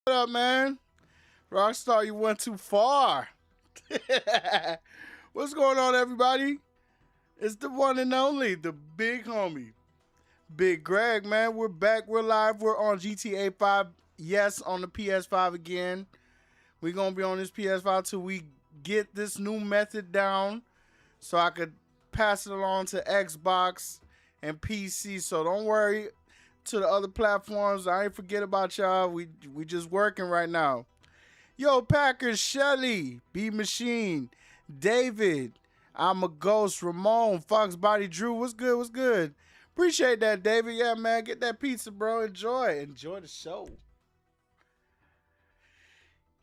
What up, man? Rockstar, you went too far. What's going on, everybody? It's the one and only, the big homie, Big Greg, man. We're back. We're live. We're on GTA 5. Yes, on the PS5 again. We're going to be on this PS5 till we get this new method down so I could pass it along to Xbox and PC. So don't worry to the other platforms. I ain't forget about y'all. We just working right now. Yo, Packers, Shelly, B Machine, David, I'm a Ghost, Ramon, Fox Body Drew. What's good? What's good? Appreciate that, David. Yeah, man, get that pizza, bro. Enjoy the show.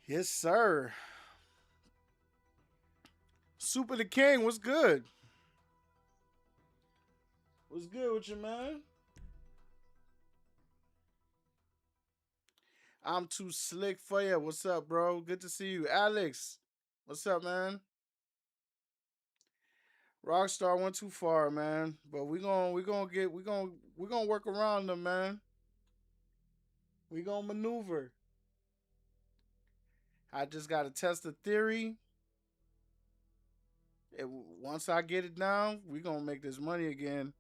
Yes, sir. Super the King, what's good? What's good with you, man? I'm too slick for you. What's up, bro? Good to see you. Alex, what's up, man? Rockstar went too far, man. But we gonna work around them, man. We gonna maneuver. I just gotta test the theory. Once I get it down, we gonna make this money again.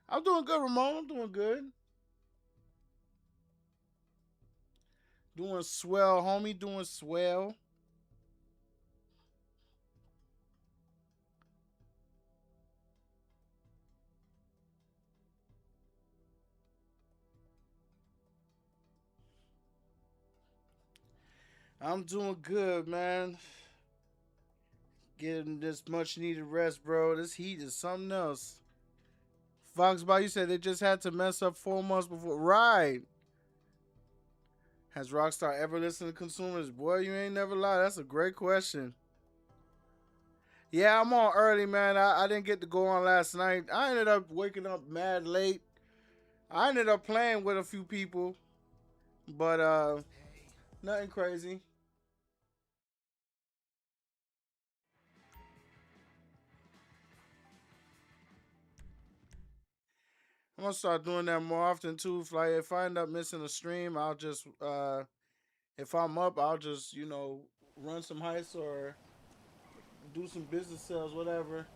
I'm doing good, Ramon. I'm doing good. Doing swell, homie. Doing swell. I'm doing good, man. Getting this much needed rest, bro. This heat is something else. Foxbot, you said they just had to mess up 4 months before. Right. Has Rockstar ever listened to consumers? Boy, you ain't never lied. That's a great question. Yeah, I'm on early, man. I didn't get to go on last night. I ended up waking up mad late. I ended up playing with a few people, but nothing crazy. I'm gonna start doing that more often too. If I end up missing a stream, I'll just if I'm up, I'll just run some heists or do some business sales, whatever.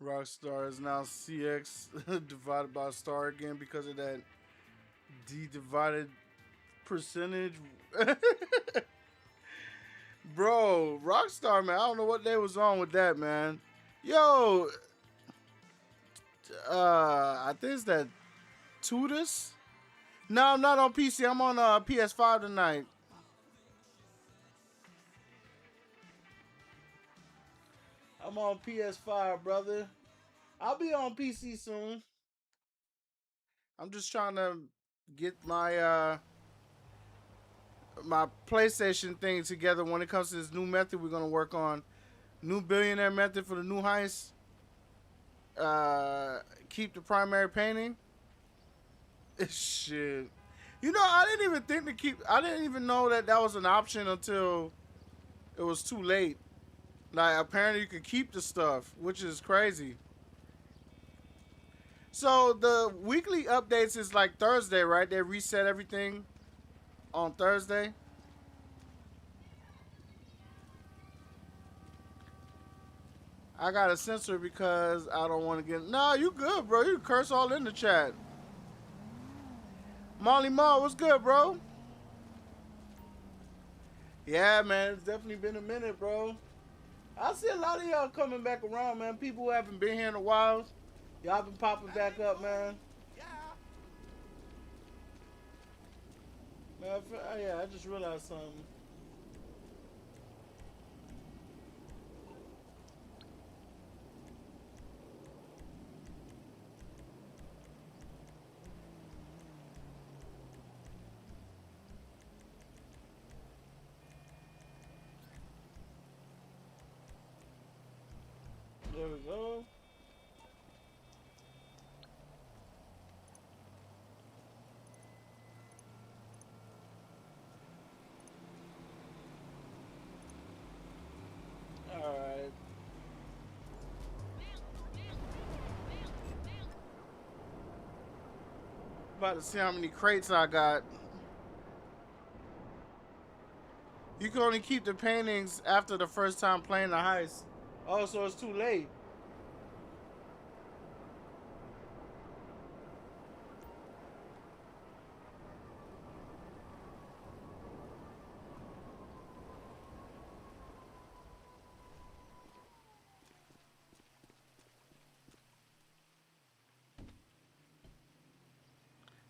Rockstar is now CX divided by star again because of that D divided percentage. Bro, Rockstar, man, I don't know what they was on with that, man. Yo, I think it's that Tudus. No, I'm not on PC. I'm on PS5 tonight. I'm on PS5, brother. I'll be on PC soon. I'm just trying to get my PlayStation thing together when it comes to this new method we're gonna work on. New billionaire method for the new heist. Keep the primary painting. Shit. I didn't even think to keep. I didn't even know that was an option until it was too late. Like apparently you could keep the stuff, which is crazy. So the weekly updates is like Thursday, right? They reset everything on Thursday. I got a censor because I don't want to get. Nah, you good, bro. You curse all in the chat. Molly Ma, what's good, bro? Yeah, man, it's definitely been a minute, bro. I see a lot of y'all coming back around, man. People who haven't been here in a while. Y'all been popping back up, man. Man, yeah, I just realized something. There we go. About to see how many crates I got. You can only keep the paintings after the first time playing the heist. Oh, so it's too late.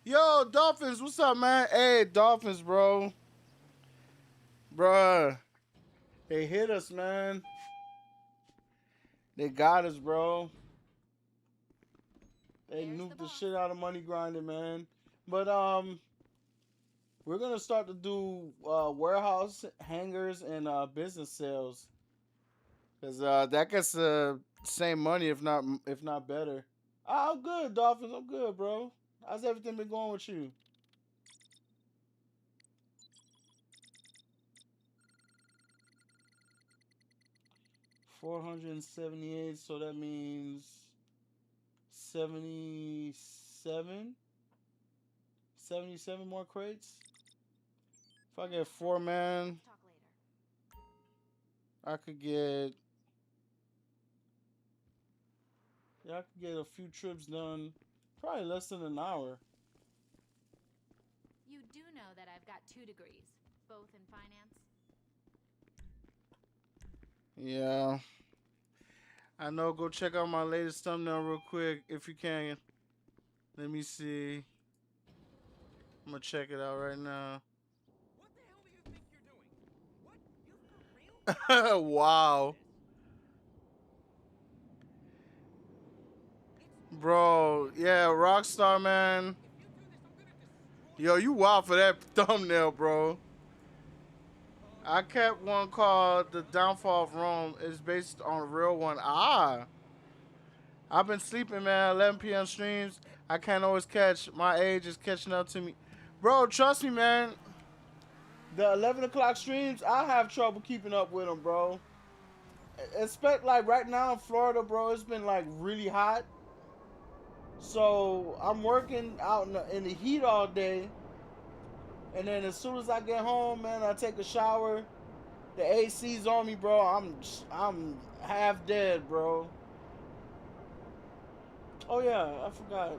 Yo, Dolphins, what's up, man? Hey, Dolphins, bro. Bruh. They hit us, man. They got us, bro. They nuked the shit out of money grinding, man. But, we're going to start to do warehouse hangers and business sales. Because that gets the same money, if not better. I'm good, Dolphins. I'm good, bro. How's everything been going with you? $478, so that means 77? 77 more crates? If I get 4, man, I could get... Yeah, I could get a few trips done. Probably less than an hour. You do know that I've got 2 degrees, both in finance? Yeah. I know, go check out my latest thumbnail real quick, if you can. Let me see. I'm gonna check it out right now. What the hell do you think you're doing? What? You for real? Wow. Bro, yeah, Rockstar, man. Yo, you wild for that thumbnail, bro. I kept one called The Downfall of Rome. It's based on a real one. I've been sleeping, man. 11 p.m. streams. I can't always catch. My age is catching up to me. Bro, trust me, man. The 11 o'clock streams, I have trouble keeping up with them, bro. Expect, like, right now in Florida, bro, it's been, like, really hot. So, I'm working out in the heat all day. And then as soon as I get home, man, I take a shower. The AC's on me, bro. I'm half dead, bro. Oh yeah, I forgot.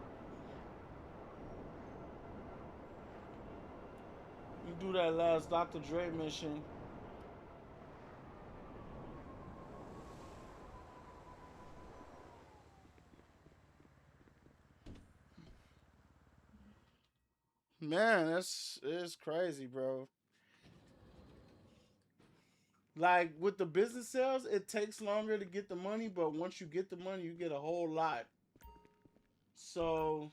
You do that last Dr. Dre mission. Man, it's crazy, bro. Like with the business sales, it takes longer to get the money, but once you get the money, you get a whole lot. So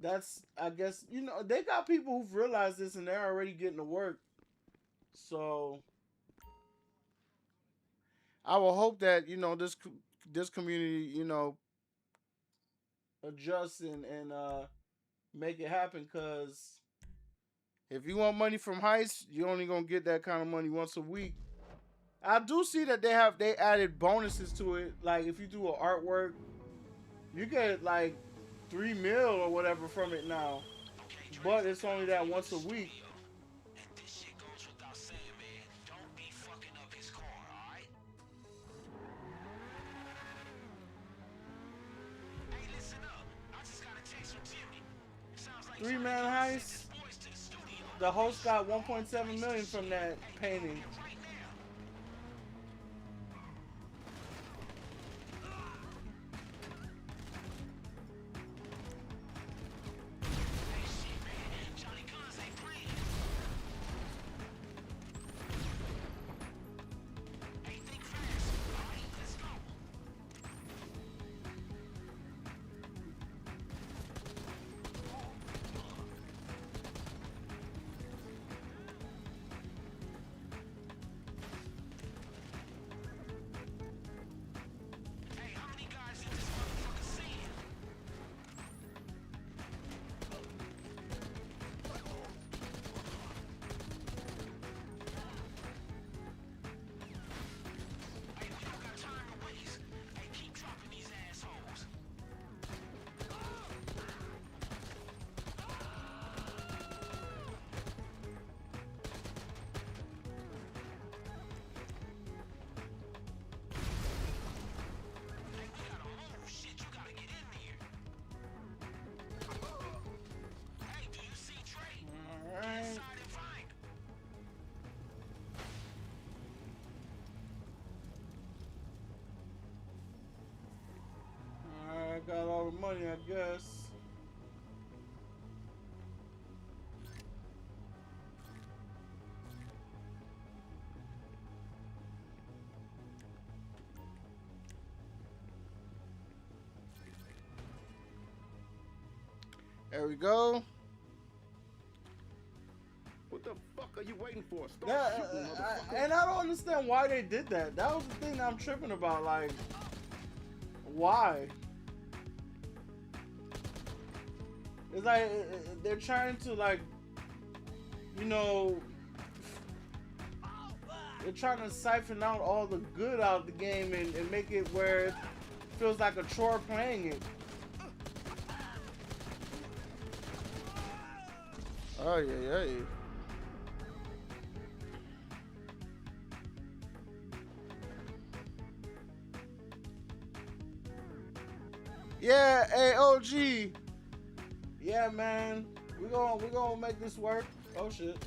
that's, I guess, you know, they got people who've realized this and they're already getting to work. So I will hope that, you know, this community, you know, adjust and make it happen, because if you want money from heists, you're only gonna get that kind of money once a week. I do see that they added bonuses to it. Like if you do an artwork, you get like 3 mil or whatever from it now. But it's only that once a week. Three-man heist. The host got 1.7 million from that painting. money, I guess. There we go. What the fuck are you waiting for? Start Yeah, shooting, motherfucker. and I don't understand why they did that. That was the thing I'm tripping about. Like, why? It's like they're trying to, like, you know, they're trying to siphon out all the good out of the game and make it where it feels like a chore playing it. Oh yeah, yeah. Yeah, hey OG. Yeah, man. We're gonna make this work. Oh shit.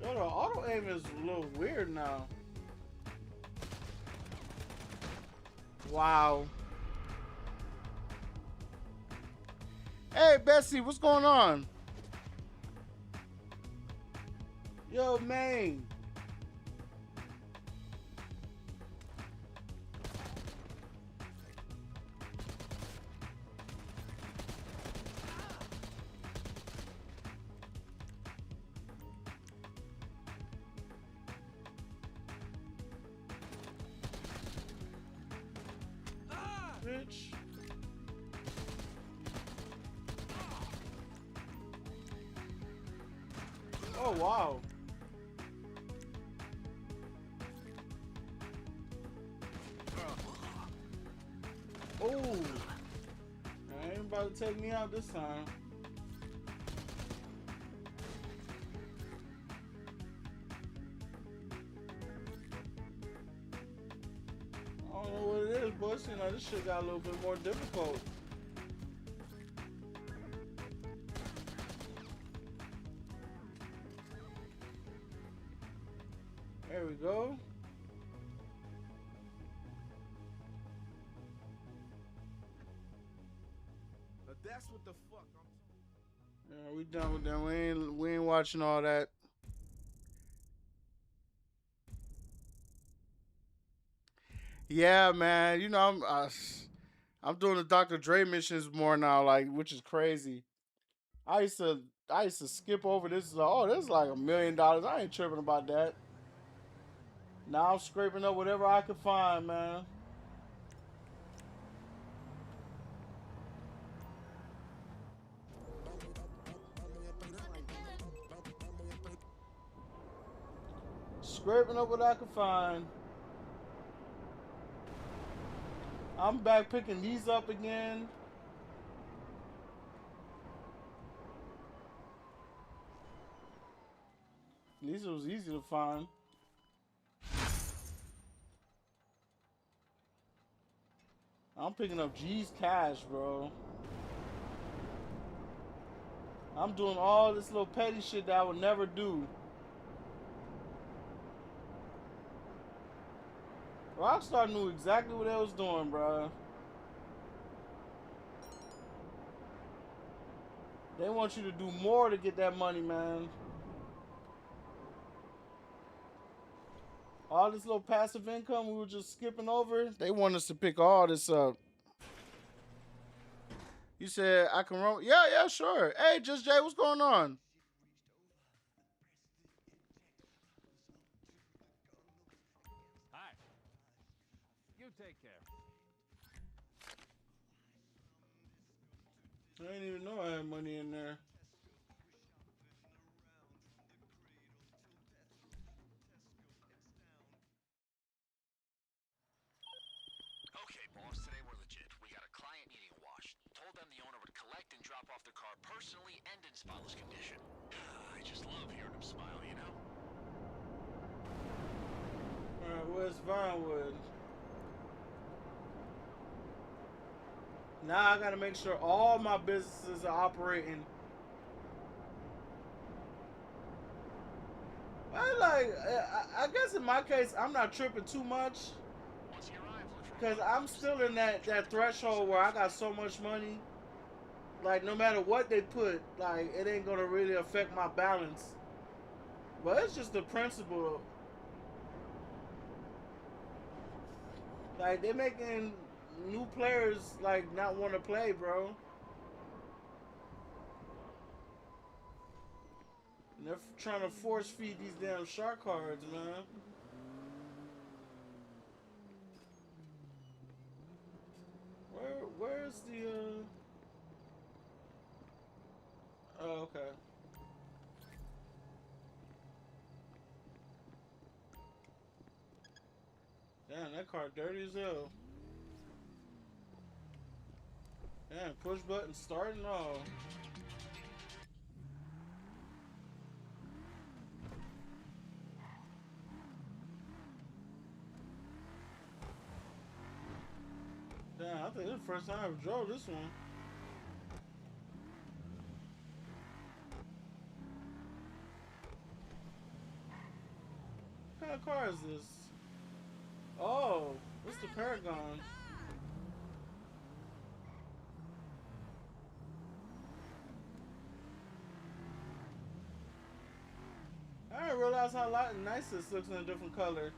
Yo, the auto aim is a little weird now. Wow. Hey, Bessie, what's going on? Yo, man. Bitch. Oh wow. Oh, I ain't about to take me out this time. I don't know what it is, but you know, this shit got a little bit more difficult. There we go. That's what the fuck I'm Yeah, we done with them. We ain't watching all that. Yeah, man. You know, I'm doing the Dr. Dre missions more now, like, which is crazy. I used to skip over this. Oh, this is like $1,000,000. I ain't tripping about that. Now I'm scraping up whatever I can find, man. Scraping up what I can find. I'm back picking these up again. These was easy to find. I'm picking up G's cash, bro. I'm doing all this little petty shit that I would never do. Rockstar knew exactly what they was doing, bro. They want you to do more to get that money, man. All this little passive income we were just skipping over, they want us to pick all this up. You said I can roll? Yeah, yeah, sure. Hey, Just Jay, what's going on? Hi. You take care. I didn't even know I had money in there. Okay, boss, today we're legit. We got a client needing a wash. Told them the owner would collect and drop off their car personally and in spotless condition. I just love hearing him smile, you know? Miss Vinewood. Now I gotta make sure all my businesses are operating. I guess in my case, I'm not tripping too much. Once you arrive, look for Because I'm still in that threshold where I got so much money. Like, no matter what they put, like, it ain't gonna really affect my balance. But it's just the principle. Like, they're making new players, like, not want to play, bro. And they're trying to force feed these damn shark cards, man. Where's the, Oh, okay. Damn, that car dirty as hell. Damn, push button starting off. Damn, I think this is the first time I ever drove this one. What kind of car is this? Oh, it's the Paragon. I didn't realize how nice this looks in a different color.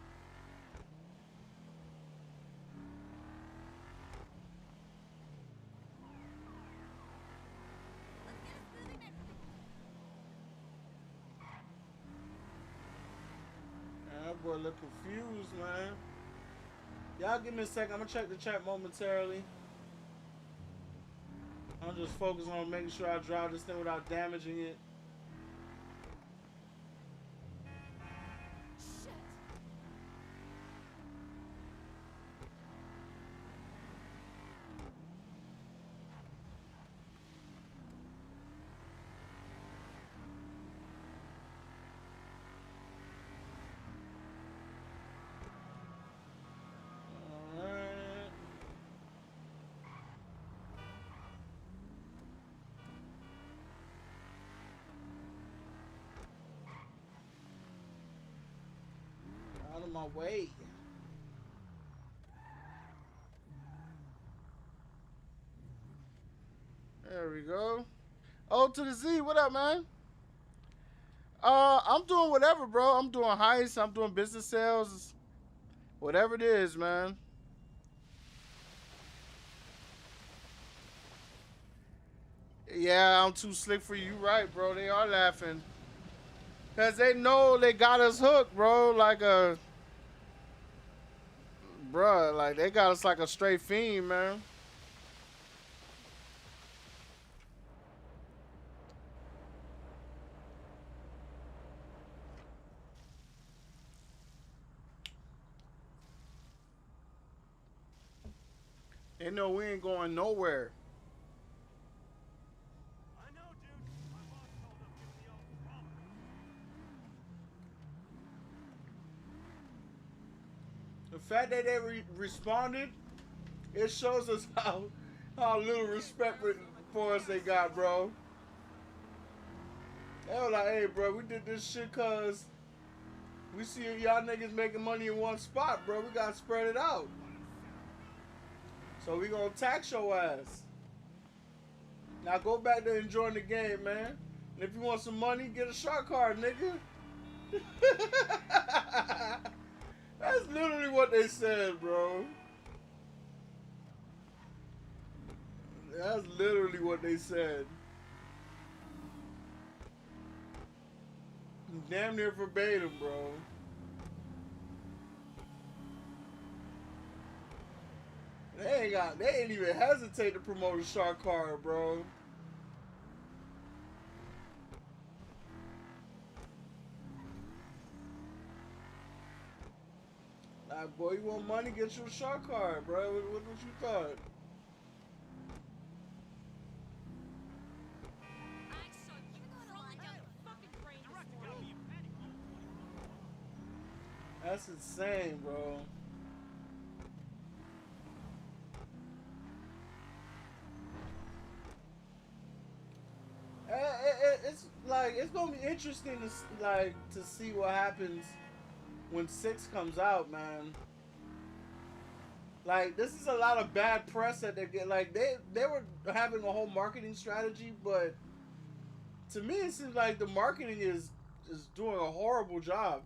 That boy look confused, man. Y'all give me a second. I'm gonna check the chat momentarily. I'm just focused on making sure I drive this thing without damaging it. Out of my way. There we go. O to the Z, what up, man? I'm doing whatever, bro. I'm doing heists, I'm doing business sales, whatever it is, man. Yeah, I'm too slick for you, right, bro? They are laughing. Cause they know they got us hooked, bro. Like a, bruh, like they got us like a straight fiend, man. They know we ain't going nowhere. I know, dude. My boss told him give me all the The fact that they responded, it shows us how little respect for us they got, bro. They were like, hey, bro, we did this shit cause we see y'all niggas making money in one spot, bro. We gotta spread it out. So we gonna tax your ass. Now go back to enjoying the game, man. And if you want some money, get a shark card, nigga. That's literally what they said, bro. That's literally what they said. Damn near verbatim, bro. They ain't even hesitate to promote a shark card, bro. Like, boy, you want money? Get you a shark card, bro. What you thought? That's insane, bro. It's like it's gonna be interesting to see what happens when 6 comes out, man. Like this is a lot of bad press that they get. Like they were having a whole marketing strategy, but to me it seems like the marketing is doing a horrible job.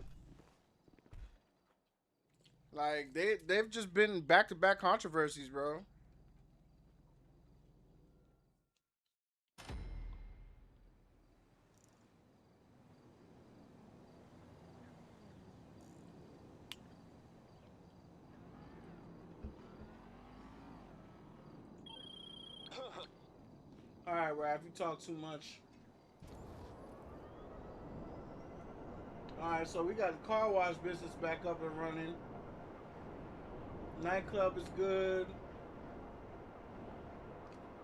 Like they've just been back to back controversies, bro. All right, Raph, you talk too much. All right, so we got the car wash business back up and running. Nightclub is good.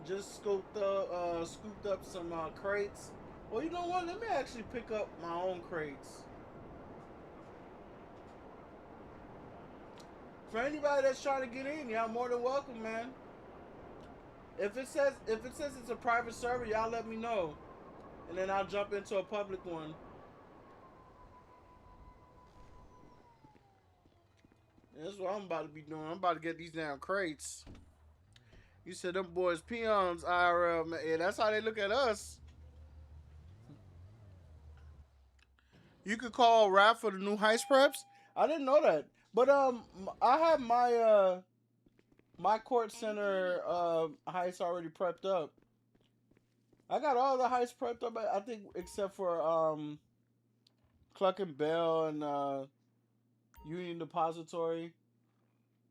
Just scooped up some crates. Well, you know what? Let me actually pick up my own crates. For anybody that's trying to get in, y'all more than welcome, man. If it says it's a private server, y'all let me know, and then I'll jump into a public one. That's what I'm about to be doing. I'm about to get these damn crates. You said them boys peons, IRL, man. Yeah, that's how they look at us. You could call Raph for the new heist preps. I didn't know that, but I have my court center heist already prepped up. I got all the heists prepped up, I think, except for Cluck and Bell and Union Depository.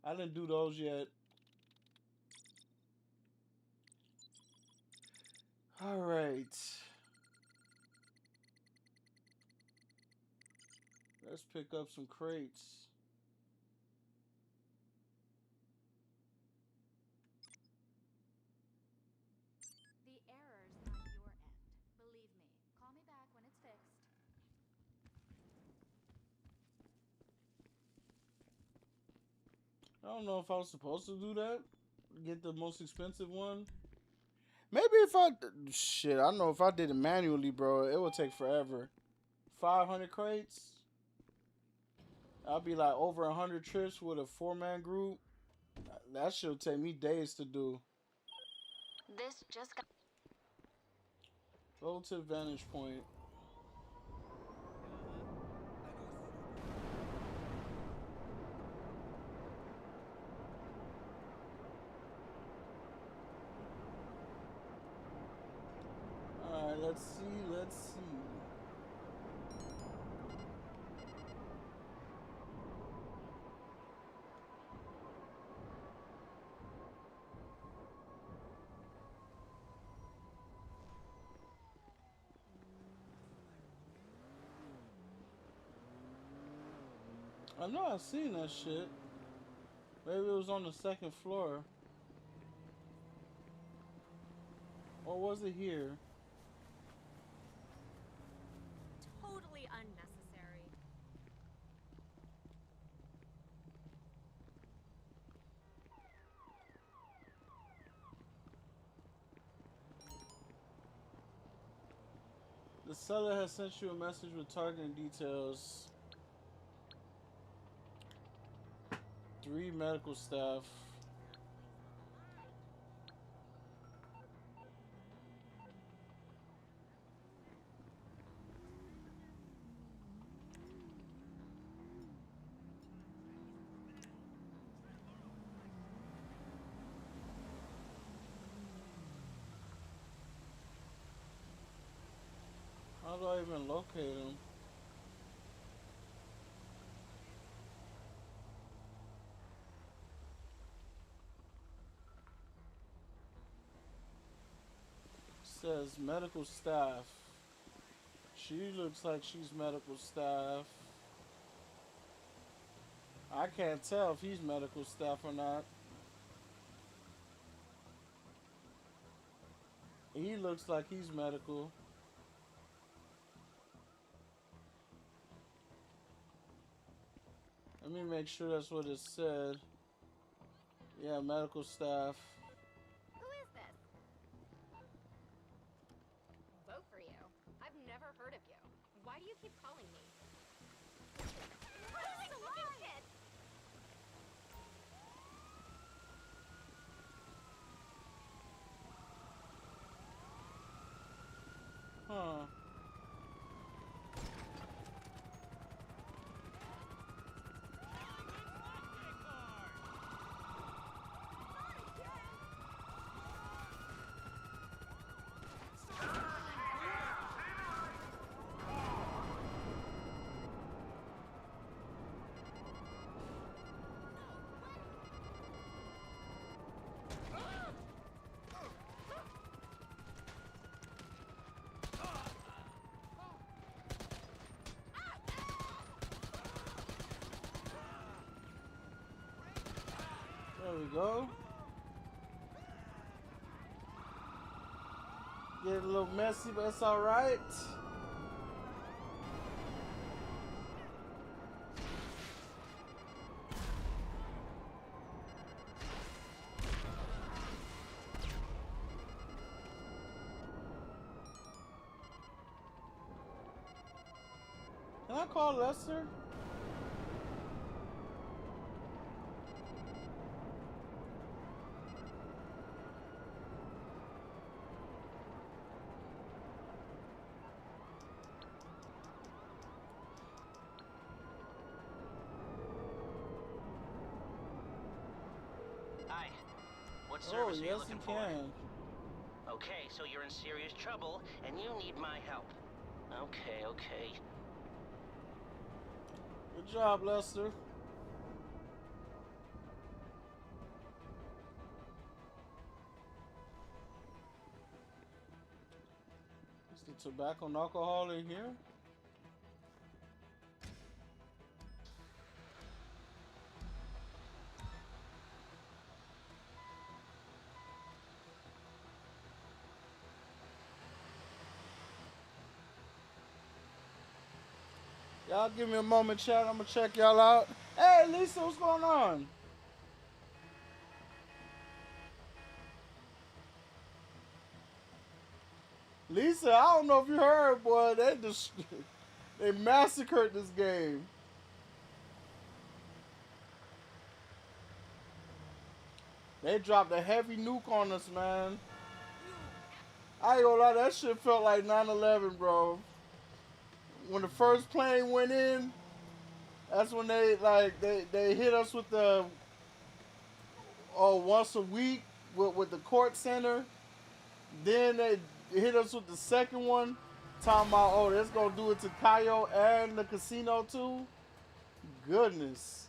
I didn't do those yet. All right. Let's pick up some crates. The error's on your end. Believe me. Call me back when it's fixed. I don't know if I was supposed to do that. Get the most expensive one. Maybe if I shit, I don't know if I did it manually, bro. It would take forever. 500 crates. I'll be like over 100 trips with a 4-man group. That should take me days to do. This just got. Go to Vantage Point. Alright, let's see. I know I've seen that shit. Maybe it was on the second floor. Or was it here? Totally unnecessary. The seller has sent you a message with targeting details. 3 medical staff. How do I even locate him? Says medical staff. She looks like she's medical staff. I can't tell if he's medical staff or not. He looks like he's medical. Let me make sure that's what it said. Yeah, medical staff. Who is this? Vote for you. I've never heard of you. Why do you keep calling me? What is the line? Huh. There we go. Get a little messy, but it's all right. Can I call Lester? Hi. What Oh, service are you yes, looking you for? can. Okay, so you're in serious trouble, and you need my help. Okay. Good job, Lester. Is the tobacco and alcohol in here? Y'all give me a moment, chat. I'm gonna check y'all out. Hey, Lisa, what's going on? Lisa, I don't know if you heard, boy. They massacred this game. They dropped a heavy nuke on us, man. I ain't gonna lie, that shit felt like 9/11, bro. When the first plane went in, that's when they hit us with the once a week with the court center. Then they hit us with the second one, talking about, oh, that's gonna do it to Cayo and the casino too. Goodness.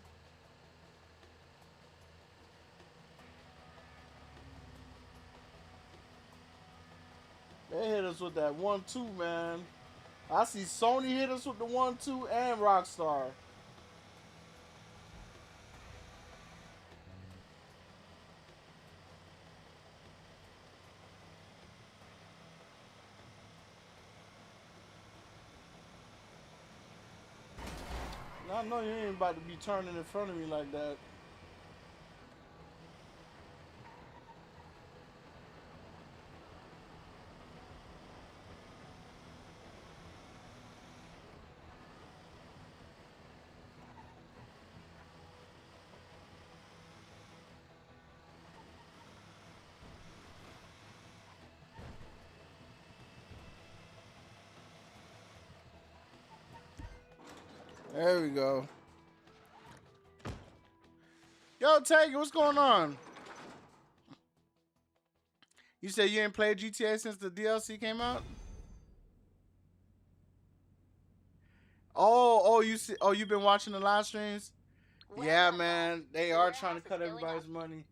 They hit us with that 1-2, man. I see Sony hit us with the 1-2 and Rockstar. I know you ain't about to be turning in front of me like that. There we go. Yo, Taggy, what's going on? You said you ain't played GTA since the DLC came out? You see? Oh, you've been watching the live streams? Yeah, man, they are trying to cut everybody's money.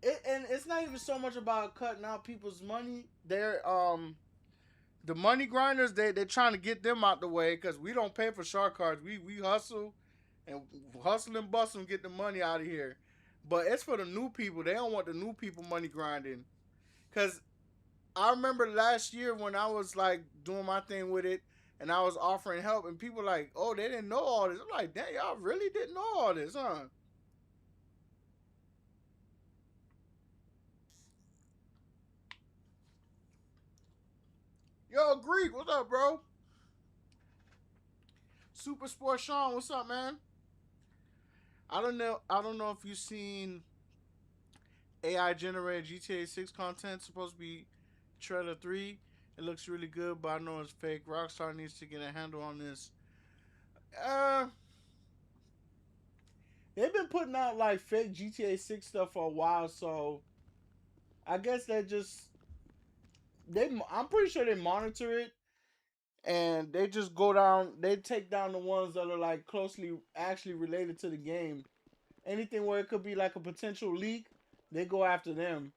And it's not even so much about cutting out people's money. They're the money grinders. They're trying to get them out the way because we don't pay for shark cards. We hustle and bustle and get the money out of here. But it's for the new people. They don't want the new people money grinding. Cause I remember last year when I was like doing my thing with it, and I was offering help, and people like, oh, they didn't know all this. I'm like, damn, y'all really didn't know all this, huh? Yo, Greek, what's up, bro? Super Sport Sean, what's up, man? I don't know if you've seen AI generated GTA 6 content. Supposed to be trailer 3. It looks really good, but I know it's fake. Rockstar needs to get a handle on this. They've been putting out like fake GTA 6 stuff for a while, so I guess they just I'm pretty sure they monitor it, and they just go down. They take down the ones that are like closely actually related to the game. Anything where it could be like a potential leak, they go after them.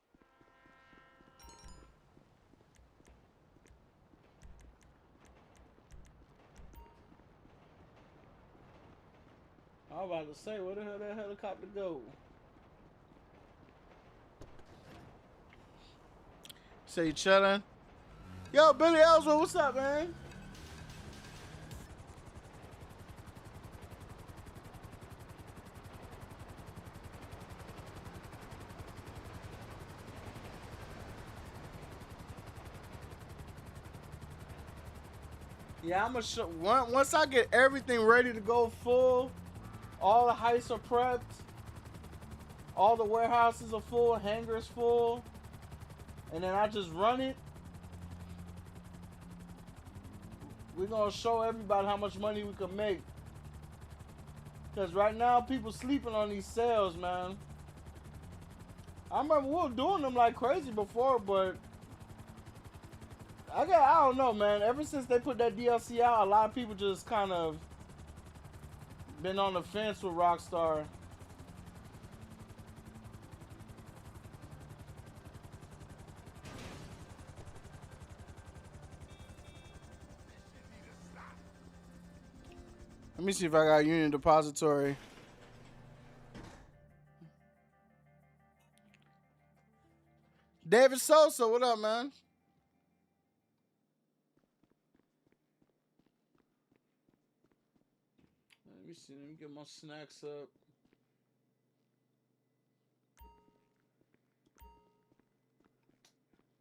I was about to say, where the hell that helicopter go? Say you chillin'? Yo, Billy Ellsworth, what's up, man? Yeah, I'm gonna show once I get everything ready to go full. All the heights are prepped. All the warehouses are full, hangars full, and then I just run it. We're gonna show everybody how much money we can make. Cause right now people sleeping on these sales, man. I remember we were doing them like crazy before, but I don't know, man. Ever since they put that DLC out, a lot of people just kind of been on the fence with Rockstar. Let me see if I got Union Depository. David Sosa, what up, man? Let me see. Let me get my snacks up.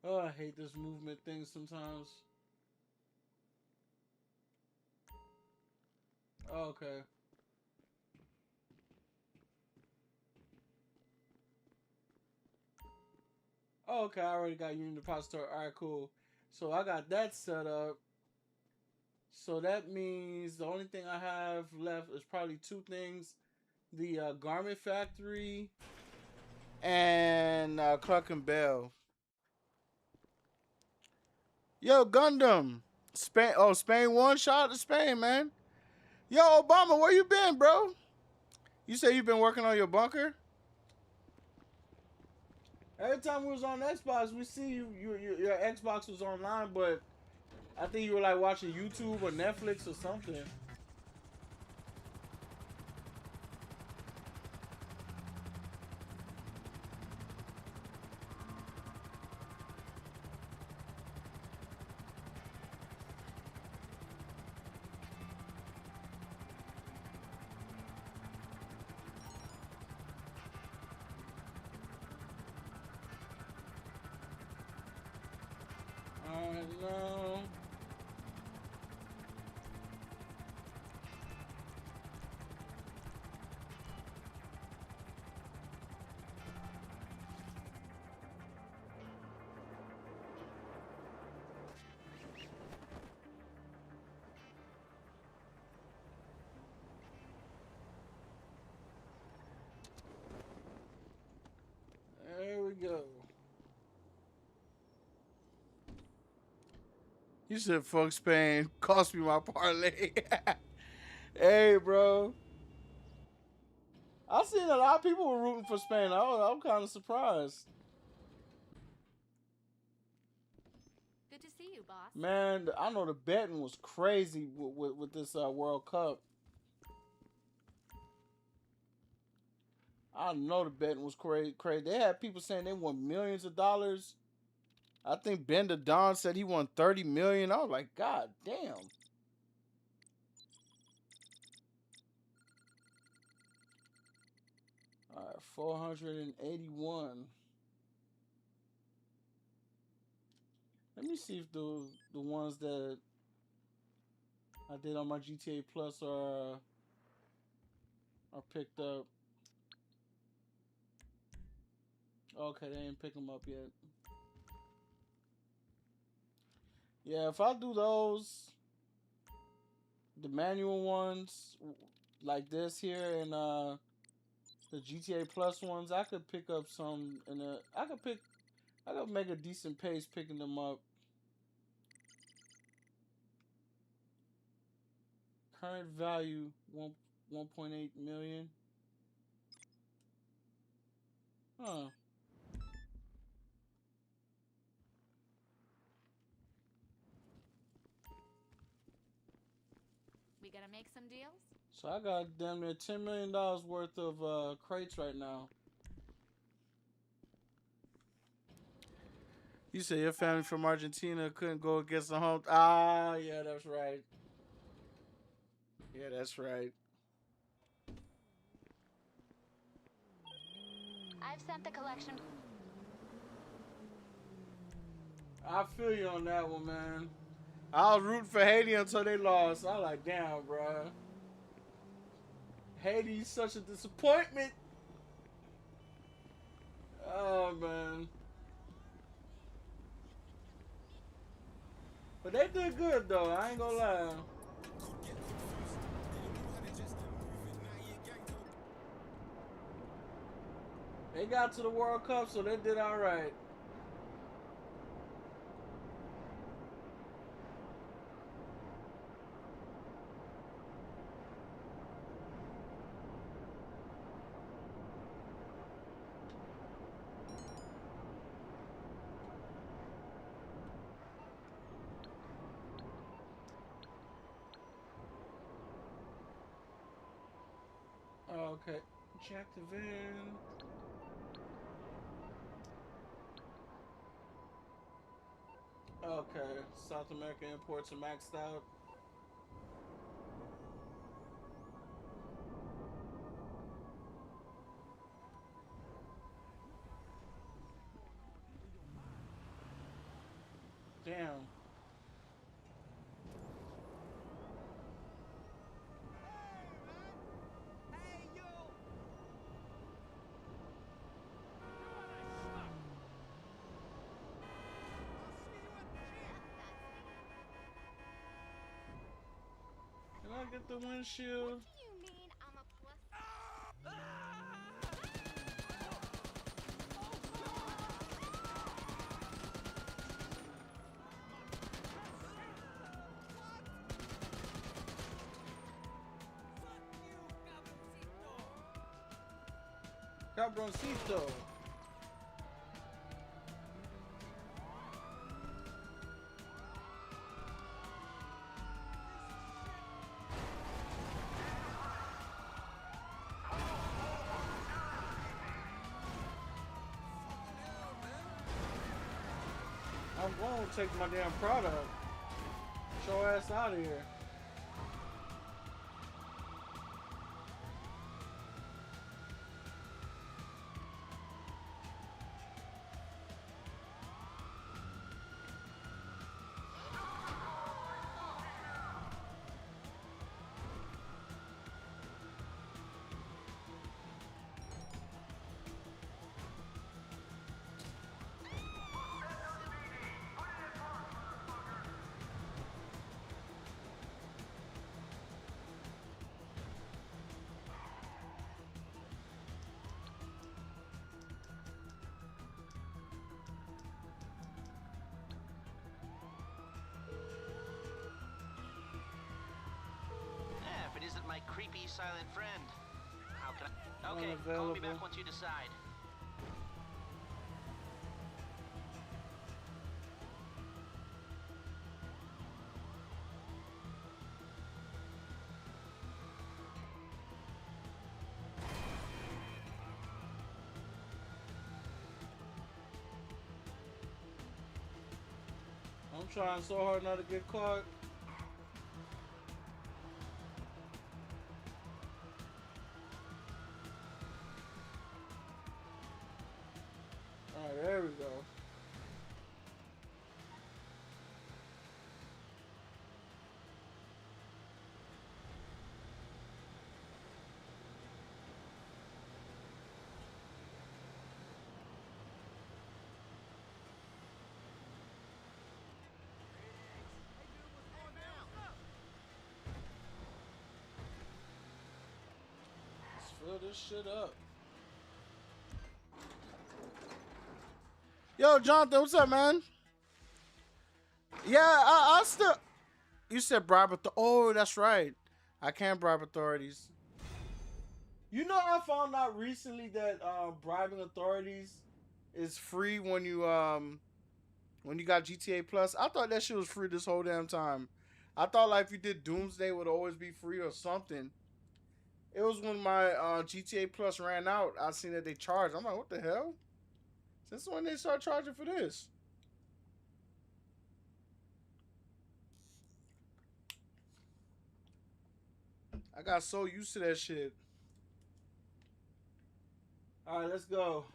Oh, I hate this movement thing sometimes. Oh, okay. Oh, okay, I already got Union Depository. Alright, cool. So I got that set up. So that means the only thing I have left is probably two things. The Garment Factory and Clark and Bell. Yo, Gundam. Spain. Oh, Spain won. Shout out to Spain, man. Yo, Obama, where you been, bro? You say you've been working on your bunker? Every time we was on Xbox, we see your Xbox was online, but I think you were like watching YouTube or Netflix or something. No. There we go. You said fuck Spain. Cost me my parlay. Hey, bro. I seen a lot of people were rooting for Spain. I'm kind of surprised. Good to see you, boss. Man, I know the betting was crazy with this World Cup. I know the betting was crazy. They had people saying they won millions of dollars. I think Ben the Don said he won $30 million. I was like, God damn. got 481. Let me see if the ones that I did on my GTA Plus are picked up. Okay, they ain't pick them up yet. Yeah, if I do those, the manual ones like this here and the GTA Plus ones, I could pick up some I could make a decent pace picking them up. Current value 1.8 million. Huh. We gotta make some deals? So I got damn near $10 million worth of crates right now. You say your family from Argentina couldn't go against the home. Ah, yeah, that's right. Yeah, that's right. I've sent the collection. I feel you on that one, man. I was rooting for Haiti until they lost. I was like, damn, bro. Haiti's such a disappointment. Oh, man. But they did good, though. I ain't gonna lie. They got to the World Cup, so they did all right. Okay, jack the van. Okay, South American imports are maxed out. Damn. Hey, yo! Can I get the windshield? Do you mean I'm a plus? Cabroncito. I'm going to take my damn product. Get your ass out of here. If it isn't my creepy silent friend. How can I... Okay, call me back once you decide. I'm trying so hard not to get caught. we go. Let's fill this shit up. Yo, Jonathan, what's up, man? Yeah, I still. You said bribe authority. Oh, that's right. I can't bribe authorities. You know, I found out recently that bribing authorities is free when you got GTA Plus. I thought that shit was free this whole damn time. I thought like if you did Doomsday, it would always be free or something. It was when my GTA Plus ran out. I seen that they charged. I'm like, what the hell? Since when they start charging for this? I got so used to that shit. All right, let's go.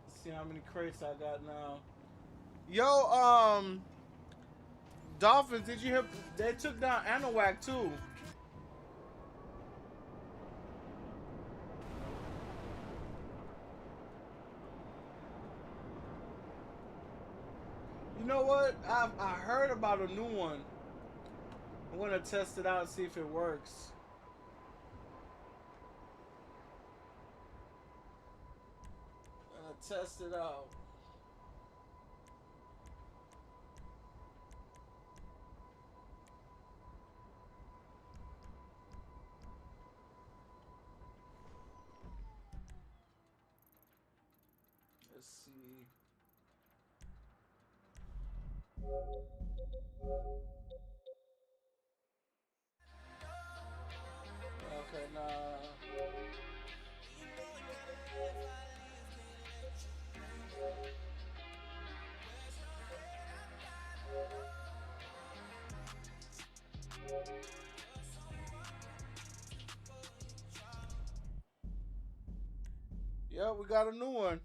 Let's see how many crates I got now. Yo, Dolphins, did you hear? They took down Anahuac too. You know what? I heard about a new one. I'm gonna test it out and see if it works. I'm gonna test it out. Let's see. Okay, nah. Yep, we got a new one.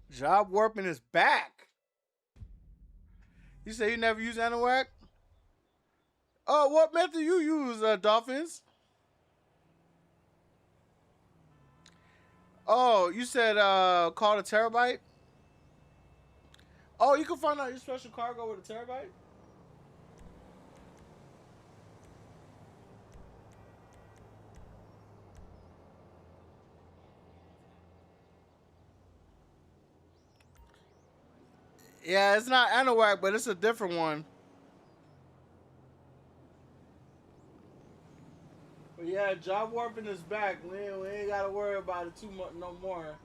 Job warping is back. You say you never use Anahuac? Oh, what method you use, Dolphins? Oh, you said call a terabyte? Oh, you can find out your special cargo with a terabyte? Yeah, it's not Anahuac, but it's a different one. But yeah, job warping is back. We ain't gotta worry about it too much no more.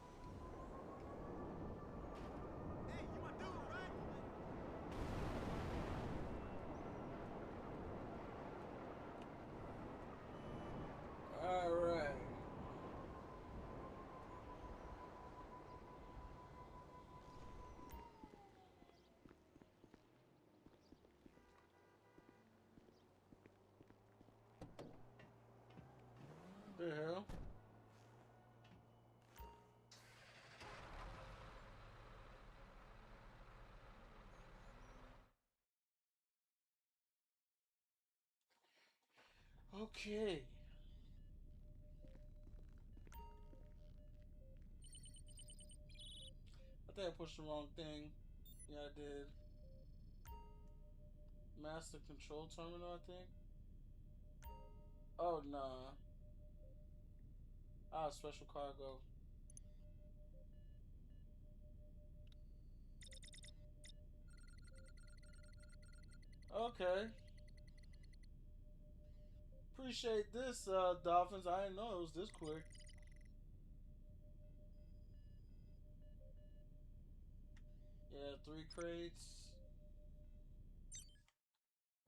Hey, you my dude, right? Alright. The hell? Okay. I think I pushed the wrong thing. Yeah, I did. Master control terminal, I think. Oh, nah. Ah, special cargo. Okay. Appreciate this, Dolphins. I didn't know it was this quick. Yeah, 3 crates.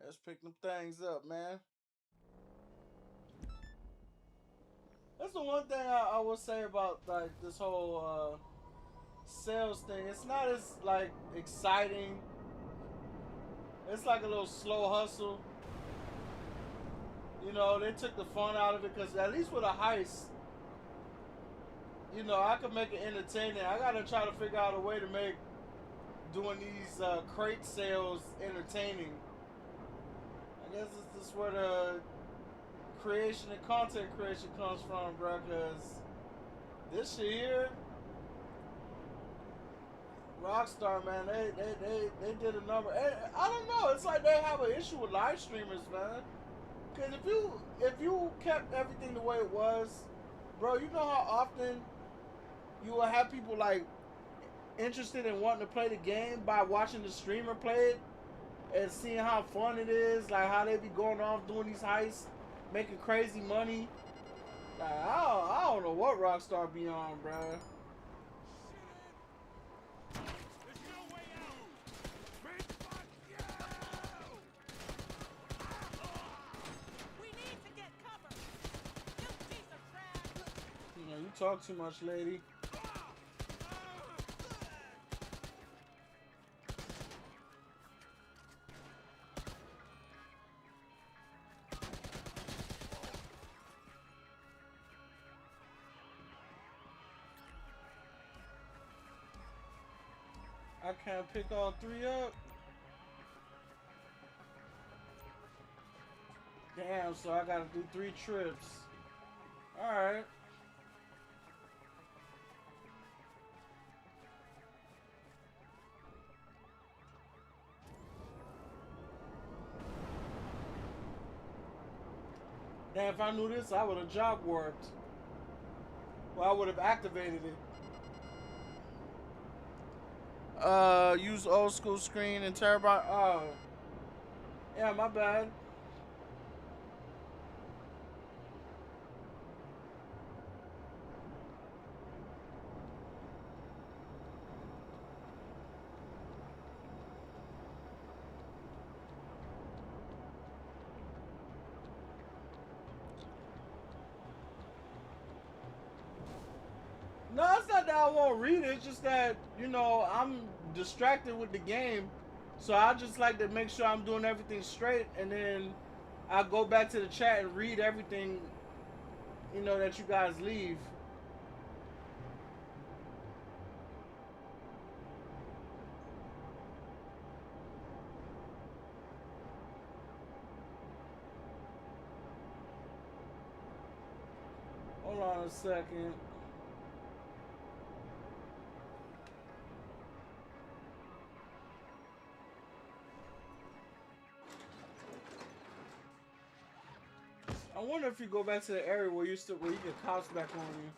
Let's pick them things up, man. That's the one thing I will say about like this whole sales thing. It's not as like exciting. It's like a little slow hustle. You know, they took the fun out of it because at least with a heist, you know, I could make it entertaining. I gotta try to figure out a way to make doing these crate sales entertaining. I guess this is where the creation and content creation comes from, bro. Cause this shit here, Rockstar, man, they did a number. And I don't know. It's like they have an issue with live streamers, man. Cause if you kept everything the way it was, bro, you know how often you will have people like interested in wanting to play the game by watching the streamer play it and seeing how fun it is, like how they be going off doing these heists, making crazy money. Like, I don't know what Rockstar be on, bro. There's no way out. Big fuck you! We need to get cover. You piece of trash. You know, you talk too much, lady. I can't pick all three up. Damn, so I gotta do 3 trips. Alright. Damn, if I knew this, I would have job warped. Well, I would have activated it. Use old school screen and terabyte. Oh. Yeah, my bad. No, it's not that I won't read it. It's just that, you know, I'm distracted with the game. So I just like to make sure I'm doing everything straight. And then I go back to the chat and read everything, you know, that you guys leave. Hold on a second. I wonder if you go back to the area where you get cops back on you.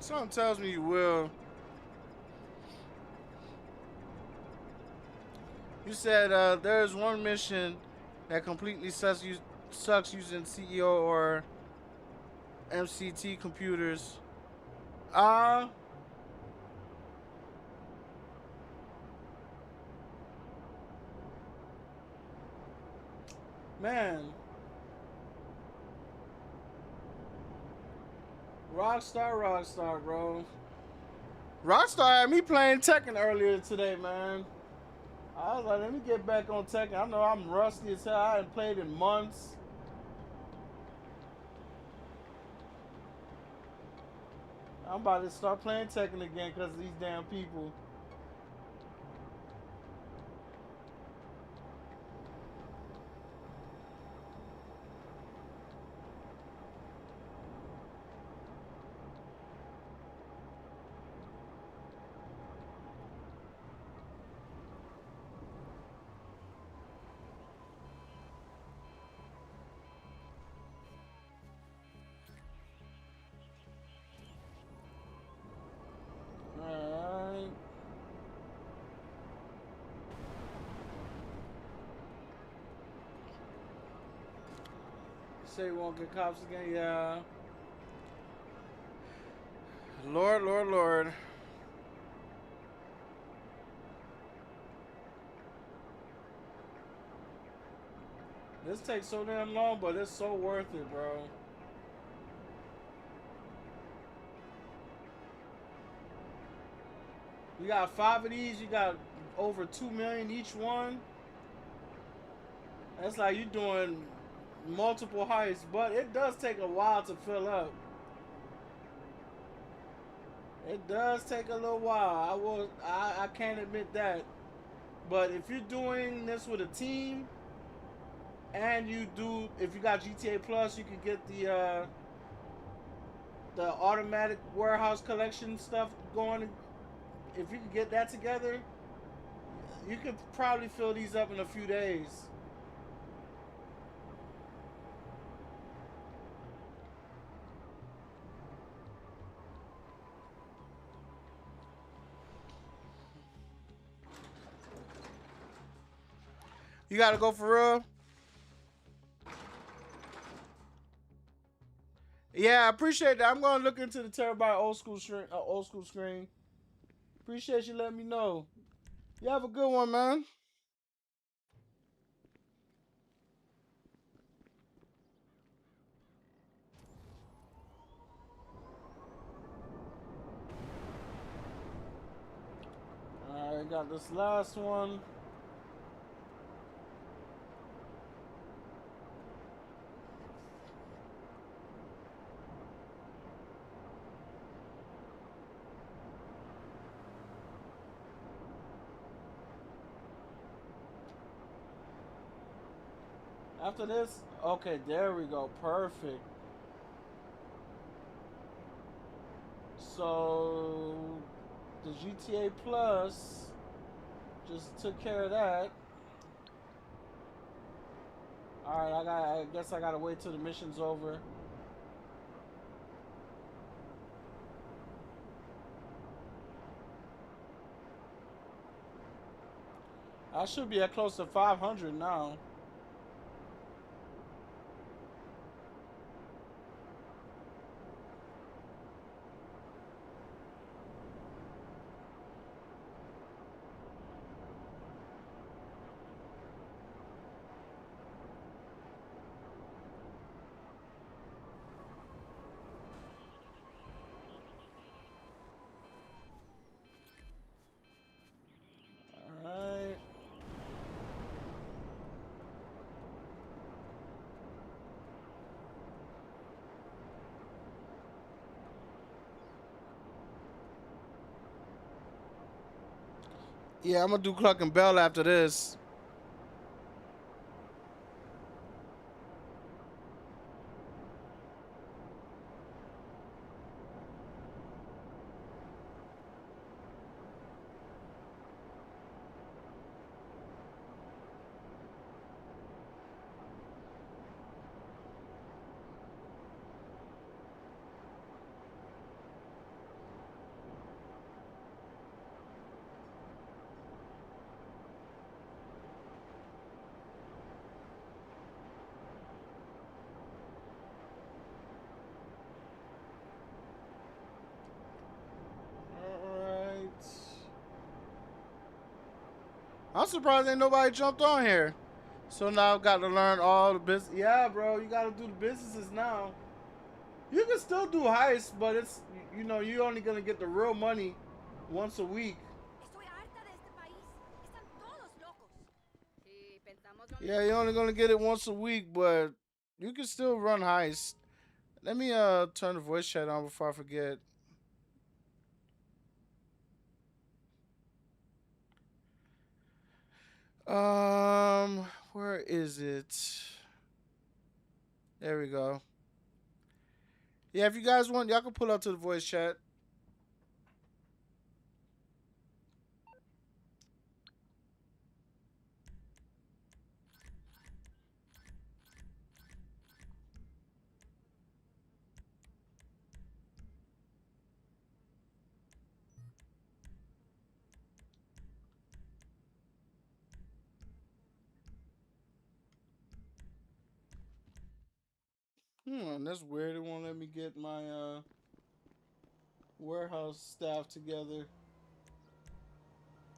Something tells me you will. You said there's one mission that completely sucks using CEO or MCT computers. Man. Rockstar, bro. Rockstar had me playing Tekken earlier today, man. I was like, let me get back on Tekken. I know I'm rusty as hell. I haven't played in months. I'm about to start playing Tekken again because of these damn people. Alright. Say you won't get cops again? Yeah. Lord, Lord, Lord. This takes so damn long, but it's so worth it, bro. You got 5 of these, you got over 2 million each one. That's like you doing multiple heists, but it does take a while to fill up. It does take a little while. I can't admit that. But if you're doing this with a team, and if you got GTA Plus, you can get the automatic warehouse collection stuff going. If you can get that together, you could probably fill these up in a few days. You gotta go for real? Yeah, I appreciate that. I'm gonna look into the terabyte old school screen. Appreciate you letting me know. You have a good one, man. Alright, got this last one. After this, okay, there we go. Perfect. So the GTA Plus just took care of that. Alright, I guess I gotta wait till the mission's over. I should be at close to 500 now. Alright. Yeah, I'm gonna do Cluck and Bell after this. I'm surprised ain't nobody jumped on here. So now I've got to learn all the business. Yeah, bro, you got to do the businesses now. You can still do heists, but it's, you know, you're only going to get the real money once a week. Estoy harta de este país. Están todos locos. Si pensamos lo Yeah, you're only going to get it once a week, but you can still run heists. Let me turn the voice chat on before I forget. Where is it? There we go. Yeah, if you guys want, y'all can pull up to the voice chat. That's weird. It won't let me get my warehouse staff together.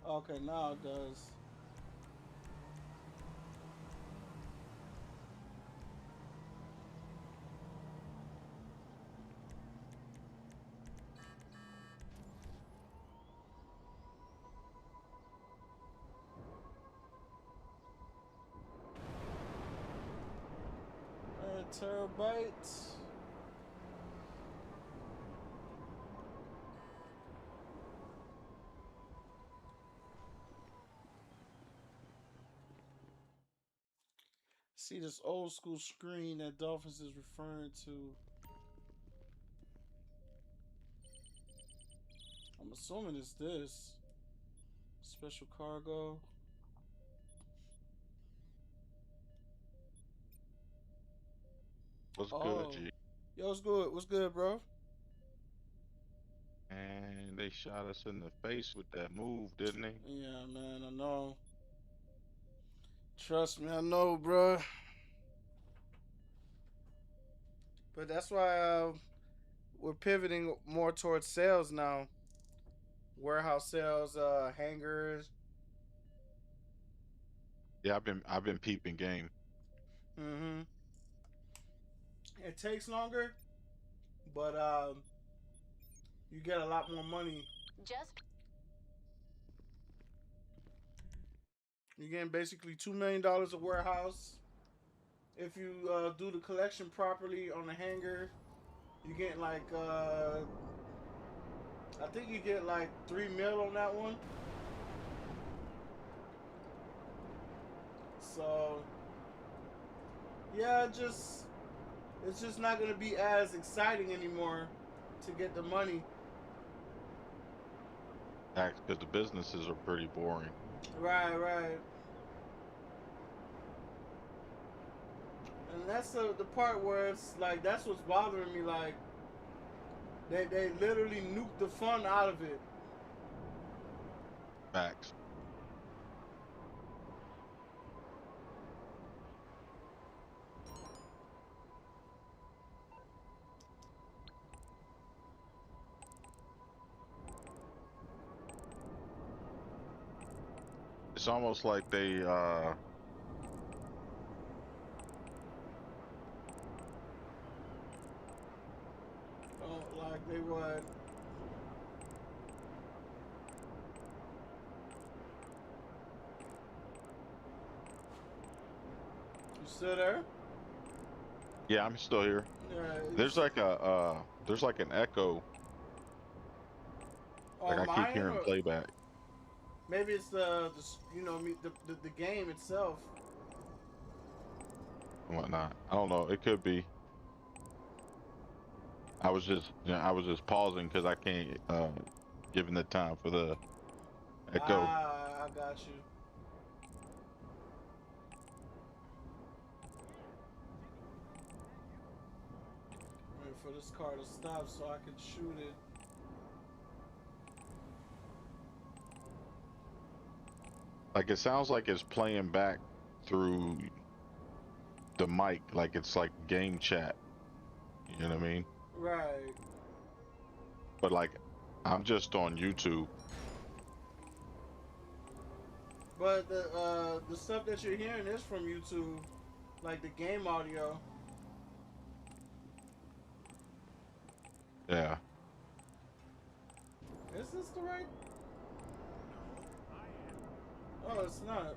Okay, now it does. Terabytes. See this old school screen that Dolphins is referring to. I'm assuming it's this. Special cargo. What's good, Oh. G? Yo, what's good? What's good, bro? And they shot us in the face with that move, didn't they? Yeah, man, I know. Trust me, I know, bro. But that's why we're pivoting more towards sales now. Warehouse sales, hangars. Yeah, I've been peeping game. Mm-hmm. It takes longer, but you get a lot more money. Just You're getting basically $2 million a warehouse. If you do the collection properly on the hangar, you get like I think you get like 3 mil on that one. So yeah, it's just not gonna be as exciting anymore to get the money. Because the businesses are pretty boring. Right, right. And that's the part where it's like that's what's bothering me. Like they literally nuked the fun out of it. Facts. It's almost like they Oh, like they would. You still there? yeah, I'm still here. Yeah. There's like there's like an echo. Like I on keep mine, hearing or playback maybe it's the game itself. and whatnot. I don't know. It could be. I was just pausing because I can't given the time for the echo. Ah, I got you. Wait for this car to stop so I can shoot it. Like it sounds like it's playing back through the mic, like it's like game chat. You know what I mean? Right. But like, I'm just on YouTube. But the stuff that you're hearing is from YouTube, like the game audio. Yeah. Is this the right? Oh, it's not. It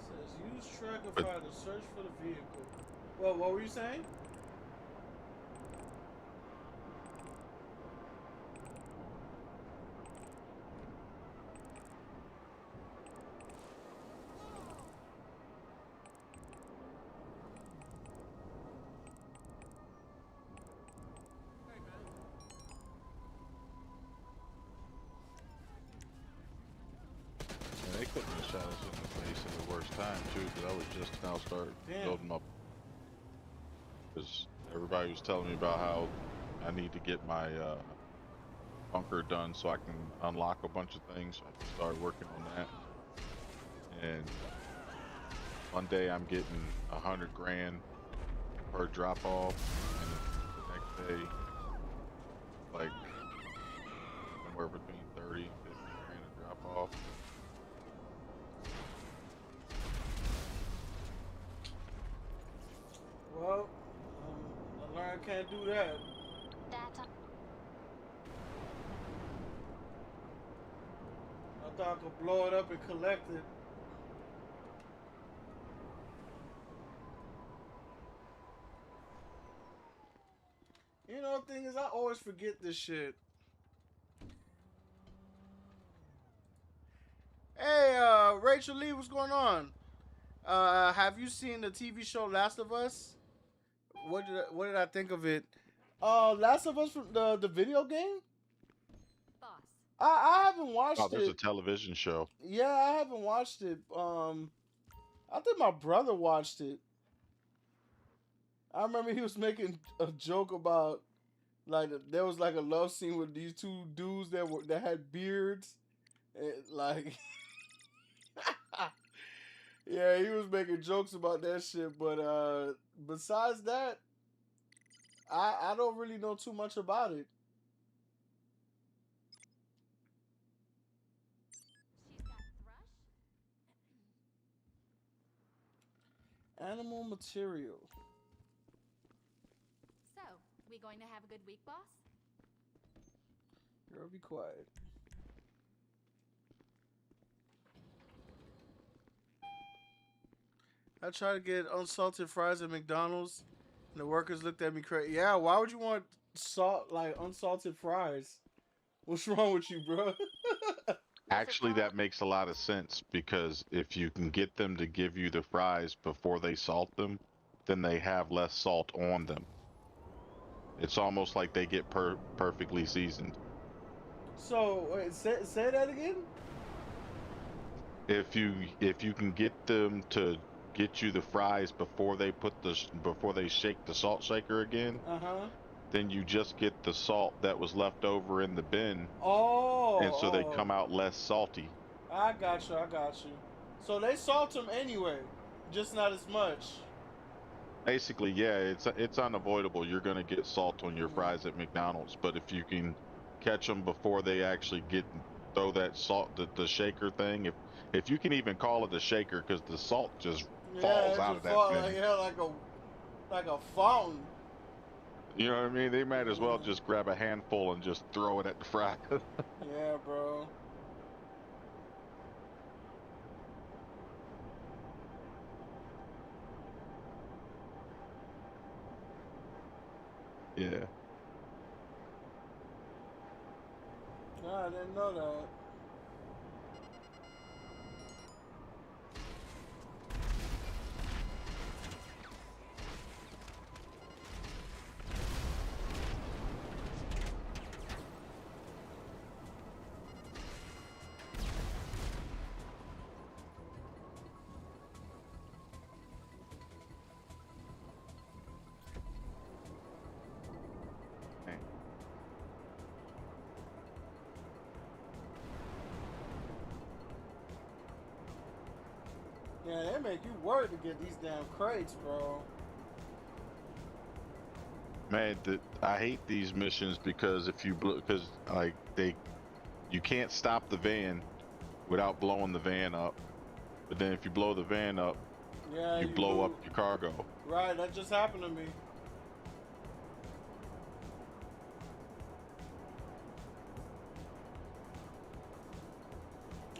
says use Trackify to search for the vehicle. Well, what were you saying? And they couldn't have shot us in the face at the worst time too, because I was just now starting building up. Because everybody was telling me about how I need to get my bunker done so I can unlock a bunch of things. So I can start working on that. And one day I'm getting 100 grand per drop off, and the next day, like somewhere between 30 and 50 grand a drop off. Well, I learned I can't do that. That's I thought I could blow it up and collect it. You know, the thing is, I always forget this shit. Hey, Rachel Lee, what's going on? Have you seen the TV show Last of Us? What did I think of it? Last of Us from the video game? boss. I haven't watched Oh, there's a it. television show. Yeah, I haven't watched it. I think my brother watched it. I remember he was making a joke about like there was like a love scene with these two dudes that had beards, and, like yeah, he was making jokes about that shit. But besides that, I don't really know too much about it. She's got thrush. Animal material. So, we going to have a good week, boss? Girl, be quiet. I tried to get unsalted fries at McDonald's, and the workers looked at me crazy. Yeah, why would you want unsalted fries? What's wrong with you, bro? Actually, that makes a lot of sense because if you can get them to give you the fries before they salt them, then they have less salt on them. It's almost like they get perfectly seasoned. So, wait, say that again? If you can get them to get you the fries before they before they shake the salt shaker again, then you just get the salt that was left over in the bin, and so they come out less salty. I got you. So they salt them anyway, just not as much. Basically, yeah, it's unavoidable. You're gonna get salt on your fries at McDonald's, but if you can catch them before they actually throw that salt, the shaker thing, if you can even call it a shaker, because the salt just falls out of that thing. Like a fountain. You know what I mean? They might as well just grab a handful and just throw it at the fry. Yeah, bro. Yeah. No, I didn't know that. Yeah, they make you work to get these damn crates, bro. Man, I hate these missions because you can't stop the van without blowing the van up. But then if you blow the van up, Yeah, you blow up your cargo. Right, that just happened to me.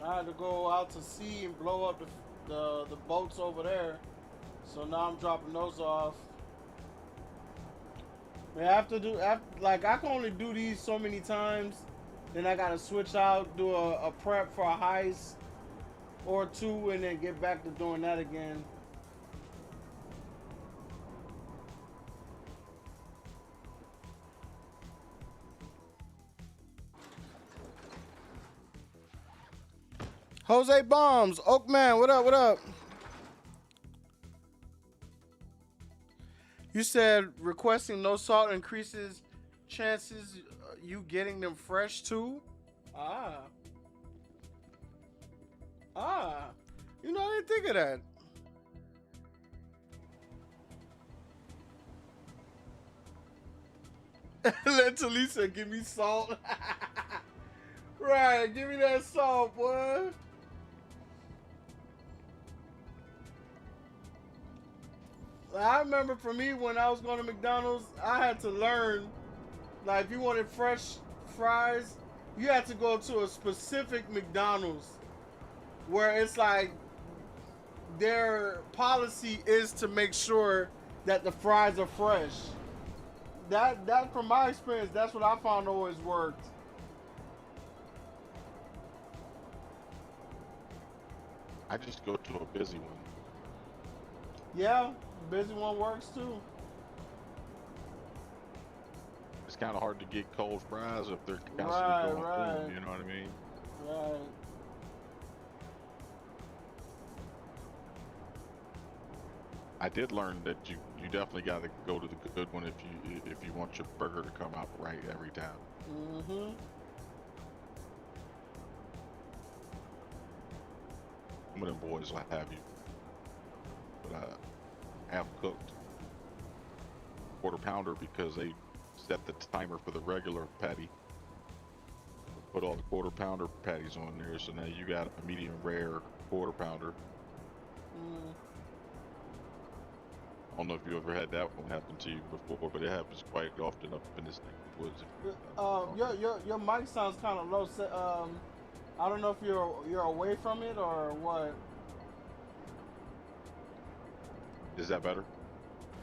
I had to go out to sea and blow up the boats over there. So now I'm dropping those off. Man, I can only do these so many times. Then I gotta switch out, do a prep for a heist or two, and then get back to doing that again. Jose Bombs, Oakman, what up, what up? You said requesting no salt increases chances you getting them fresh too? Ah. You know, I didn't think of that. Let Talisa give me salt. Right, give me that salt, boy. I remember for me when I was going to McDonald's, I had to learn, like, if you wanted fresh fries, you had to go to a specific McDonald's where it's like their policy is to make sure that the fries are fresh. That from my experience, that's what I found always worked. I just go to a busy one. Yeah, busy one works too. It's kind of hard to get cold fries if they're constantly going cool, you know what I mean? Right. I did learn that you definitely got to go to the good one if you want your burger to come out right every time. Mm-hmm. Some of them boys will have you, but half cooked quarter pounder because they set the timer for the regular patty. Put all the quarter pounder patties on there, so now you got a medium rare quarter pounder. Mm. I don't know if you ever had that one happen to you before, but it happens quite often up in this neck of the woods. Your mic sounds kind of low. I don't know if you're away from it or what. Is that better?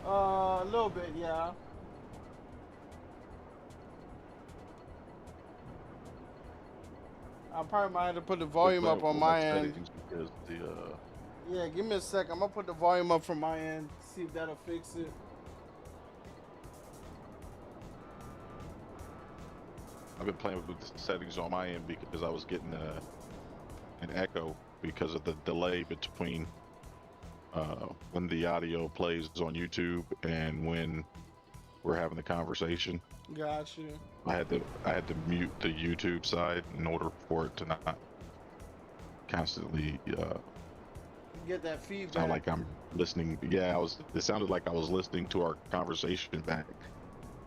A little bit, yeah. I probably might have to put the volume up on my end. Because Yeah, give me a sec. I'm gonna put the volume up from my end. See if that'll fix it. I've been playing with the settings on my end because I was getting an echo because of the delay between when the audio plays on YouTube and when we're having the conversation. Gotcha. I had to mute the YouTube side in order for it to not constantly Get that feedback. sound like I'm listening. Yeah, it sounded like I was listening to our conversation back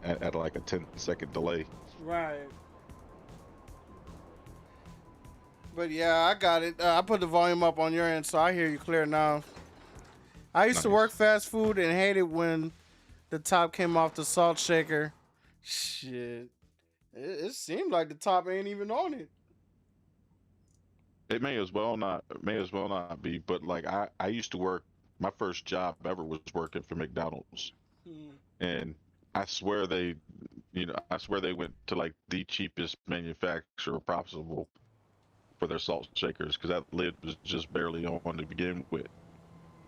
at like a 10-second delay. Right. But yeah, I got it. I put the volume up on your end, so I hear you clear now. I used to Nice. work fast food and hate it when the top came off the salt shaker. Shit. It seemed like the top ain't even on it. It may as well not be, but like I used to work, my first job ever was working for McDonald's. Hmm. And I swear they went to like the cheapest manufacturer possible for their salt shakers because that lid was just barely on to begin with.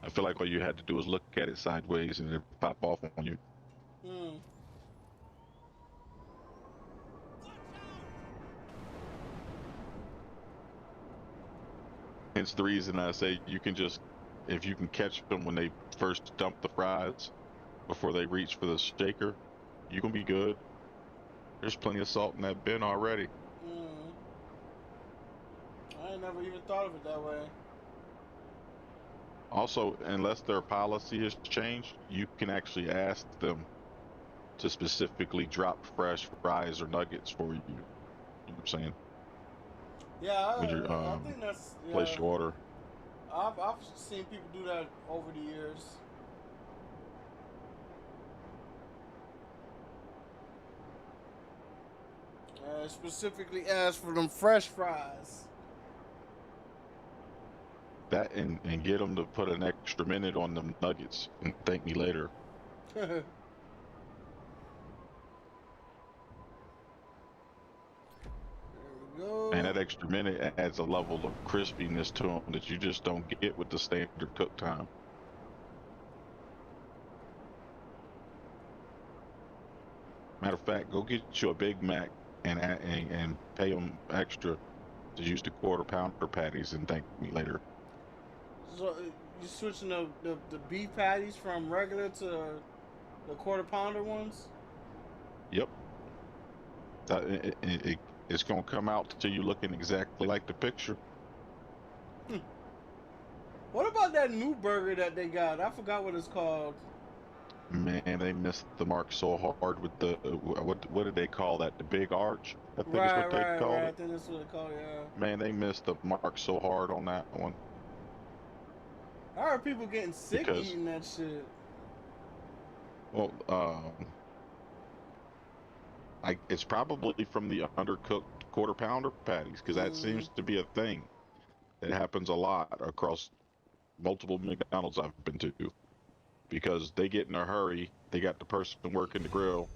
I feel like all you had to do was look at it sideways and it pop off on you. Hmm. Hence the reason I say if you can catch them when they first dump the fries before they reach for the shaker, you can be good. There's plenty of salt in that bin already. Hmm. I ain't never even thought of it that way. Also, unless their policy has changed, you can actually ask them to specifically drop fresh fries or nuggets for you. You know what I'm saying? Yeah, When you I think that's place your order. I've seen people do that over the years. Specifically ask for them fresh fries. That and get them to put an extra minute on them nuggets and thank me later. There we go. And that extra minute adds a level of crispiness to them that you just don't get with the standard cook time. Matter of fact, go get you a Big Mac and pay them extra to use the quarter pounder patties and thank me later. So you switching the beef patties from regular to the quarter pounder ones? Yep. It's gonna come out to you looking exactly like the picture. What about that new burger that they got? I forgot what it's called. Man, they missed the mark so hard with the what did they call that? The big arch, I think is Right, what they right, called right. I it. think that's what they call it, yeah. Man, they missed the mark so hard on that one I heard people getting sick because, eating that shit. well, it's probably from the undercooked quarter pounder patties because that Mm. seems to be a thing that happens a lot across multiple McDonald's I've been to because they get in a hurry. They got the person working the grill,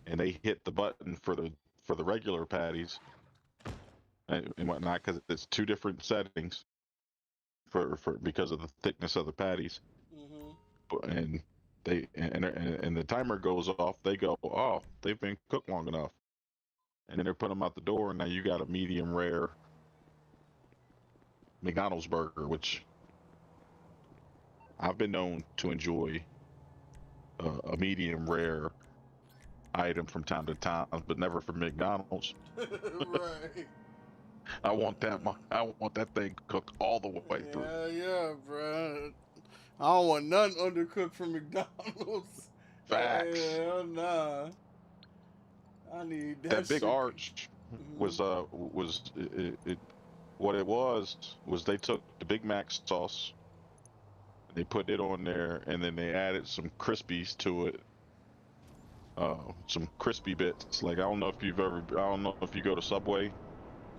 and they hit the button for the regular patties and whatnot because it's two different settings for because of the thickness of the patties. Mhm. And and the timer goes off. They go, oh, they've been cooked long enough, and then they're putting them out the door. And now you got a medium rare McDonald's burger, which I've been known to enjoy a medium rare item from time to time, but never from McDonald's. Right. I want that thing cooked all the way through. Yeah, yeah, bro. I don't want nothing undercooked from McDonald's. Facts. Hell nah. I need that That big shit. arch Mhm. was what it was they took the Big Mac sauce, they put it on there, and then they added some crispies to it, some crispy bits. Like I don't know if you go to Subway.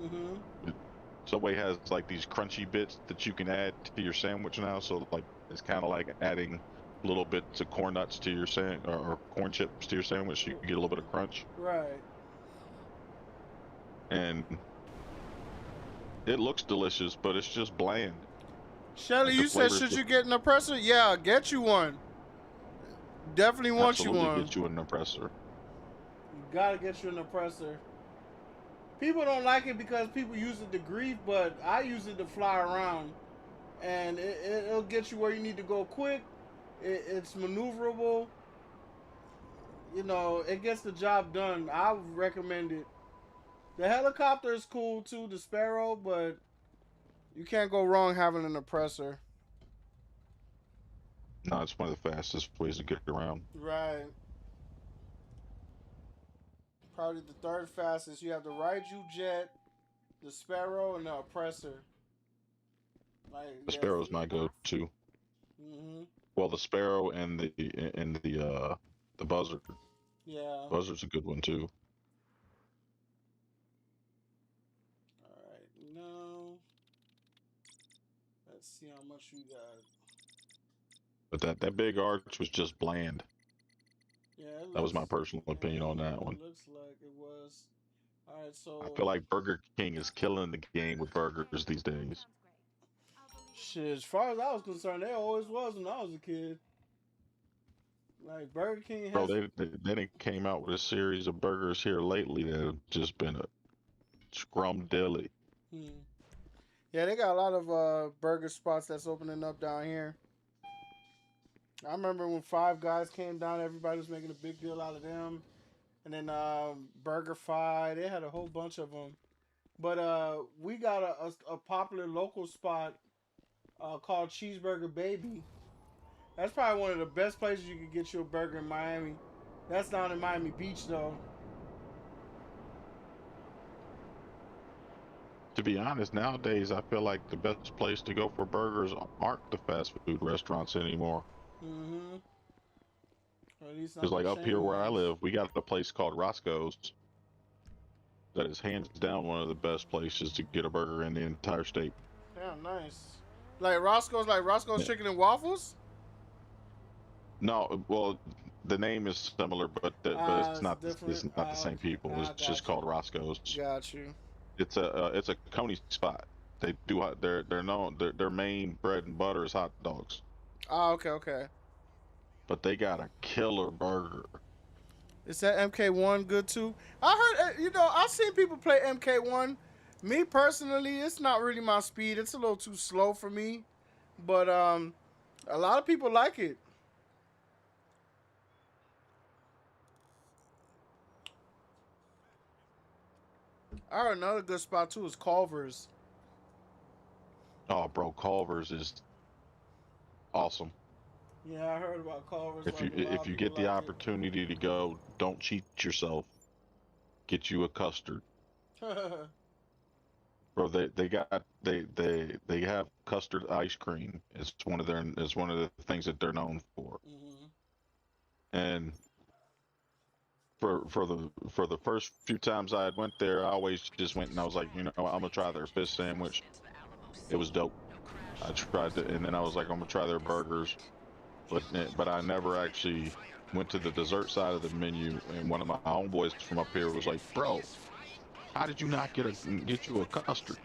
Mhm. Subway has like these crunchy bits that you can add to your sandwich now. So like it's kind of like adding little bits of corn nuts to your or corn chips to your sandwich. You get a little bit of crunch, Right. and it looks delicious, but it's just bland. Shelly, Like the you said flavors should just you get an oppressor? Yeah, get you one. Definitely want you absolutely one. get you an oppressor. You gotta get you an oppressor. People don't like it because people use it to grief, but I use it to fly around, and it'll get you where you need to go quick. It's maneuverable. You know, it gets the job done. I would recommend it. The helicopter is cool too, the Sparrow, but you can't go wrong having an oppressor. No, it's one of the fastest ways to get around. Right. Probably the third fastest. You have the Raiju Jet, the Sparrow, and the oppressor. Like, The yes. Sparrow's my go-to. Mhm. Well, the Sparrow and the Buzzard. Yeah. Buzzard's a good one too. All right. No. Let's see how much you got. But that big arch was just bland. Yeah, it That was looks. my personal opinion on that one. It looks like it was. All right. I So feel like Burger King is killing the game with burgers these days. Sounds great. I'll believe it. shit. As far as I was concerned, they always was when I was a kid. Like Burger King Bro, has. they came out with a series of burgers here lately that have just been a scrum dilly. Hmm. Yeah, they got a lot of burger spots that's opening up down here. I remember when Five Guys came down, everybody was making a big deal out of them. And then Burger Fi, they had a whole bunch of them. But we got a popular local spot called Cheeseburger Baby. That's probably one of the best places you could get you a burger in Miami. That's down in Miami Beach, though. To be honest, nowadays I feel like the best place to go for burgers aren't the fast food restaurants anymore. Mm-hmm. Or at least Because not the like up here chain where I ones. live, we got a place called Roscoe's that is hands down one of the best places to get a burger in the entire state. Damn, nice. Like Roscoe's Yeah. Chicken and Waffles? No, well, the name is similar, but It's it's different. not the same Okay. people. It's just Got you. called Roscoe's. Got you. It's a Coney spot. They do they're known their main bread and butter is hot dogs, Okay, okay. but they got a killer burger. Is that MK1 good too? I heard, I've seen people play MK1. Me personally, it's not really my speed. It's a little too slow for me. But a lot of people like it. I heard another good spot too is Culver's. Oh, bro, Culver's is awesome. Yeah, I heard about Culver's. If Like, a lot if of you people get the like opportunity to go, don't cheat yourself. Get you a custard. it. Bro, they have custard ice cream. It's one of the things that they're known for. Hmm. And for the first few times I had went there, I always just went and I was like, you know, I'm gonna try their fish sandwich. It was dope. I tried it, and then I was like, I'm gonna try their burgers, but I never actually went to the dessert side of the menu. And one of my homeboys from up here was like, bro, how did you not get you a custard?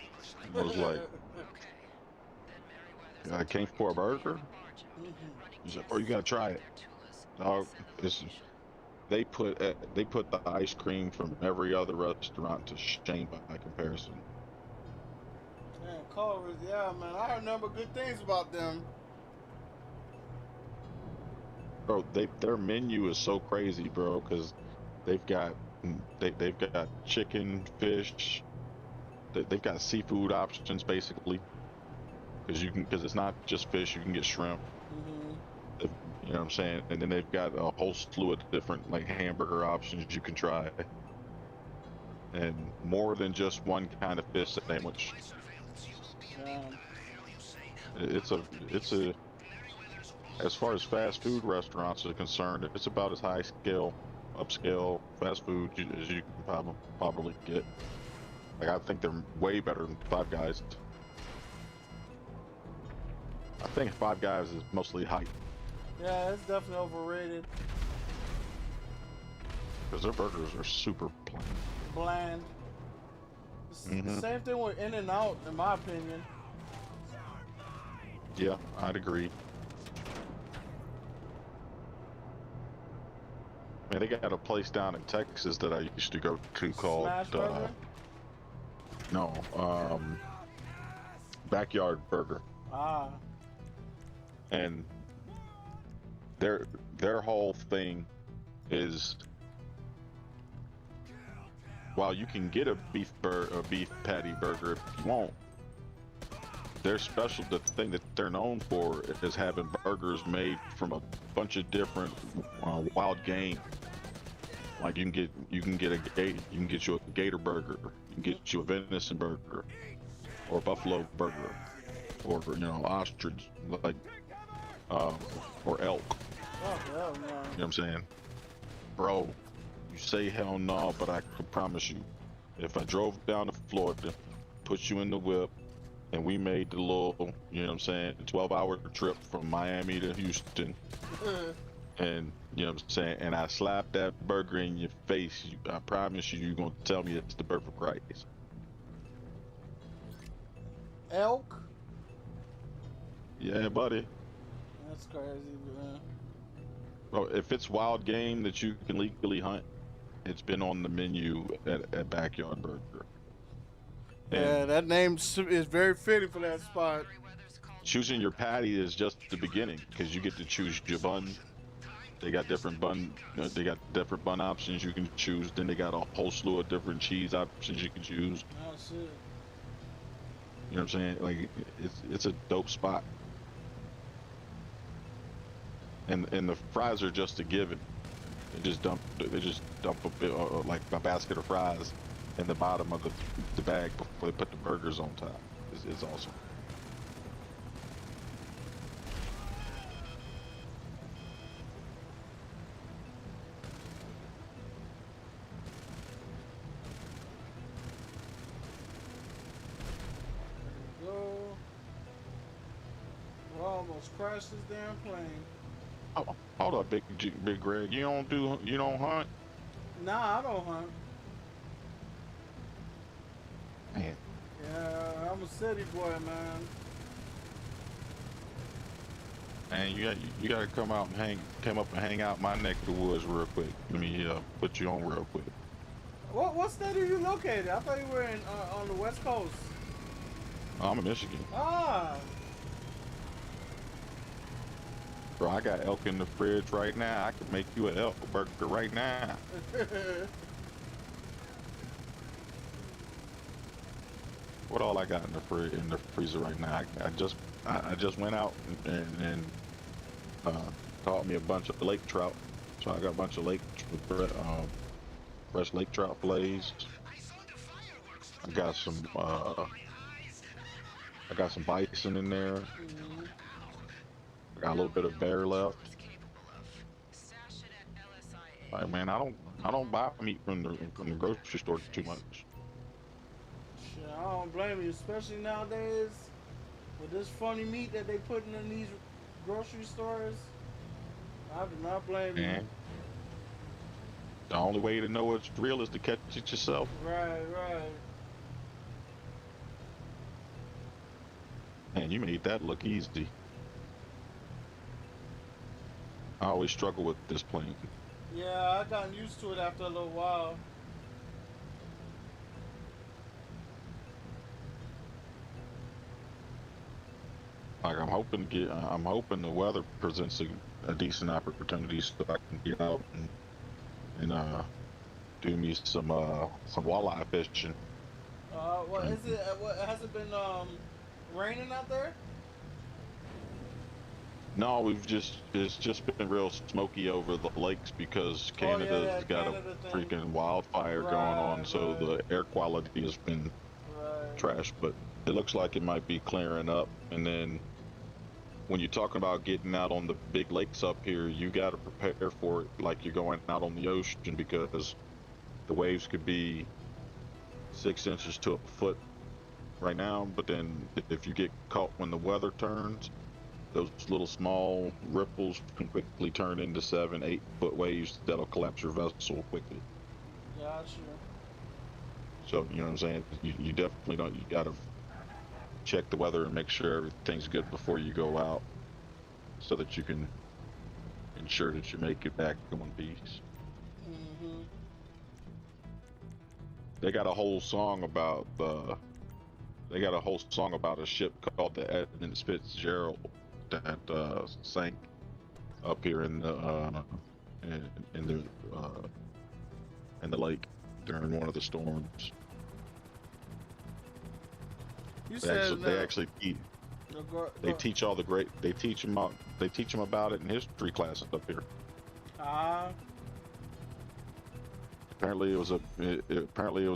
And I was like, I came for a burger. He's like, bro, you gotta try it. Dog, they put the ice cream from every other restaurant to shame by comparison. Man, Culver's, yeah, man. I heard number good things about them. Bro, their menu is so crazy, bro, because they've got they've got chicken, fish, they've got seafood options basically, because it's not just fish, you can get shrimp. Hmm. You know what I'm saying? And then they've got a whole slew of different like hamburger options you can try, and more than just one kind of fish sandwich. Yeah. It's a as far as fast food restaurants are concerned, it's about as high scale, upscale fast food as you can probably get. Like, I think they're way better than Five Guys. I think Five Guys is mostly hype Yeah, it's definitely overrated. because their burgers are super plain. Bland. It's the Mhm. same thing with In and Out, in my opinion. Yeah, I'd agree. Man, they got a place down in Texas that I used to go to called Smash Burger? no, Backyard Burger, Ah. and their whole thing is, while you can get a beef patty burger if you want, their special, the thing that they're known for is having burgers made from a bunch of different wild game. Like you can get you a gator burger, you can get you a venison burger, or a buffalo burger, or ostrich, like or elk. Oh, hell no. You know what I'm saying, bro? You say hell no, but I can promise you, if I drove down to Florida, put you in the whip, and we made the little, 12-hour trip from Miami to Houston, and you know what I'm saying, and I slapped that burger in your face, I promise you, you're gonna tell me it's the birth of Christ. Elk? Yeah, buddy. That's crazy, man. Bro, if it's wild game that you can legally hunt, it's been on the menu at Backyard Burger. Yeah, that name is very fitting for that spot. Choosing your patty is just the beginning, because you get to choose your bun. They got different bun options you can choose. Then they got a whole slew of different cheese options you can choose. Oh, shit. You know what I'm saying? Like, it's a dope spot. And the fries are just a given. They just dump a bit, like a basket of fries in the bottom of the bag before they put the burgers on top. It's awesome. There we go. We almost crashed this damn plane. Oh, hold up, Big Greg. You don't hunt? Nah, I don't hunt. Man, Yeah, I'm a city boy, man. man, you gotta come up and hang out my neck of the woods real quick. Let me put you on real quick. What state are you located? I thought you were on the West Coast. I'm in Michigan. Ah. Bro, I got elk in the fridge right now. I could make you an elk burger right now. what all I got in the freezer right now? I just went out and caught me a bunch of lake trout. So I got a bunch of fresh lake trout fillets. I got some bison in there. I got a little bit of bear left. Like, man, I don't buy meat from the grocery store too much. Shit, I don't blame you, especially nowadays with this funny meat that they putting in these grocery stores. I do not blame you. And the only way to know it's real is to catch it yourself. Right. Man, you made that look easy. I always struggle with this plane. Yeah, I gotten used to it after a little while. Like I'm hoping the weather presents a decent opportunity so I can get out and do me some walleye fishing. What is it? What has it been raining out there? No, it's just been real smoky over the lakes because Canada's got a freaking wildfire going on, so the air quality has been trash. But it looks like it might be clearing up. And then when you're talking about getting out on the big lakes up here, you got to prepare for it like you're going out on the ocean, because the waves could be 6 inches to a foot right now. But then if you get caught when the weather turns, those little small ripples can quickly turn into 7-8 foot waves that'll collapse your vessel quickly. Gotcha. So you know what I'm saying? You definitely don't. You gotta check the weather and make sure everything's good before you go out, so that you can ensure that you make it back in one piece. Mm-hmm. They got a whole song about a ship called the Edmund Fitzgerald that sank up here in the lake during one of the storms. You They actually teach all the great. They teach them about it in history classes up here. Apparently it was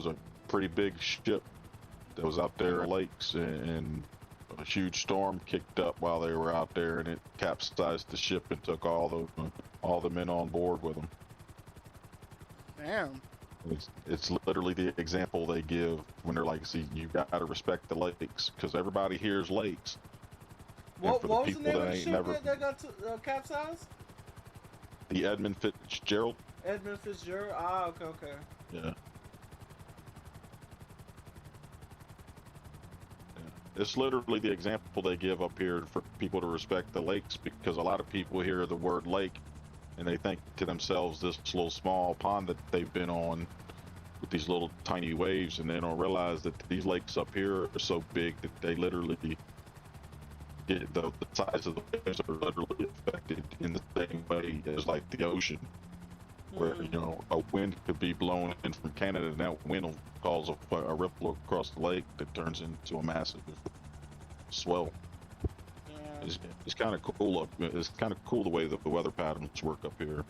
a pretty big ship that was out there in the lakes, and a huge storm kicked up while they were out there, and it capsized the ship and took all the men on board with them. Damn. It's literally the example they give when they're like, see, you gotta respect the lakes, because everybody hears lakes. What was the name of the ship that got capsized? The Edmund Fitzgerald. Edmund Fitzgerald? Okay. Yeah. It's literally the example they give up here for people to respect the lakes, because a lot of people hear the word lake and they think to themselves this little small pond that they've been on with these little tiny waves, and they don't realize that these lakes up here are so big that they literally get the size of the waves are literally affected in the same way as like the ocean, where you know a wind could be blown in from Canada, and that wind will cause a ripple across the lake that turns into a massive swell. It's kind of cool. It's kind of cool the way that the weather patterns work up here.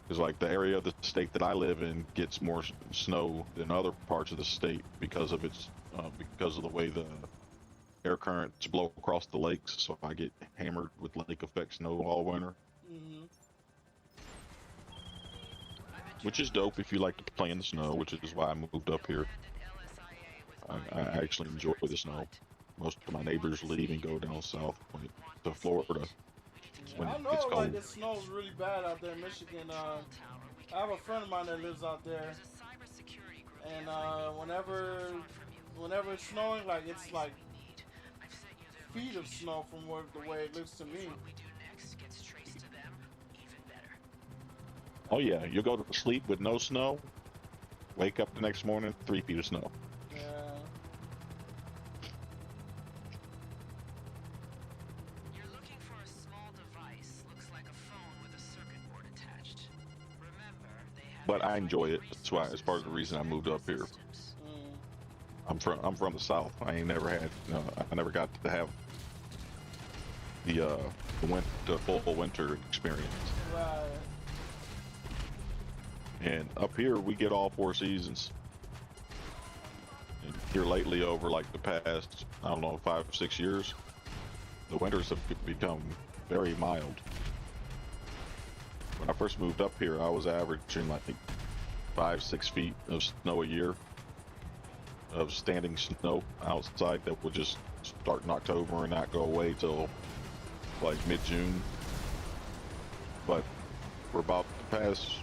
Because like the area of the state that I live in gets more snow than other parts of the state because of the way the air currents blow across the lakes. So I get hammered with lake effect snow all winter. Mm-hmm. Which is dope if you like to play in the snow, which is why I moved up here. I actually enjoy the snow. Most of my neighbors leave and go down south to Florida when I it know, gets cold. like, the snow's really bad out there in Michigan. I have a friend of mine that lives out there, and whenever it's snowing, like, it's like feet of snow from the way it looks to me. Oh yeah, you go to sleep with no snow, wake up the next morning, 3 feet of snow. Yeah. You're looking for a small device. Looks like a phone with a circuit board attached. Remember, they have. But I enjoy it. That's why it's part of the reason I moved up here. I'm from the South. I ain't never had. I never got to have the full winter experience. Right. And up here we get all 4 seasons. And here lately, over like the past, I don't know, 5 or 6 years, the winters have become very mild. When I first moved up here, I was averaging like 5-6 feet of snow a year, of standing snow outside that would just start in October and not go away till like mid-June. But for about the past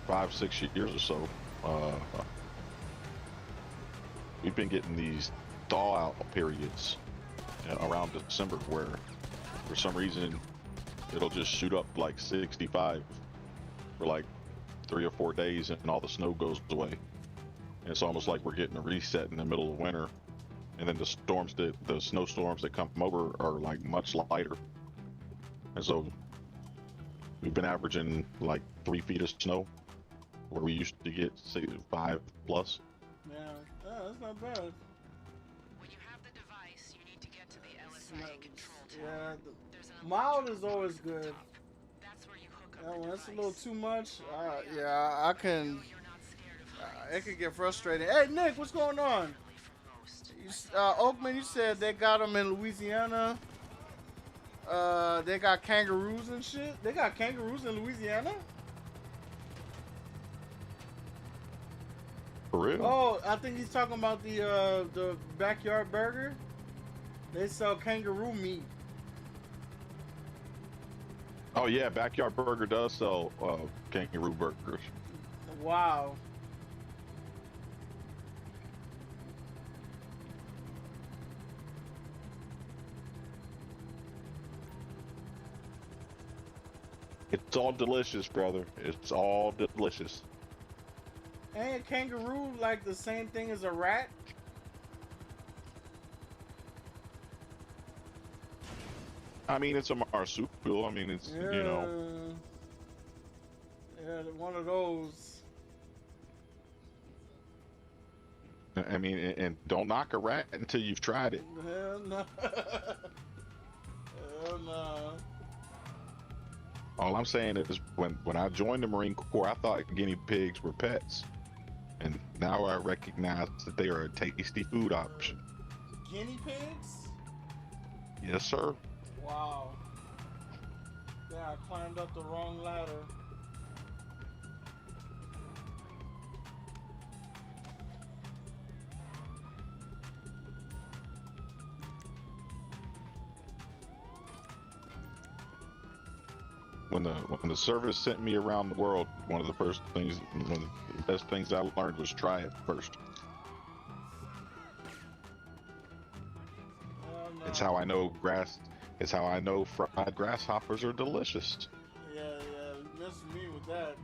5-6 years or so, we've been getting these thaw-out periods around December where, for some reason, it'll just shoot up like 65 for like 3 or 4 days, and all the snow goes away. And it's almost like we're getting a reset in the middle of winter, and then the snowstorms that come over are like much lighter. And so we've been averaging like 3 feet of snow, where we used to get 5 plus. Yeah, that's not bad. When you have the device, you need to get to the LSI control Yeah, tower. the There's an mild electrical is always box at the good. top. That's where you hook up Yeah, the when it's a device. little too much, Hurry up. yeah, I can. You're not scared of It heights. could get frustrating. Hey, Nick, what's going on? Definitely for most. Oakman, you said they got them in Louisiana. They got kangaroos and shit. They got kangaroos in Louisiana? For real? Oh, I think he's talking about the backyard burger. They sell kangaroo meat. Oh yeah, Backyard Burger does sell kangaroo burgers. Wow. It's all delicious, brother. It's all delicious. Ain't a kangaroo like the same thing as a rat? I mean, it's a marsupial. I mean, it's, Yeah. you know. Yeah, one of those. I mean, and don't knock a rat until you've tried it. Hell no. Hell no. All I'm saying is, when I joined the Marine Corps, I thought guinea pigs were pets, and now I recognize that they are a tasty food option. Guinea pigs? Yes, sir. Wow. Yeah, I climbed up the wrong ladder. When the service sent me around the world, one of the best things I learned was try it first. Hell no. It's how I know fried grasshoppers are delicious. Yeah, you missed me with that.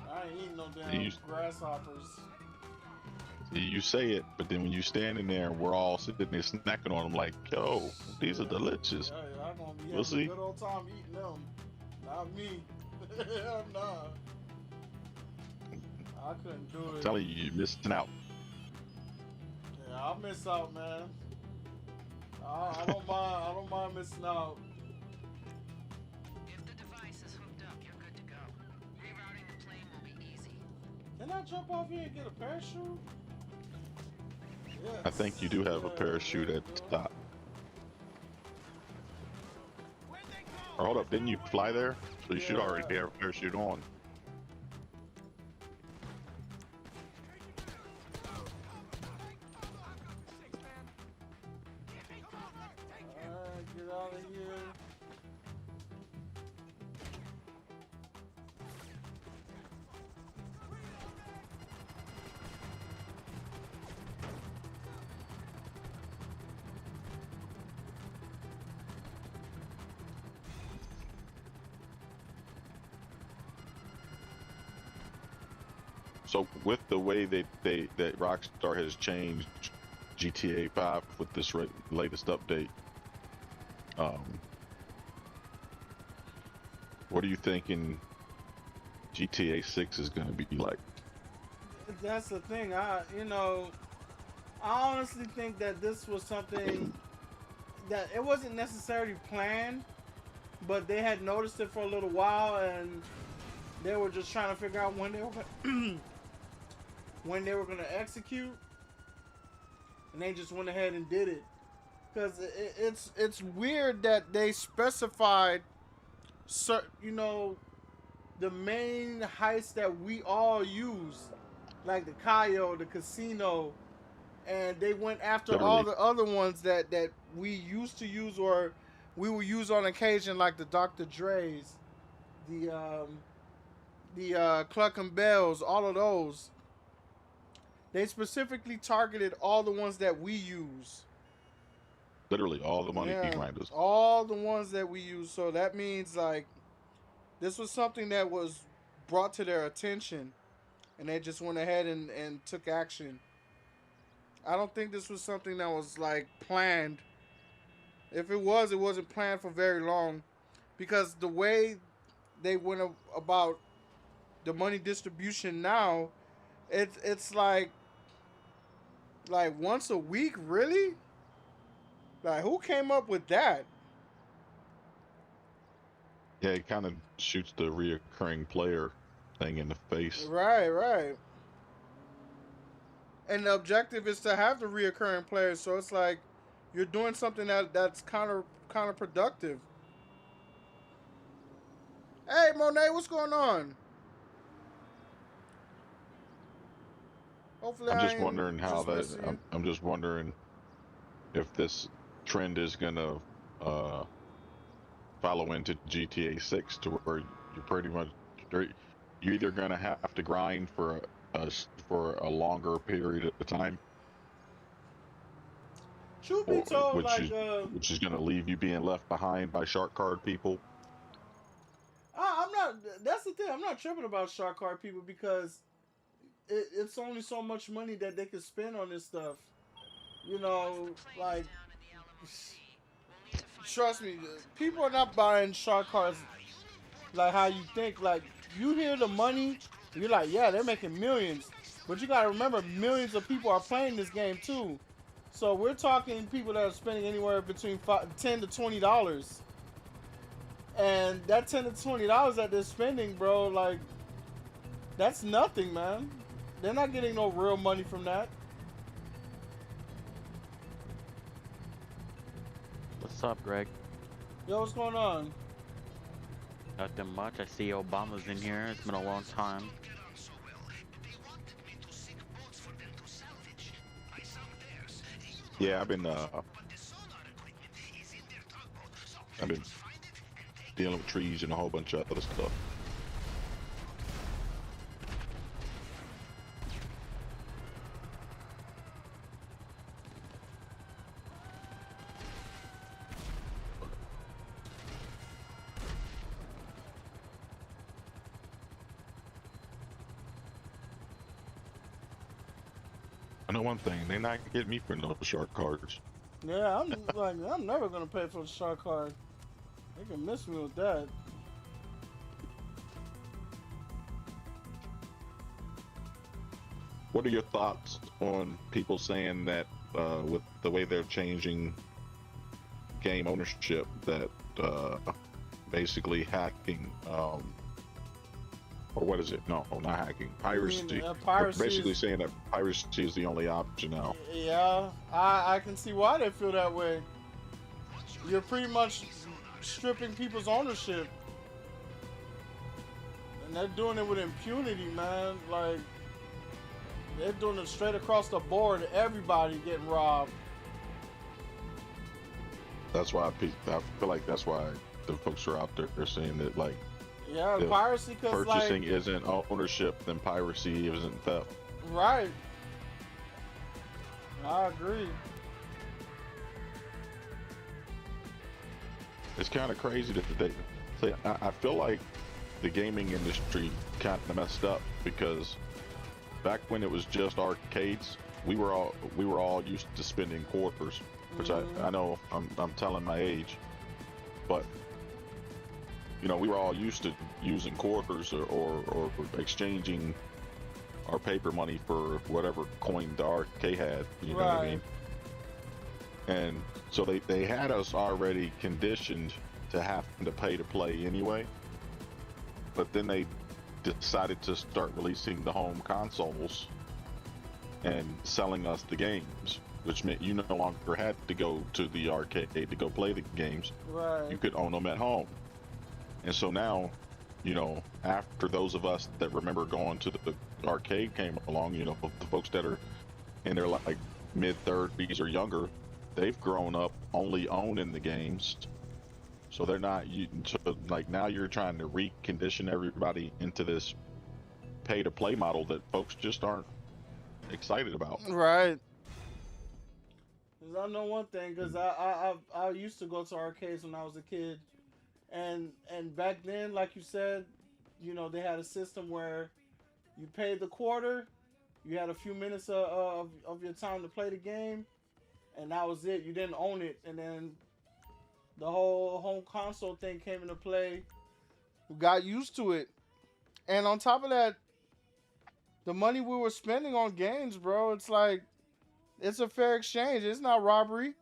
I ain't eating no damn You- grasshoppers. You say it, but then when you standing there, we're all sitting there snacking on them like, yo, these are delicious. Yeah, I'm gonna be We'll having a see. good old time eating them. Not me. Hell nah. I couldn't do I'm it. telling you, you're missing out. Yeah, I'll miss out, man. I don't mind. I don't mind missing out. If the device is hooked up, you're good to go. Rerouting the plane will be easy. Can I jump off here and get a parachute? Yes. I think you do have a Yeah, parachute there at you the go. top. Or hold up, didn't you fly there? So you should Yeah. already have a parachute on. Alright, get out of here. So with the way that Rockstar has changed GTA 5 with this latest update, what are you thinking GTA 6 is going to be like? That's the thing. I honestly think that this was something that it wasn't necessarily planned, but they had noticed it for a little while, and they were just trying to figure out when they were when they were gonna execute, and they just went ahead and did it. Because it's weird that they specified, the main heists that we all use, like the Cayo, the Casino, and they went after all the other ones that we used to use or we will use on occasion, like the Dr. Dre's, the Cluck and Bells, all of those. They specifically targeted all the ones that we use. Literally all the money grinders. All the ones that we use. So that means like this was something that was brought to their attention, and they just went ahead and took action. I don't think this was something that was like planned. If it was, it wasn't planned for very long, because the way they went about the money distribution now, it's like once a week, really? Like, who came up with that? Yeah, it kind of shoots the reoccurring player thing in the face. Right. And the objective is to have the reoccurring players, so it's like you're doing something that's counterproductive. Hey, Monet, what's going on? Hopefully, I'm just wondering how that. I'm just wondering if this trend is gonna follow into GTA 6, to where you're pretty much you're either gonna have to grind for a longer period of time. Truth be told, which is gonna leave you being left behind by shark card people. I'm not. That's the thing. I'm not tripping about shark card people, because it's only so much money that they can spend on this stuff. Like, trust me, people are not buying shark cards like how you think. Like, you hear the money, you're like, yeah, they're making millions. But you gotta remember, millions of people are playing this game too. So we're talking people that are spending anywhere between $10 to $20. And that $10 to $20 that they're spending, bro, like, that's nothing, man. They're not getting no real money from that. What's up, Greg? Yo, what's going on? Nothing much. I see Obama's in here. It's been a long time. Yeah, I've been dealing with trees and a whole bunch of other stuff. I know one thing, they not get me for no shark cards. Yeah, I'm never gonna pay for the shark card. They can miss me with that. What are your thoughts on people saying that with the way they're changing game ownership, that basically hacking, or what is it? No, not hacking. Piracy. Piracy basically saying that piracy is the only option now. Yeah, I can see why they feel that way. You're pretty much stripping people's ownership. And they're doing it with impunity, man. Like, they're doing it straight across the board. Everybody getting robbed. That's why I feel like that's why the folks are out there, they're saying that, like, yeah, piracy, because purchasing like, isn't ownership, then piracy isn't theft. Right. I agree. It's kind of crazy that I feel like the gaming industry kind of messed up, because back when it was just arcades, we were all used to spending quarters, which I know I'm telling my age, but you know, we were all used to using quarters or exchanging our paper money for whatever coin the arcade had. You know what I mean? And so they had us already conditioned to have to pay to play anyway. But then they decided to start releasing the home consoles and selling us the games, which meant you no longer had to go to the arcade to go play the games. Right. You could own them at home. And so now, you know, after those of us that remember going to the arcade came along, you know, the folks that are in their like mid-30s or younger, they've grown up only owning the games. So they're not, so like now you're trying to recondition everybody into this pay-to-play model that folks just aren't excited about. Right. Cause I know one thing, cause I used to go to arcades when I was a kid, and back then, like you said, you know, they had a system where you paid the quarter, you had a few minutes of your time to play the game, and that was it. You didn't own it, and then the whole home console thing came into play. We got used to it, and on top of that, the money we were spending on games, bro, it's like, it's a fair exchange. It's not robbery.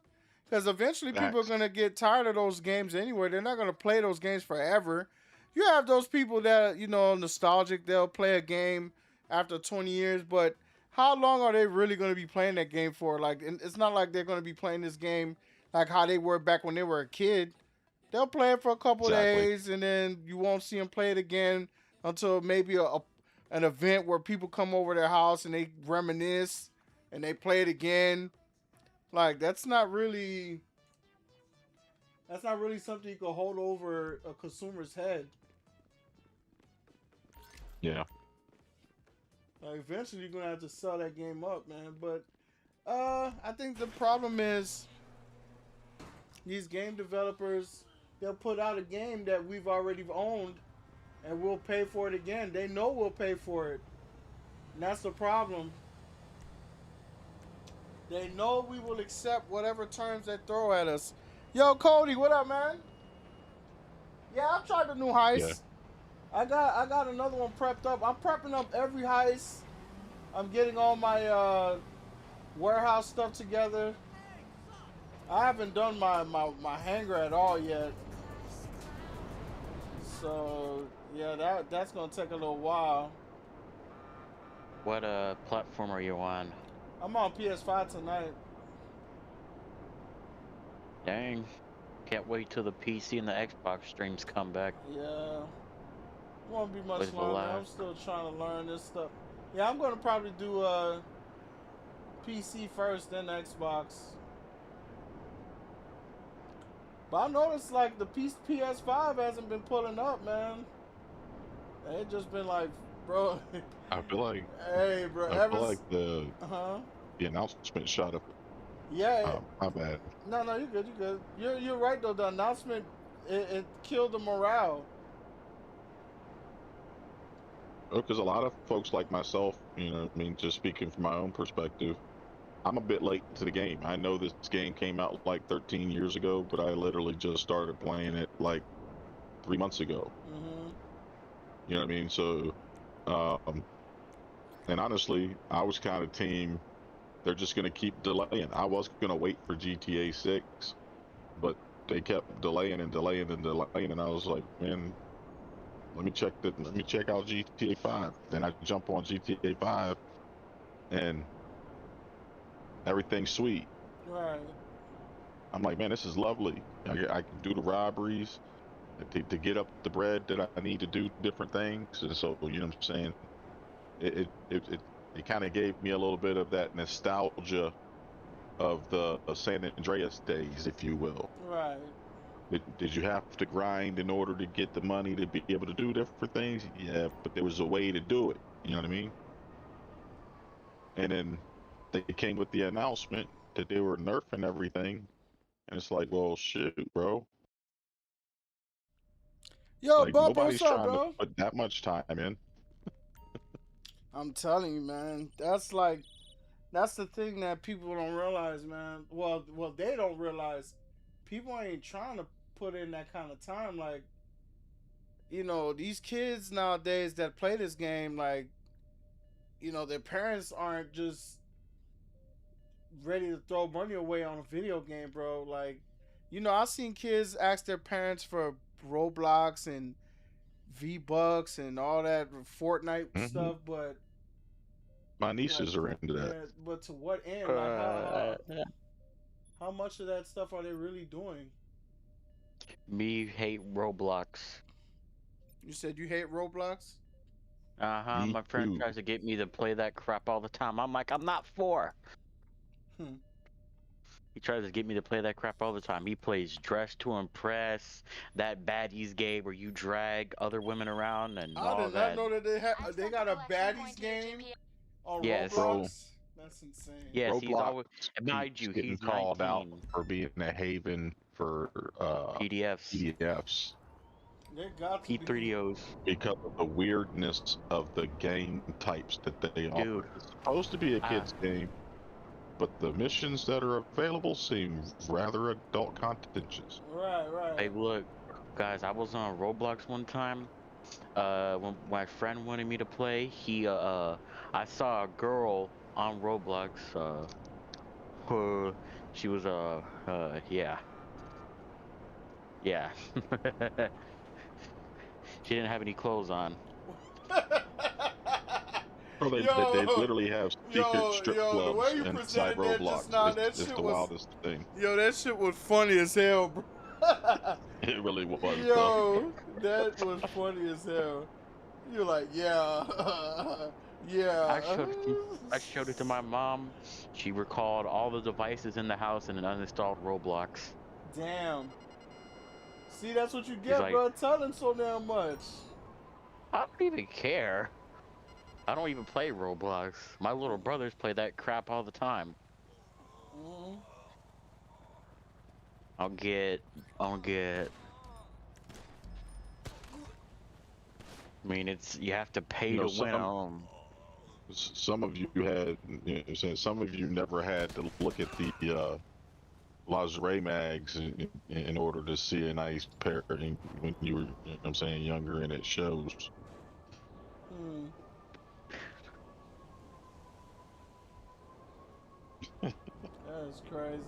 Because eventually people are going to get tired of those games anyway. They're not going to play those games forever. You have those people that, you know, nostalgic. They'll play a game after 20 years. But how long are they really going to be playing that game for? Like, it's not like they're going to be playing this game like how they were back when they were a kid. They'll play it for a couple days, and then you won't see them play it again until maybe an event where people come over their house and they reminisce and they play it again. Like, that's not really something you can hold over a consumer's head. Yeah. Like, eventually you're gonna have to sell that game up, man. But I think the problem is these game developers, they'll put out a game that we've already owned and we'll pay for it again. They know we'll pay for it. And that's the problem. They know we will accept whatever terms they throw at us. Yo, Cody, what up, man? Yeah, I've tried the new heist. Yeah. I got another one prepped up. I'm prepping up every heist. I'm getting all my warehouse stuff together. I haven't done my hangar at all yet. So yeah, that's gonna take a little while. What platform are you on? I'm on PS5 tonight. Dang. Can't wait till the PC and the Xbox streams come back. Yeah. Won't be much With longer. live. I'm still trying to learn this stuff. Yeah, I'm gonna probably do PC first, then Xbox. But I noticed like the PS5 hasn't been pulling up, man. It just been like, bro. I feel like Hey, bro. I feel like the Uh-huh. announcement shot up. Yeah. My bad. No, you're good. You're good. You're right though. The announcement it killed the morale. Because a lot of folks like myself, you know, I mean, just speaking from my own perspective, I'm a bit late to the game. I know this game came out like 13 years ago, but I literally just started playing it like 3 months ago. Mm-hmm. You know what I mean? So, and honestly, I was kind of team, they're just going to keep delaying. I was going to wait for GTA 6, but they kept delaying and delaying and delaying, and I was like, man, let me check out GTA 5. Then I jump on GTA 5, and everything's sweet. Right. I'm like, man, this is lovely. I can do the robberies to get up the bread that I need to do different things, and so you know what I'm saying. It kind of gave me a little bit of that nostalgia of the San Andreas days, if you will. Right. Did you have to grind in order to get the money to be able to do different things? Yeah, but there was a way to do it. You know what I mean? And then they came with the announcement that they were nerfing everything, and it's like, well, shoot, bro. Yo, Like Bump, nobody's what's up, trying bro? to put that much time in. I'm telling you, man. That's the thing that people don't realize, man. Well, they don't realize. People ain't trying to put in that kind of time. Like, you know, these kids nowadays that play this game, like, you know, their parents aren't just ready to throw money away on a video game, bro. Like, you know, I've seen kids ask their parents for Roblox and V-Bucks and all that Fortnite stuff, but My like, nieces are into that. yeah, but to what end? Like, how much of that stuff are they really doing? Me hate Roblox. You said you hate Roblox? Uh-huh, Me my friend too. tries to get me to play that crap all the time. I'm like, I'm not 4. Hmm. He tries to get me to play that crap all the time. He plays Dress to Impress, that baddies game where you drag other women around and I all did not that. know that they I've they sent got the a collection baddies point to your game GPS. on Yes. Roblox. That's insane. Yes, he's Roblox always, mind keeps you, getting he's called 19. out for being a haven for PDFs, PDFs They got to be. P3DOs. because of the weirdness of the game types that they Dude, offer. It's supposed to be a kids game, but the missions that are available seem rather adult contentious. Right. hey, look, guys, I was on Roblox one time. When my friend wanted me to play, I saw a girl on Roblox. She was yeah. She didn't have any clothes on. Well, they literally have secret strip the way clubs you inside presented that Roblox. just now, It's the wildest thing. Yo, that shit was funny as hell, bro. It really was. Yo, that was funny as hell. You're like, yeah, yeah. I showed it to my mom. She recalled all the devices in the house and uninstalled Roblox. Damn. See, that's what you get, like, bro. Telling so damn much. I don't even care. I don't even play Roblox. My little brothers play that crap all the time. Mm-hmm. I'll get. I mean, you have to pay to win. Some of you had, some of you never had to look at the lingerie mags in order to see a nice pair when you were, younger, and it shows. That's crazy.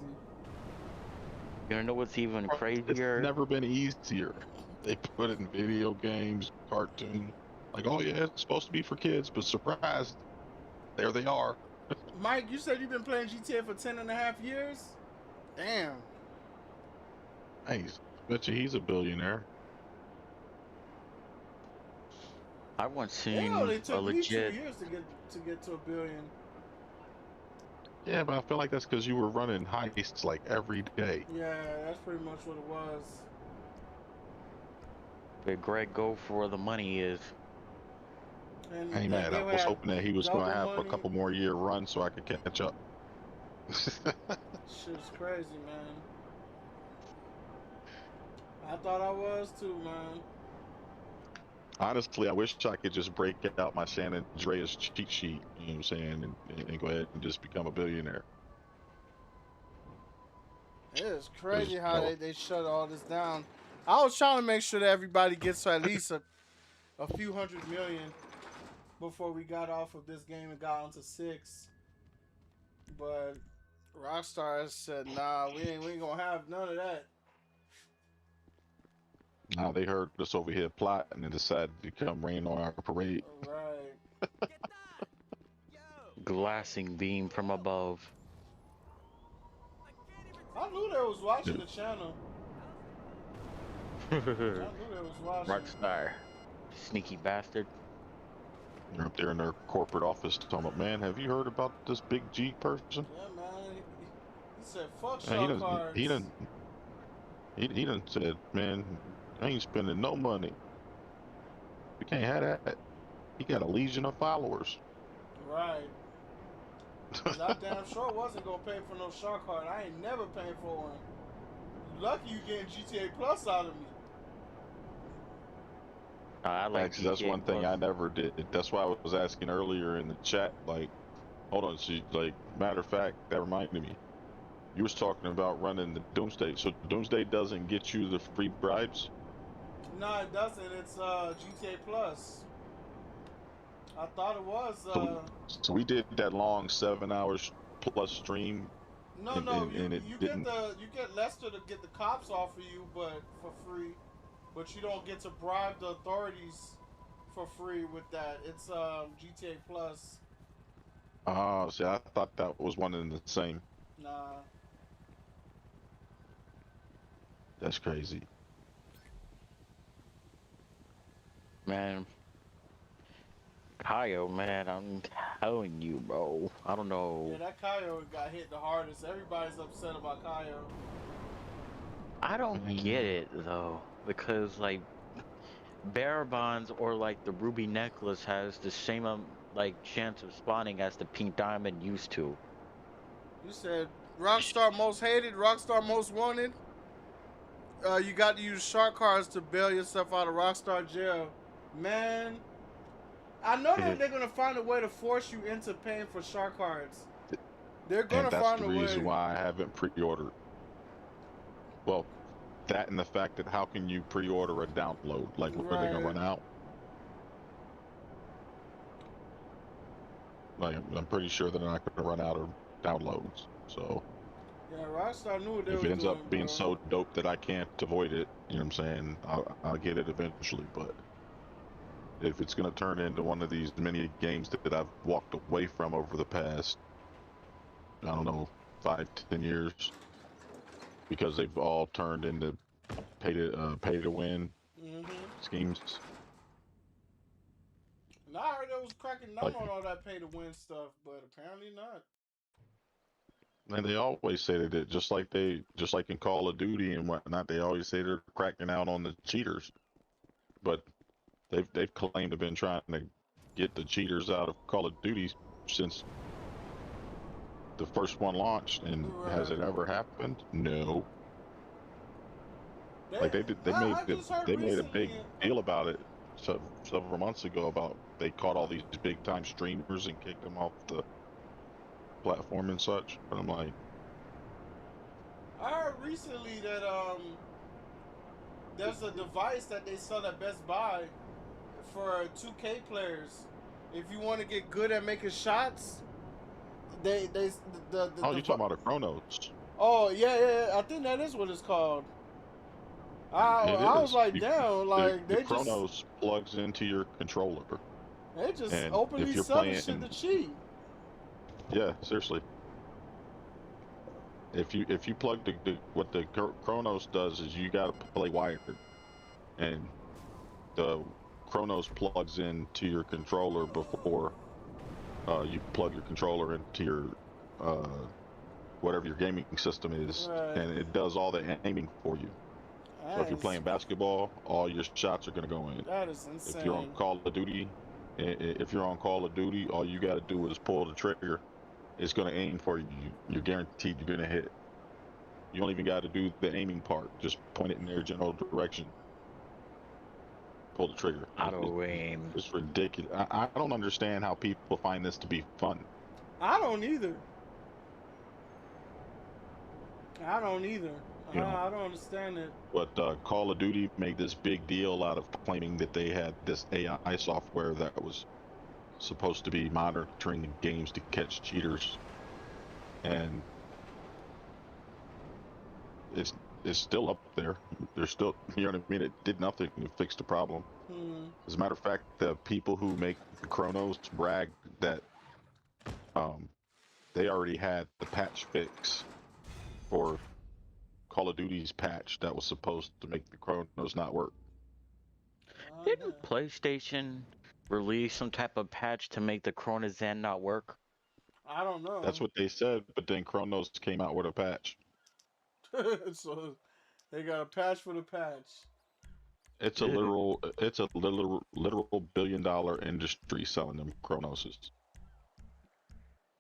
You wanna know what's even crazier? It's never been easier. They put it in video games, cartoon. Like, oh yeah, it's supposed to be for kids, but surprise, there they are. Mike, you said you've been playing GTA for 10.5 years? Damn. Nice. Bet you he's a billionaire. I once seen It only a took me 2 legit. years to get to $1 billion. Yeah, but I feel like that's because you were running heists like every day. Yeah, that's pretty much what it was. But Greg, go for where the money is. And Hey man, I was hoping that he was going to have a couple more year run so I could catch up. Shit's crazy, man. I thought I was too, man. Honestly, I wish I could just break out my San Andreas cheat sheet, you know what I'm saying, and go ahead and just become a billionaire. It is crazy how they shut all this down. I was trying to make sure that everybody gets to at least a few 100 million before we got off of this game and got onto 6. But Rockstar said, nah, we ain't gonna have none of that. Now they heard us over here plotting and decided to come rain on our parade. Right. Glassing beam from above. I knew they was watching the channel. I knew they was watching. Rockstar. Sneaky bastard. They're up there in their corporate office talking about, man, have you heard about this big G person? Yeah, man. He said, fuck shark cards. He done said, man, I ain't spending no money. We can't have that. He got a legion of followers. Right. I damn sure wasn't gonna pay for no shark card. I ain't never paying for one. Lucky you getting GTA Plus out of me. I like Actually, that's one thing I never did. That's why I was asking earlier in the chat, like, hold on, see, like, matter of fact, that reminded me. You was talking about running the Doomsday. So Doomsday doesn't get you the free bribes? No, it doesn't. It's GTA Plus. I thought it was. So we did that long 7 hours plus stream, No, and no, and it you get didn't. Lester to get the cops off of you, but for free. But you don't get to bribe the authorities for free with that. It's GTA Plus. Oh, see, I thought that was one and the same. Nah. That's crazy. Man, Kyle, man, I'm telling you, bro. I don't know. Yeah, that Kaio got hit the hardest. Everybody's upset about Kaio. I don't get it though, because like bearer bonds or like the ruby necklace has the same like chance of spawning as the pink diamond used to. You said Rockstar most hated, Rockstar most wanted. You got to use shark cards to bail yourself out of Rockstar jail. Man, I know that they're gonna find a way to force you into paying for shark cards. They're gonna And that's find the a way. reason why I haven't pre-ordered. Well, that and the fact that how can you pre-order a download? Like, what, are they gonna Right. run out? Like, I'm pretty sure they're not gonna run out of downloads. So Yeah, Rockstar knew what they if was it ends doing, up being bro. so dope that I can't avoid it, you know what I'm saying? I'll get it eventually. But if it's gonna turn into one of these mini games that I've walked away from over the past, I don't know, 5-10 years, because they've all turned into pay to win schemes. And I heard they was cracking down Like, on all that pay to win stuff, but apparently not. and they always say that just like in Call of Duty and whatnot, they always say they're cracking out on the cheaters. But they've claimed to have been trying to get the cheaters out of Call of Duty since the first one launched. And has it ever happened? No. Like they did, I just heard they made a recently. big deal about it several months ago about they caught all these big time streamers and kicked them off the platform and such. But I'm like, I heard recently that there's a device that they sell at Best Buy for 2K players. If you want to get good at making shots, the oh, you talking about a Chronos? Oh yeah, I think that is what it's called. I was like, damn, like the they Chronos just plugs into your controller. And openly if you're selling playing, shit to cheat. yeah, seriously. If you plug what the Chronos does is you got to play wired, and the Chronos plugs into your controller before you plug your controller into your whatever your gaming system is, and it does all the aiming for you. So if you're playing basketball, all your shots are going to go in. That is insane. If you're on Call of Duty, all you got to do is pull the trigger. It's going to aim for you. You're guaranteed you're going to hit. You don't even got to do the aiming part. Just point it in their general direction. Pull the trigger. Auto aim. It's ridiculous. I don't understand how people find this to be fun. I don't either. I don't understand it. But Call of Duty made this big deal out of claiming that they had this AI software that was supposed to be monitoring the games to catch cheaters, and it's still up there. They're still, you know what I mean? It did nothing to fix the problem. As a matter of fact, the people who make the Chronos brag that they already had the patch fix for Call of Duty's patch that was supposed to make the Chronos not work. Didn't PlayStation release some type of patch to make the Chronozan not work? I don't know. That's what they said, but then Chronos came out with a patch. So they got a patch for the patch. It's a literal $1 billion industry selling them Chronoses.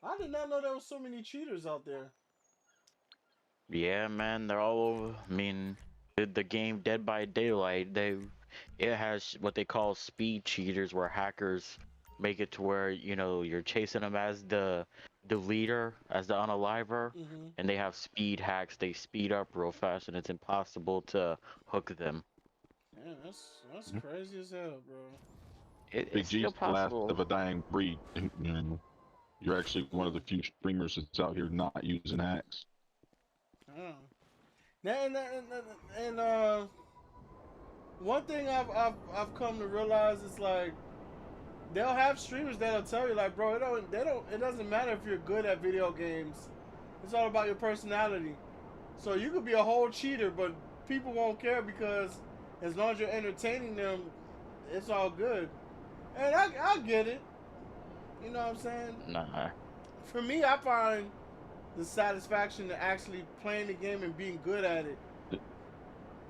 I did not know there was so many cheaters out there. Yeah, man, they're all over. I mean, the game Dead by Daylight, it has what they call speed cheaters, where hackers make it to where, you know, you're chasing them as the leader, as the unaliver, and they have speed hacks. They speed up real fast, and it's impossible to hook them. Man, that's crazy as hell, bro. Big it's G's still the last possible. of a dying breed. You know, you're actually one of the few streamers that's out here not using hacks. And one thing I've come to realize is like they'll have streamers that'll tell you like, bro, it doesn't matter if you're good at video games. It's all about your personality. So you could be a whole cheater, but people won't care because as long as you're entertaining them, it's all good. And I get it. You know what I'm saying? Nah. For me, I find the satisfaction to actually playing the game and being good at it.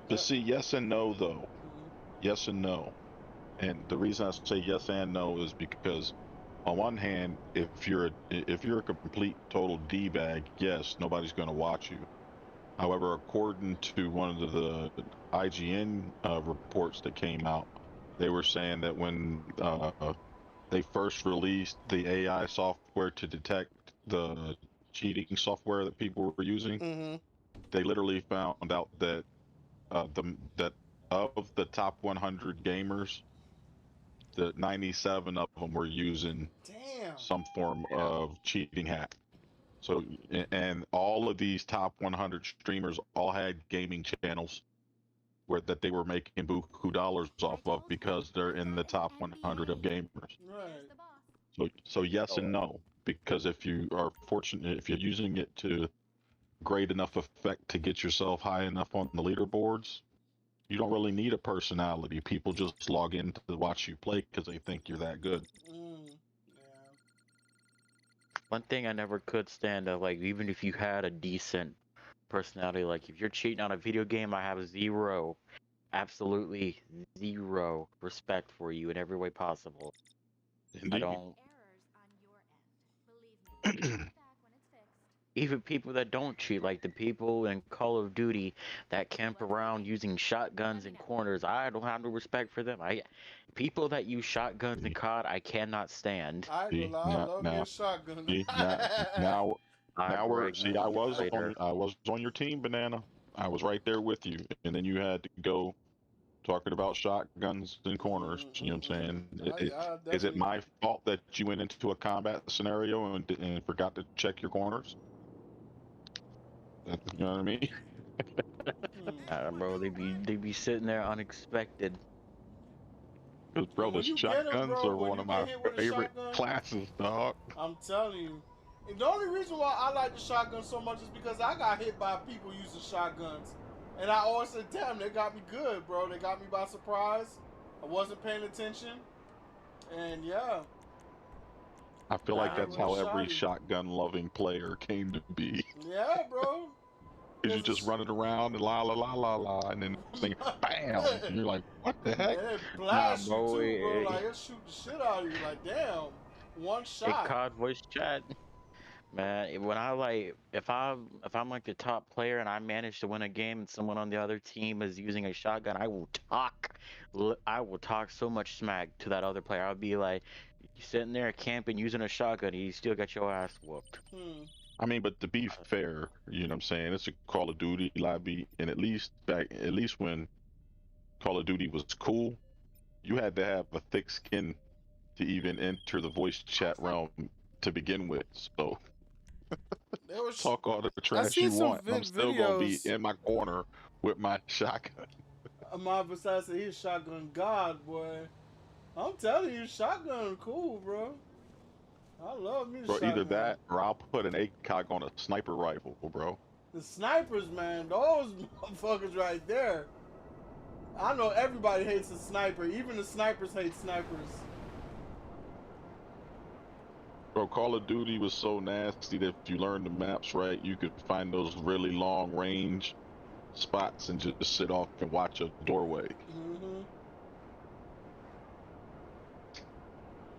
But see, yes and no though. Yes and no. And the reason I say yes and no is because on one hand, if you're a complete total D-bag, yes, nobody's going to watch you. However, according to one of the IGN reports that came out, they were saying that when they first released the AI software to detect the cheating software that people were using, they literally found out that that of the top 100 gamers, the 97 of them were using some form of cheating hack. So, and all of these top 100 streamers all had gaming channels that they were making buku dollars off of because they're in the top 100 of gamers. Right. So yes and no, because if you are fortunate, if you're using it to great enough effect to get yourself high enough on the leaderboards, you don't really need a personality. People just log in to watch you play because they think you're that good. One thing I never could stand of, like, even if you had a decent personality, like, if you're cheating on a video game, I have zero, absolutely zero respect for you in every way possible. Indeed. I don't. Errors on your end. Believe me. Call me back when it's fixed. Even people that don't cheat, like the people in Call of Duty that camp around using shotguns in corners, I don't have no respect for them. People that use shotguns in COD, I cannot stand. I ain't gonna lie, I love getting shotgun. Now we're Greg, I was later. on your team, Banana. I was right there with you, and then you had to go talking about shotguns in corners. You know what I'm saying? Is it my fault that you went into a combat scenario and forgot to check your corners? You know what I mean? Bro, they be sitting there unexpected. Because, bro, the shotguns are one of my favorite classes, dog. I'm telling you. And the only reason why I like the shotgun so much is because I got hit by people using shotguns. And I always said, damn, they got me good, bro. They got me by surprise. I wasn't paying attention. And yeah. I feel like that's how every shotgun-loving player came to be. Yeah, bro. Because you just running around and la la la la la, and then sing bam, and you're like, what the heck? Yeah, it blasts you too, bro. Like, it shoot the shit out of you. Like, damn, one shot. COD voice chat. Man, when if I'm like the top player and I manage to win a game and someone on the other team is using a shotgun, I will talk so much smack to that other player. I'll be like, you sitting there camping using a shotgun, you still got your ass whooped. I mean, but to be fair, you know what I'm saying? It's a Call of Duty lobby, and at least when Call of Duty was cool, you had to have a thick skin to even enter the voice chat realm to begin with. So talk all the trash you want. I'm still gonna be in my corner with my shotgun. My besides said he's shotgun god, boy. I'm telling you, shotgun cool, bro. I love me Bro, shotgun. either that or I'll put an ACOG on a sniper rifle, bro. The snipers, man, those motherfuckers right there. I know everybody hates a sniper. Even the snipers hate snipers. Bro, Call of Duty was so nasty that if you learned the maps right, you could find those really long range spots and just sit off and watch a doorway.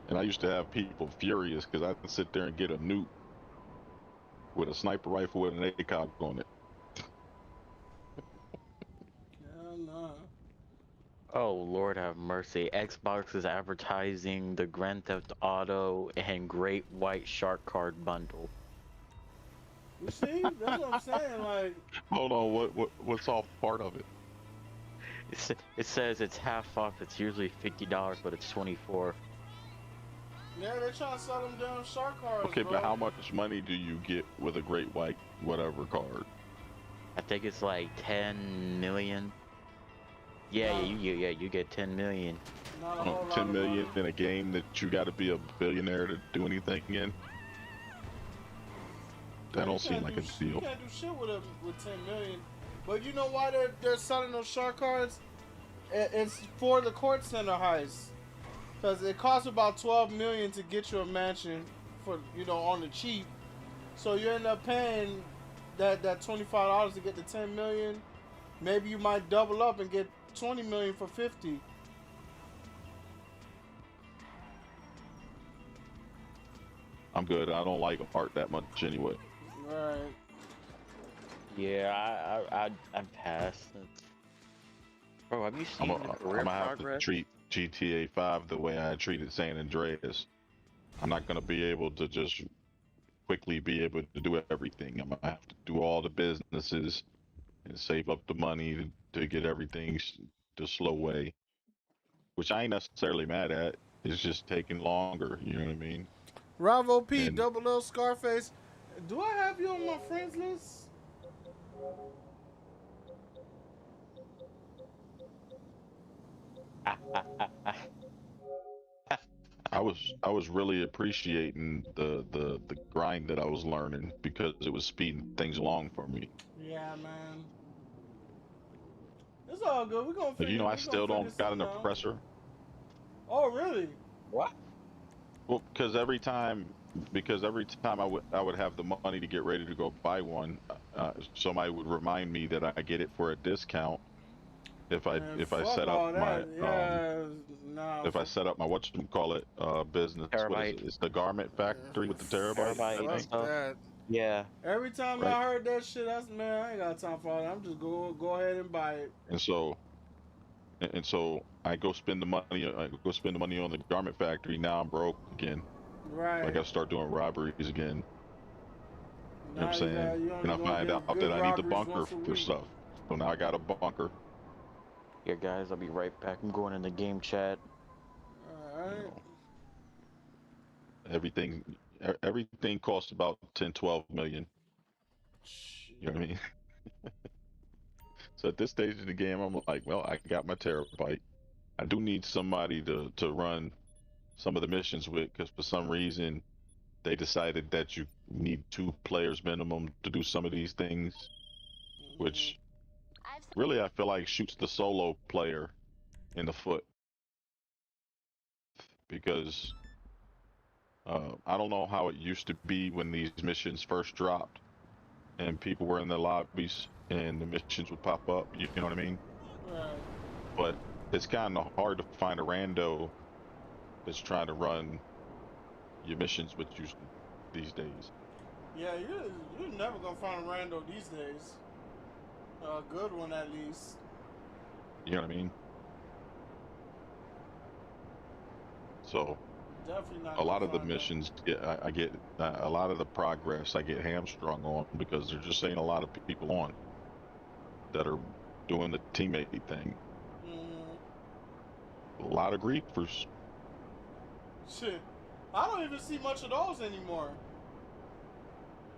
And I used to have people furious because I could sit there and get a nuke with a sniper rifle with an ACOG on it. Oh, Lord have mercy. Xbox is advertising the Grand Theft Auto and Great White Shark Card bundle. You see? That's what I'm saying. Like, hold on, what's all part of it? It says it's half off. It's usually $50, but it's 24. Yeah, they're trying to sell them damn shark cards, Okay, bro. but how much money do you get with a Great White whatever card? I think it's like 10 million. Yeah, Nah. you get 10 million. Not a whole lot 10 of million money. in a game that you got to be a billionaire to do anything in? That You don't seem can't like do a sh- You deal. can't do shit with 10 million. But you know why they're selling those shark cards? It's for the court center heist. Cause it costs about 12 million to get you a mansion for on the cheap. So you end up paying that $25 to get the 10 million. Maybe you might double up and get 20 million for 50. I'm good. I don't like art that much anyway. Right. Yeah, I'm past. Bro, have you I'm seen the career gonna have to progress? treat GTA 5 the way I treated San Andreas. I'm not gonna be able to just quickly be able to do everything. I'm gonna have to do all the businesses and save up the money to get everything the slow way, which I ain't necessarily mad at. It's just taking longer. You know what I mean? Bravo P, And Double L Scarface. Do I have you on my friends list? I was really appreciating the grind that I was learning because it was speeding things along for me. Yeah, man. It's all good. We're gonna But you figure know, I we gonna still figure don't got an something out. oppressor. Oh really? What? Well, because every time I would have the money to get ready to go buy one, somebody would remind me that I get it for a discount Man, if I fuck set up all my that. Yeah, nah. if I set up my whatchamacallit business. What is it? Terabyte. It's the garment factory with the terabyte, Terabyte I and think. Fuck stuff. that. Yeah. Every time Right. I heard that shit, man, I ain't got time for all that. I'm just go ahead and buy it. And so I go spend the money. I go spend the money on the garment factory. Now I'm broke again. So I Right. got to start doing robberies again. You know what Now I'm you saying? got you And only I gonna find get out that good I need the robberies bunker once a for week. stuff. So now I got a bunker. Yeah, guys, I'll be right back. I'm going in the game chat. You Alright. know, everything everything costs about 10, 12 million. You know what I mean? So at this stage of the game, I'm like, well, I got my terabyte. I do need somebody to run some of the missions with, because for some reason they decided that you need 2 players minimum to do some of these things, which really I feel like shoots the solo player in the foot, because I don't know how it used to be when these missions first dropped and people were in the lobbies and the missions would pop up. You know what I mean? Right. But it's kind of hard to find a rando that's trying to run your missions with you these days. Yeah, you're never gonna find a rando these days. A good one at least. You know what I mean? So Definitely not a gonna lot of the find that. missions I get a lot of the progress I get hamstrung on because there's just ain't a lot of people on that are doing the teammate thing. A lot of griefers. Shit. I don't even see much of those anymore.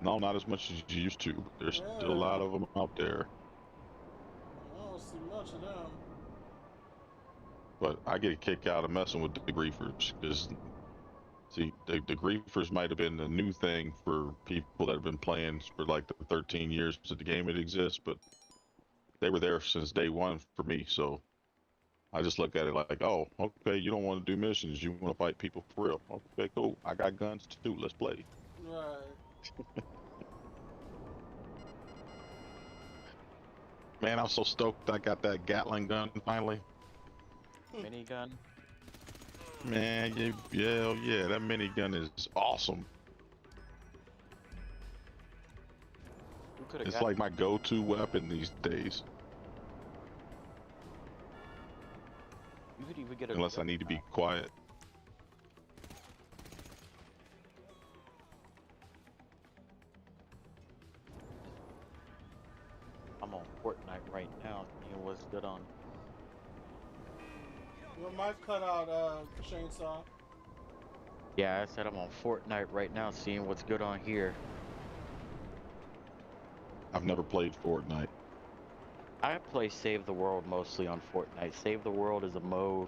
No, not as much as you used to, but there's still a Yeah. lot of them out there. I don't see much of them. But I get a kick out of messing with the griefers because, see, the griefers might have been a new thing for people that have been playing for like the 13 years that the game it exists, but they were there since day one for me. So I just look at it like, oh, okay, you don't want to do missions, you want to fight people for real. Okay, cool. I got guns too. Let's play. Right. Man, I'm so stoked I got that Gatling gun finally. Minigun. Man, yeah, that minigun is awesome. Who could have It's got? like my go-to weapon these days, You could even get a. unless I need to be quiet. I'm on Fortnite right now. Seeing what's good on Your mic cut out, Chainsaw. Yeah, I said I'm on Fortnite right now, seeing what's good on here. I've never played Fortnite. I play Save the World mostly on Fortnite. Save the World is a mode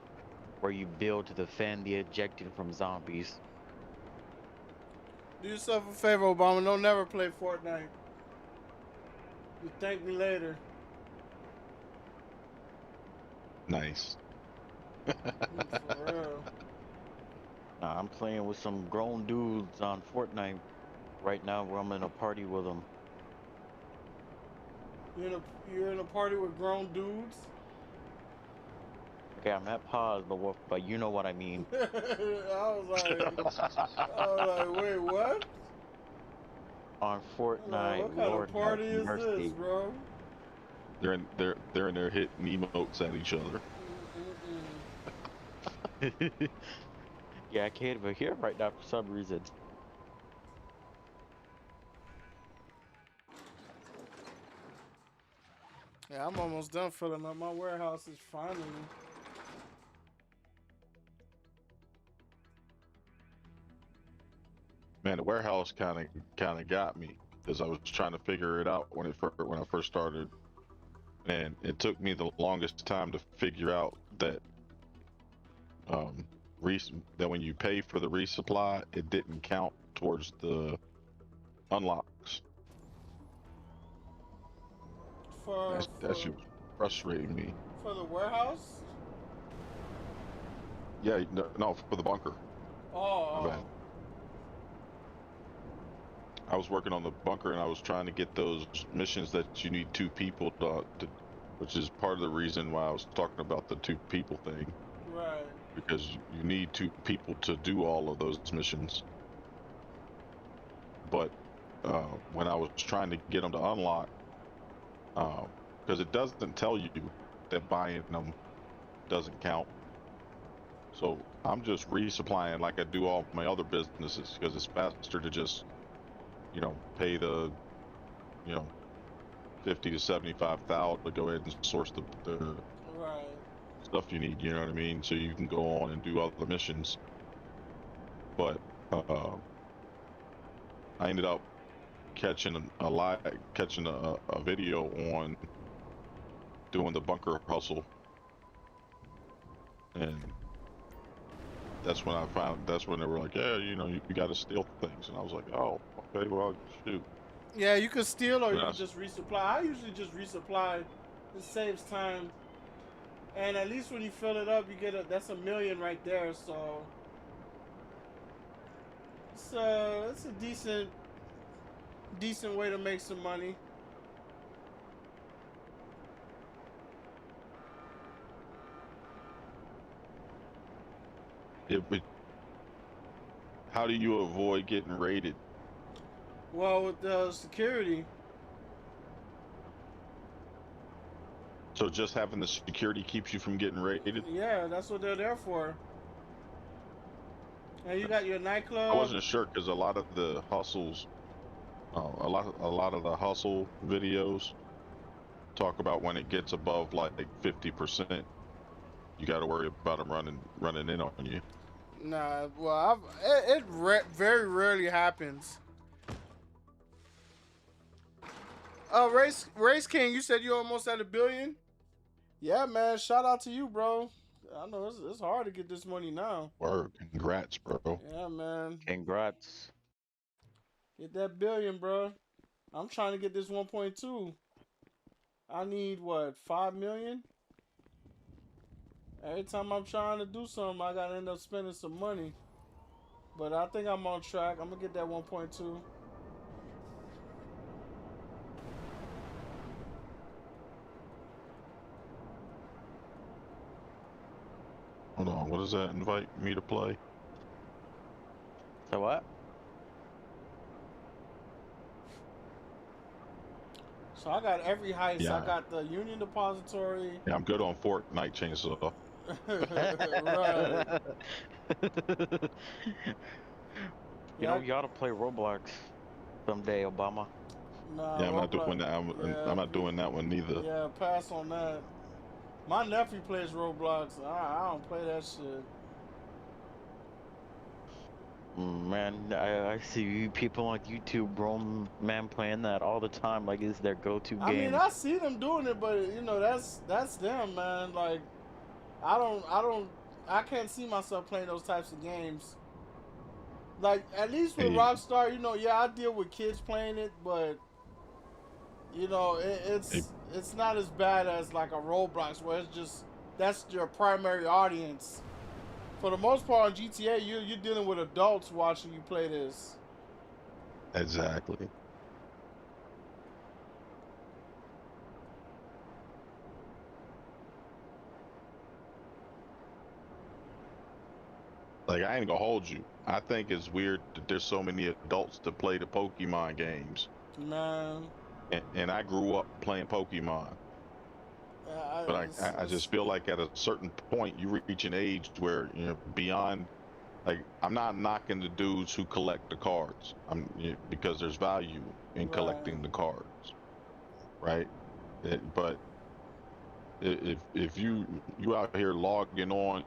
where you build to defend the ejected from zombies. Do yourself a favor, Obama. Don't never play Fortnite. You thank me later. Nice. For real. Nah, I'm playing with some grown dudes on Fortnite right now where I'm in a party with them. You're in a party with grown dudes? Okay, I'm at pause, but you know what I mean. I was like, wait, what? On Fortnite, What kind Lord of party have is mercy. this, bro? They're in there hitting emotes at each other. Yeah, I can't even hear right now for some reason. Yeah, I'm almost done filling up. My warehouse is finally. Man, the warehouse kind of got me because I was trying to figure it out when I first started, and it took me the longest time to figure out that that when you pay for the resupply, it didn't count towards the unlocks. That shit was frustrating me. For the warehouse? Yeah, no, for the bunker. Oh. I was working on the bunker and I was trying to get those missions that you need 2 people to which is part of the reason why I was talking about the 2 people thing. Right. Because you need 2 people to do all of those missions. But when I was trying to get them to unlock, because it doesn't tell you that buying them doesn't count. So I'm just resupplying like I do all my other businesses because it's faster to just, pay the, 50 to 75,000 to go ahead and source the Right. stuff you need. You know what I mean? So you can go on and do other missions. But I ended up catching a video on doing the bunker hustle, and that's when they were like, yeah, you got to steal things, and I was like, oh, okay, well, shoot. Yeah, you can steal or you can just resupply. I usually just resupply. It saves time, and at least when you fill it up, you get that's $1 million right there. So it's a decent way to make some money. But how do you avoid getting raided? Well, with the security. So just having the security keeps you from getting raided? Yeah, that's what they're there for. And you got your nightclub. I wasn't sure because a lot of the hustles, a lot of the hustle videos talk about when it gets above like 50%, you got to worry about them running in on you. Nah, well, it very rarely happens. Race King, you said you almost at $1 billion? Yeah, man. Shout out to you, bro. I know it's hard to get this money now. Word, congrats, bro. Yeah, man. Congrats. Get that $1 billion, bro. I'm trying to get this 1.2. I need what, 5 million? Every time I'm trying to do something, I gotta end up spending some money. But I think I'm on track. I'm gonna get that 1.2. Hold on, what does that invite me to play? So what? So I got every heist. Yeah. I got the Union Depository. Yeah, I'm good on Fortnite, Chainsaw. Right. You ought to play Roblox someday, Obama. Nah, Yeah, I'm not Roblox. doing that. I'm not doing that one neither. Yeah, pass on that. My nephew plays Roblox. I don't play that shit. Man, I see people on YouTube, bro, man, playing that all the time. Like, it's their go-to I mean, game. I see them doing it, but you know, that's them, man. Like, I can't see myself playing those types of games. Like, at least with Hey, Rockstar, you know, yeah, I deal with kids playing it, but you know, hey, it's not as bad as like a Roblox where it's just that's your primary audience. For the most part on GTA, you're dealing with adults watching you play this. exactly. Like, I ain't gonna hold you. I think it's weird that there's so many adults that play the Pokemon games. Man, And I grew up playing Pokemon. But I just feel like at a certain point you reach an age where, you know, beyond, like, I'm not knocking the dudes who collect the cards. Because there's value in right. collecting the cards, right? But if you out here logging on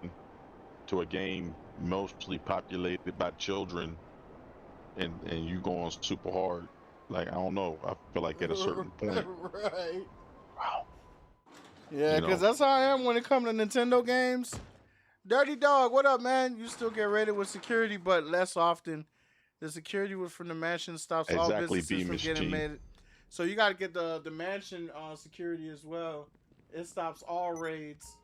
to a game mostly populated by children and you going super hard, like, I don't know. I feel like at a certain point, Right. Yeah, you because know, that's how I am when it comes to Nintendo games. Dirty Dog, what up, man? You still get raided with security, but less often. The security from the mansion stops all exactly, businesses from Beamish getting G. made. So you got to get the mansion security as well. It stops all raids.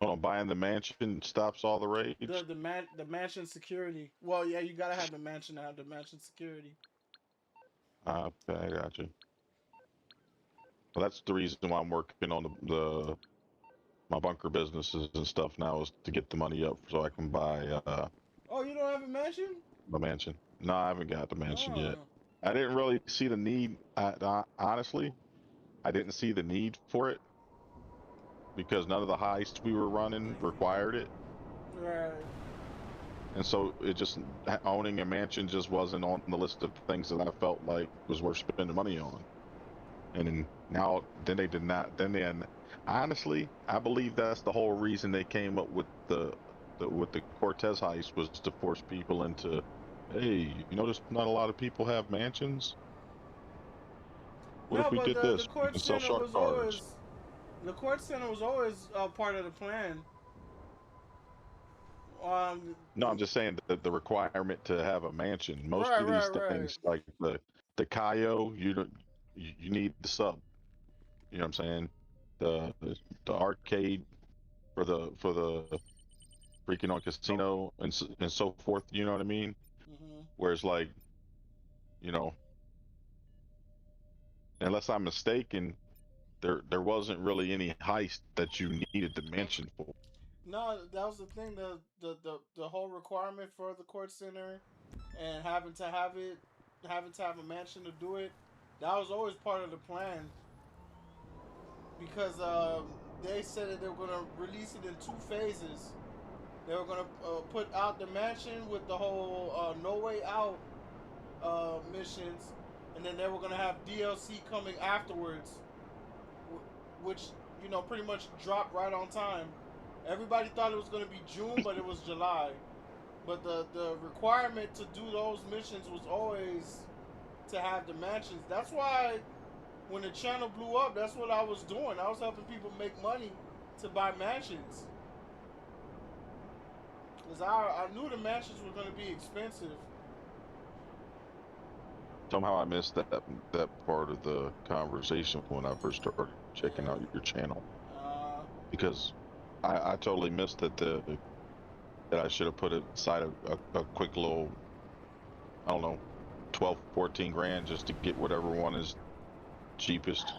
Hold on, buying the mansion stops all the rage. The mansion security. Well, yeah, you gotta have the mansion to have the mansion security. Okay, I got you. Well, that's the reason why I'm working on the my bunker businesses and stuff now, is to get the money up so I can buy Oh, you don't have a mansion? the mansion. No, I haven't got the mansion yet. Oh, I didn't really see the need. Honestly, I didn't see the need for it because none of the heists we were running required it, right. and so it just, owning a mansion just wasn't on the list of things that I felt like was worth spending money on. And then now, then they did not. Then they, honestly, I believe that's the whole reason they came up with the Cortez heist, was to force people into, hey, you notice not a lot of people have mansions. What No, if we but did the this? We court can sell center shark was cards. always part of the plan. Um, No, I'm just saying that the requirement to have a mansion. Most right, of right, these right. things, like the Kaio, you don't, you need the sub. You know what I'm saying? The arcade for the freaking on casino and so forth. You know what I mean? Hmm. Whereas, like, you know, unless I'm mistaken, there wasn't really any heist that you needed the mansion for. No, that was the thing. The whole requirement for the court center and having to have a mansion to do it. That was always part of the plan because they said that they were gonna release it in two phases. They were gonna put out the mansion with the whole No Way Out missions, and then they were gonna have DLC coming afterwards, which you know pretty much dropped right on time. Everybody thought it was gonna be June, but it was July. But the requirement to do those missions was always to have the mansions. That's why when the channel blew up, that's what I was doing. I was helping people make money to buy mansions. Because I knew the mansions were going to be expensive. Somehow I missed that part of the conversation when I first started checking out Yeah. your channel, Uh, because I totally missed that I should have put aside a quick little, I don't know, 12, 14 grand just to get whatever one is cheapest.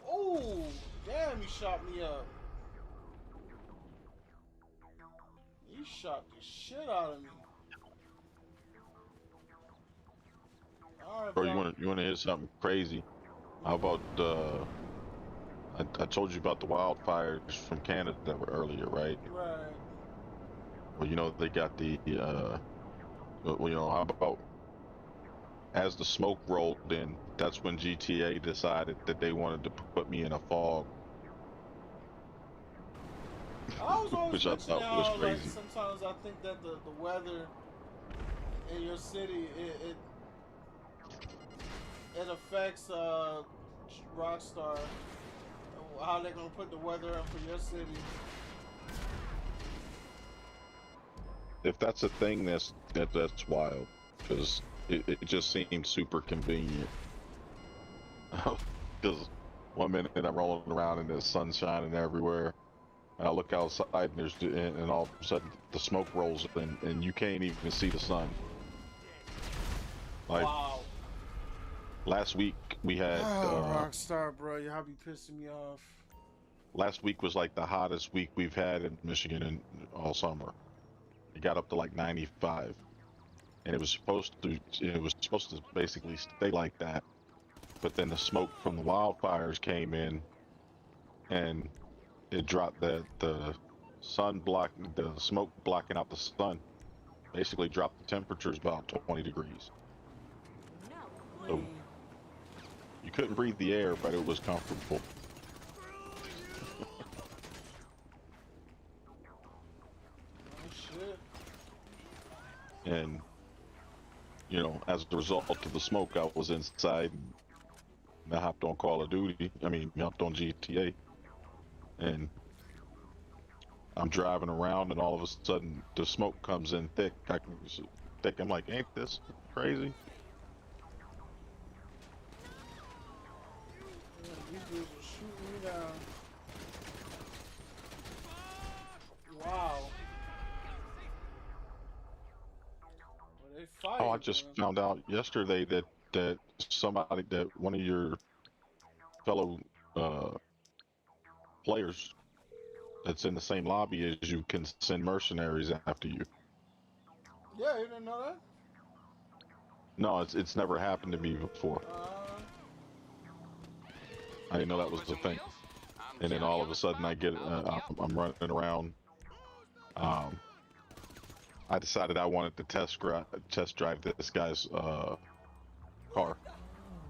oh, damn, he shot me up. He shot the shit out of me. Alright, Bro, bro. you want to hear something crazy? How about I told you about the wildfires from Canada that were earlier, right? Right. Well, you know, they got the well, you know, how about as the smoke rolled in, that's when GTA decided that they wanted to put me in a fog, I was always which I mentioning thought was how like crazy. sometimes I think that the weather in your city it affects Rockstar, how they're gonna put the weather up for your city. If that's a thing, that's wild, because it just seemed super convenient. Because one minute I'm rolling around and the sun's shining everywhere, and I look outside and and all of a sudden the smoke rolls in and you can't even see the sun. Like Wow. last week we had Rockstar, bro, y'all be pissing me off. last week was like the hottest week we've had in Michigan in all summer. It got up to like 95, and it was supposed to basically stay like that. But then the smoke from the wildfires came in, and it dropped the smoke blocking out the sun. Basically dropped the temperatures about 20 degrees. So you couldn't breathe the air, but it was comfortable. Oh shit. And you know, as a result of the smoke, I was inside and I hopped on Call of Duty. I mean, hopped on GTA, and I'm driving around, and all of a sudden the smoke comes in thick. I'm like, ain't this crazy? Yeah, these dudes are shooting me down. Wow. Well, they fight. Oh, I just found out yesterday that one of your fellow players that's in the same lobby as you can send mercenaries after you. Yeah, you didn't know that? No, it's never happened to me before. I didn't know that was the thing. And then all of a sudden I get I'm running around. I decided I wanted to test drive this guy's car,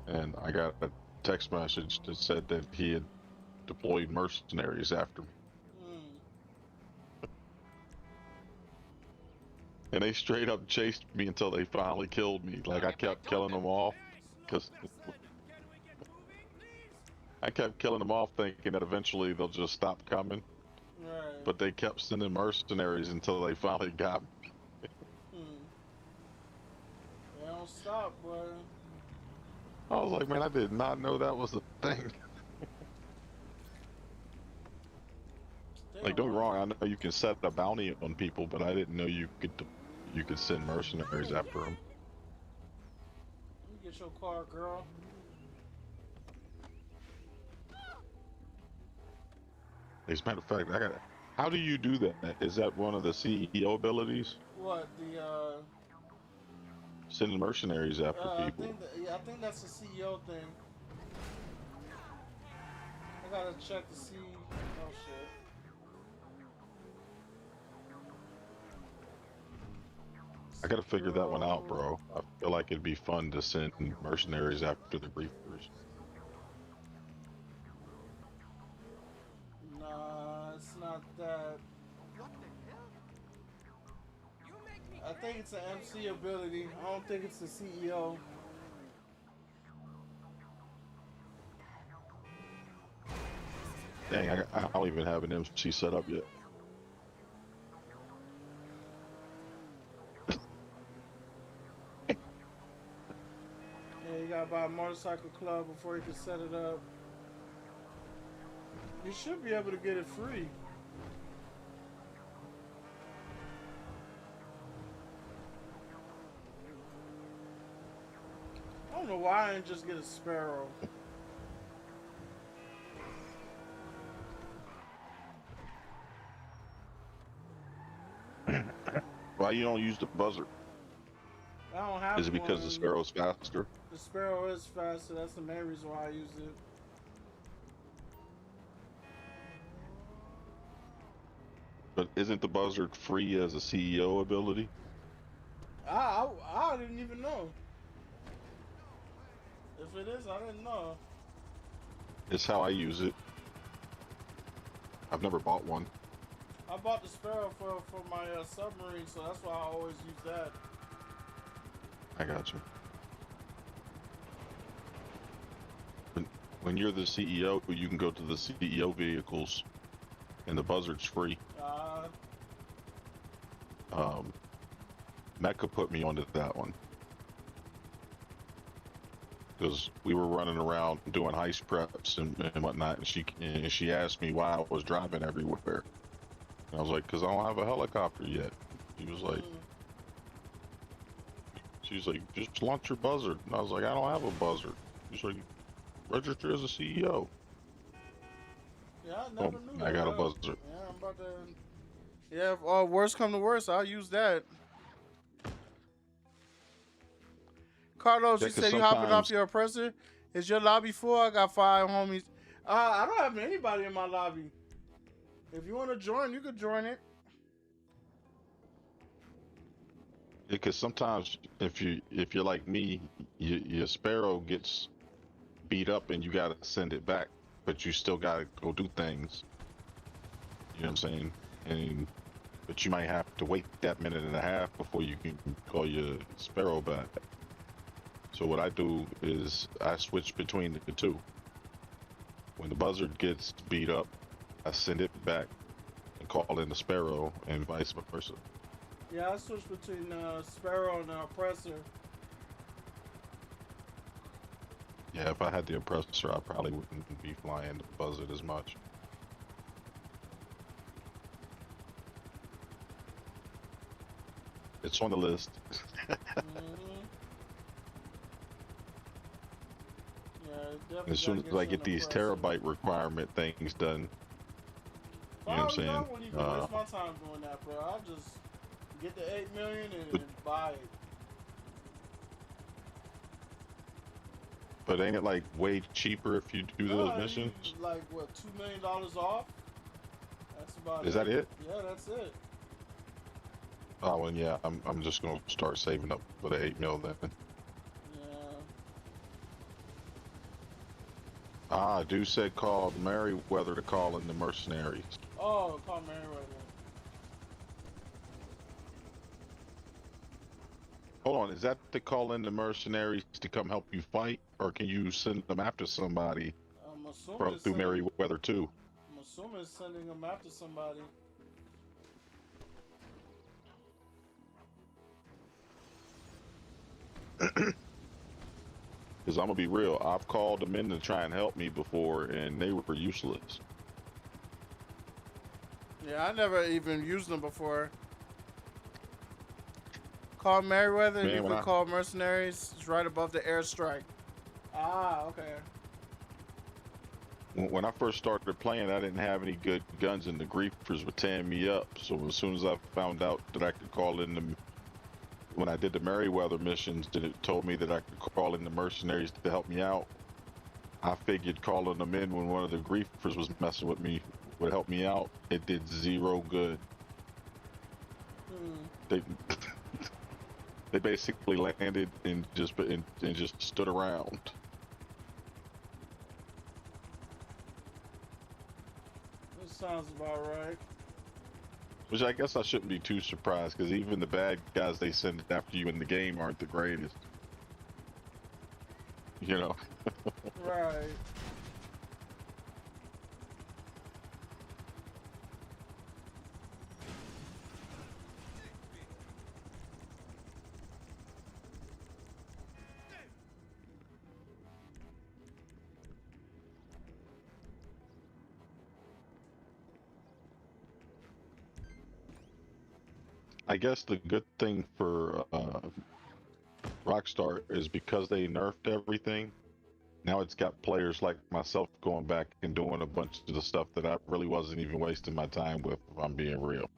and I got a text message that said that he had deployed mercenaries after me. And they straight up chased me until they finally killed me. Like, I kept killing them off, because I kept killing them off thinking that eventually they'll just stop coming. Right. But they kept sending mercenaries until they finally got me. They don't stop, boy. I was like, man, I did not know that was a thing. Like, don't get me wrong, I know you can set a bounty on people, but I didn't know you could send mercenaries after them. Let me get your car, girl. As a matter of fact, how do you do that? Is that one of the CEO abilities? What, the Sending mercenaries after people. I think that's the CEO thing. I gotta check to see. Oh shit. I gotta figure that one out, bro. I feel like it'd be fun to send mercenaries after the briefers. Nah, it's not that. What the hell? You make me I think it's an MC ability. I don't think it's the CEO. Dang, I don't even have an MC set up yet. Yeah, you gotta buy a motorcycle club before you can set it up. You should be able to get it free. I don't know why I didn't just get a Sparrow. Why you don't use the buzzer? I don't have Is it because the one. Sparrow's faster? The Sparrow is faster. That's the main reason why I use it. But isn't the buzzard free as a CEO ability? I didn't even know. If it is, I didn't know. It's how I use it. I've never bought one. I bought the Sparrow for my submarine, so that's why I always use that. I got you. When you're the CEO, you can go to the CEO vehicles, and the buzzard's free. Mecca put me onto that one because we were running around doing heist preps and whatnot, and she asked me why I was driving everywhere. And I was like, because I don't have a helicopter yet. She was like, just launch your buzzard. And I was like, I don't have a buzzard. She's like, register as a CEO. Yeah, I never knew that. I got a buzzard. Yeah, I'm about to. Yeah, if worst come to worst, I'll use that. Carlos, you said you hopping off your oppressor. Is your lobby full? I got 5 homies. I don't have anybody in my lobby. If you want to join, you can join it. Because sometimes if you're like me, your Sparrow gets beat up and you gotta send it back, but you still gotta go do things. You know what I'm saying? But you might have to wait that minute and a half before you can call your Sparrow back. So what I do is I switch between the two. When the buzzard gets beat up, I send it back and call in the Sparrow, and vice versa. Yeah, I switch between Sparrow and the oppressor. Yeah, if I had the oppressor, I probably wouldn't be flying the buzzard as much. It's on the list. Yeah, as soon as I get these terabyte requirement things done, you know what I'm saying? I wouldn't even waste my time doing that, bro. I'll just get the 8 million and buy it. But ain't it like way cheaper if you do those missions? Like what, $2 million off? That's about it. Is that it? Yeah, that's it. Oh, and yeah, I'm just gonna start saving up for the 8 mil then. Ah, dude said call Merryweather to call in the mercenaries. Oh, call Merryweather. Hold on, is that to call in the mercenaries to come help you fight, or can you send them after somebody through Merryweather too? I'm assuming it's sending them after somebody. Because I'm gonna be real, I've called them in to try and help me before, and they were useless. Yeah, I never even used them before. Call Merryweather, and you can call mercenaries. It's right above the airstrike. Ah, okay. When I first started playing, I didn't have any good guns, and the griefers were tearing me up. So as soon as I found out that I could call in them, when I did the Merryweather missions, that it told me that I could call in the mercenaries to help me out. I figured calling them in when one of the griefers was messing with me would help me out. It did zero good. They basically landed and just stood around. That sounds about right. Which I guess I shouldn't be too surprised, because even the bad guys they send after you in the game aren't the greatest. You know? Right. I guess the good thing for Rockstar is because they nerfed everything. Now it's got players like myself going back and doing a bunch of the stuff that I really wasn't even wasting my time with, if I'm being real.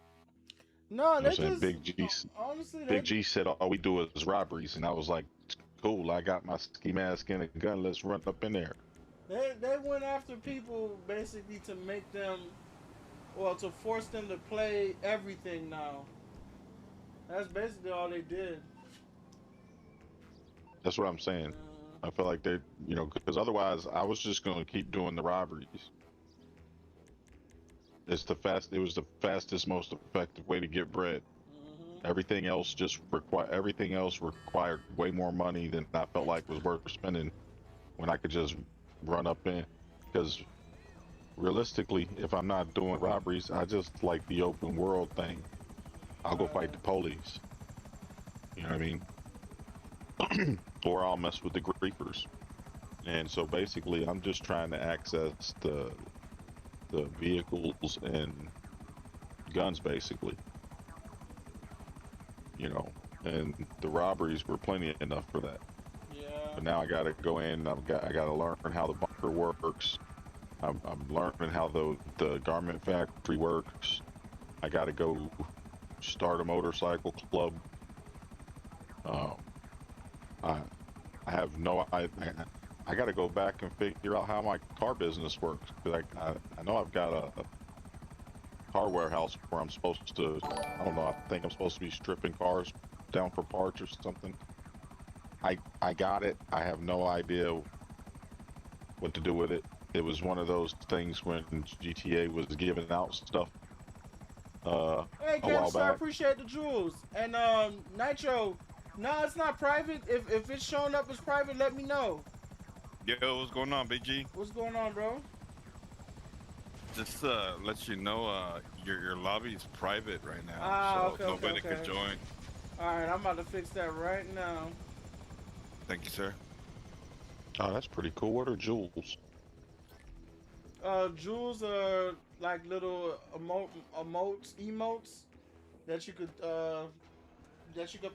No, they just Big G, honestly, Big G said all we do is robberies, and I was like, cool, I got my ski mask and a gun, let's run up in there. They went after people basically to make them, well, to force them to play everything now. That's basically all they did. That's what I'm saying. I feel like they, you know, because otherwise I was just going to keep doing the robberies. It was the fastest, most effective way to get bread. Everything else required way more money than I felt like was worth spending when I could just run up in. Because realistically, if I'm not doing robberies, I just like the open world thing. I'll go fight the police. You know what I mean? Or I'll mess with the griefers. And so basically, I'm just trying to access the vehicles and guns, basically. You know, and the robberies were plenty enough for that. Yeah. But now I got to go in. I got to learn how the bunker works. I'm learning how the garment factory works. I got to go start a motorcycle club. I have no I got to go back and figure out how my car business works, because I know I've got a car warehouse where I'm supposed to, I don't know, I think I'm supposed to be stripping cars down for parts or something. I got it. I have no idea what to do with it. It was one of those things when GTA was giving out stuff Hey, a while Capstar, back. appreciate the jewels. And Nitro, no, it's not private. If it's showing up as private, let me know. Yo, what's going on, Big G? What's going on, bro? Just let you know, your lobby is private right now, Ah, so nobody can join. All right, I'm about to fix that right now. Thank you, sir. Oh, that's pretty cool. What are jewels? Jewels are like little emotes that you could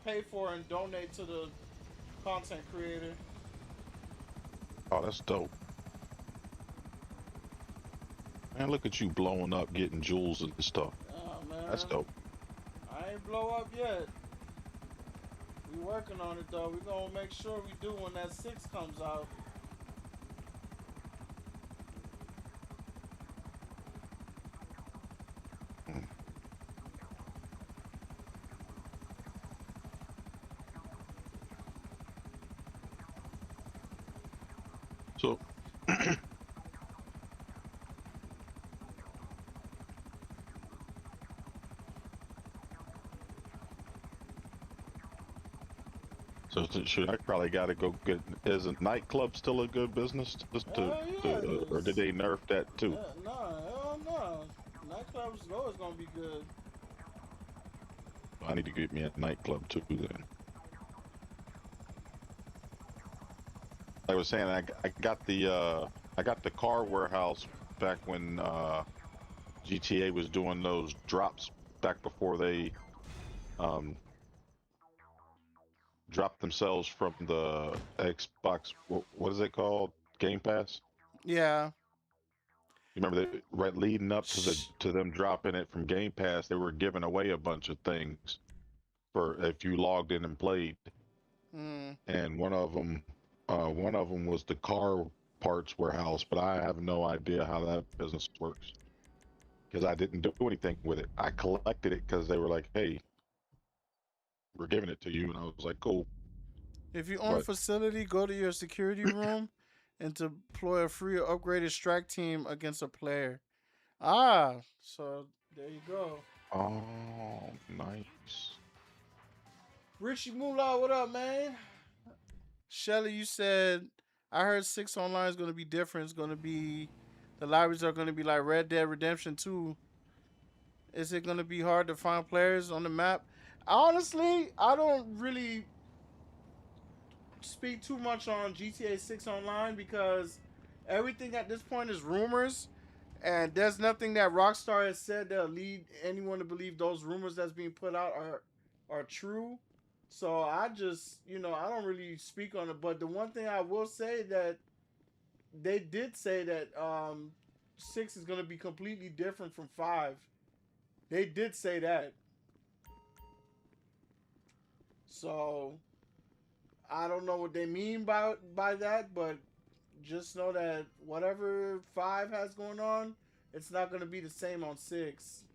pay for and donate to the content creator. Oh, that's dope. Man, look at you blowing up, getting jewels and stuff. Oh man, That's dope. I ain't blow up yet. We working on it though. We gonna make sure we do when that 6 comes out. So, should I probably got to go get? Is a nightclub still a good business or did they nerf that too? No, hell no. Nightclubs is always gonna be good. I need to get me a nightclub too then. I was saying I got the car warehouse back when GTA was doing those drops back before they dropped themselves from the Xbox. What is it called? Game Pass. Yeah. You remember that right leading up to them dropping it from Game Pass, they were giving away a bunch of things for if you logged in and played. And one of them was the car parts warehouse, but I have no idea how that business works because I didn't do anything with it. I collected it because they were like, "Hey, we're giving it to you," and I was like, "Cool." If you own a facility, go to your security room and deploy a free or upgraded strike team against a player. Ah, so there you go. Oh, nice. Richie Moolah, what up, man? Shelly, you said I heard 6 online is gonna be different. It's gonna be the libraries are gonna be like Red Dead Redemption 2. Is it gonna be hard to find players on the map? Honestly, I don't really speak too much on GTA 6 online because everything at this point is rumors, and there's nothing that Rockstar has said that'll lead anyone to believe those rumors that's being put out are true. So I just, I don't really speak on it. But the one thing I will say that they did say that 6 is going to be completely different from 5. They did say that. So I don't know what they mean by that, but just know that whatever 5 has going on, it's not going to be the same on 6.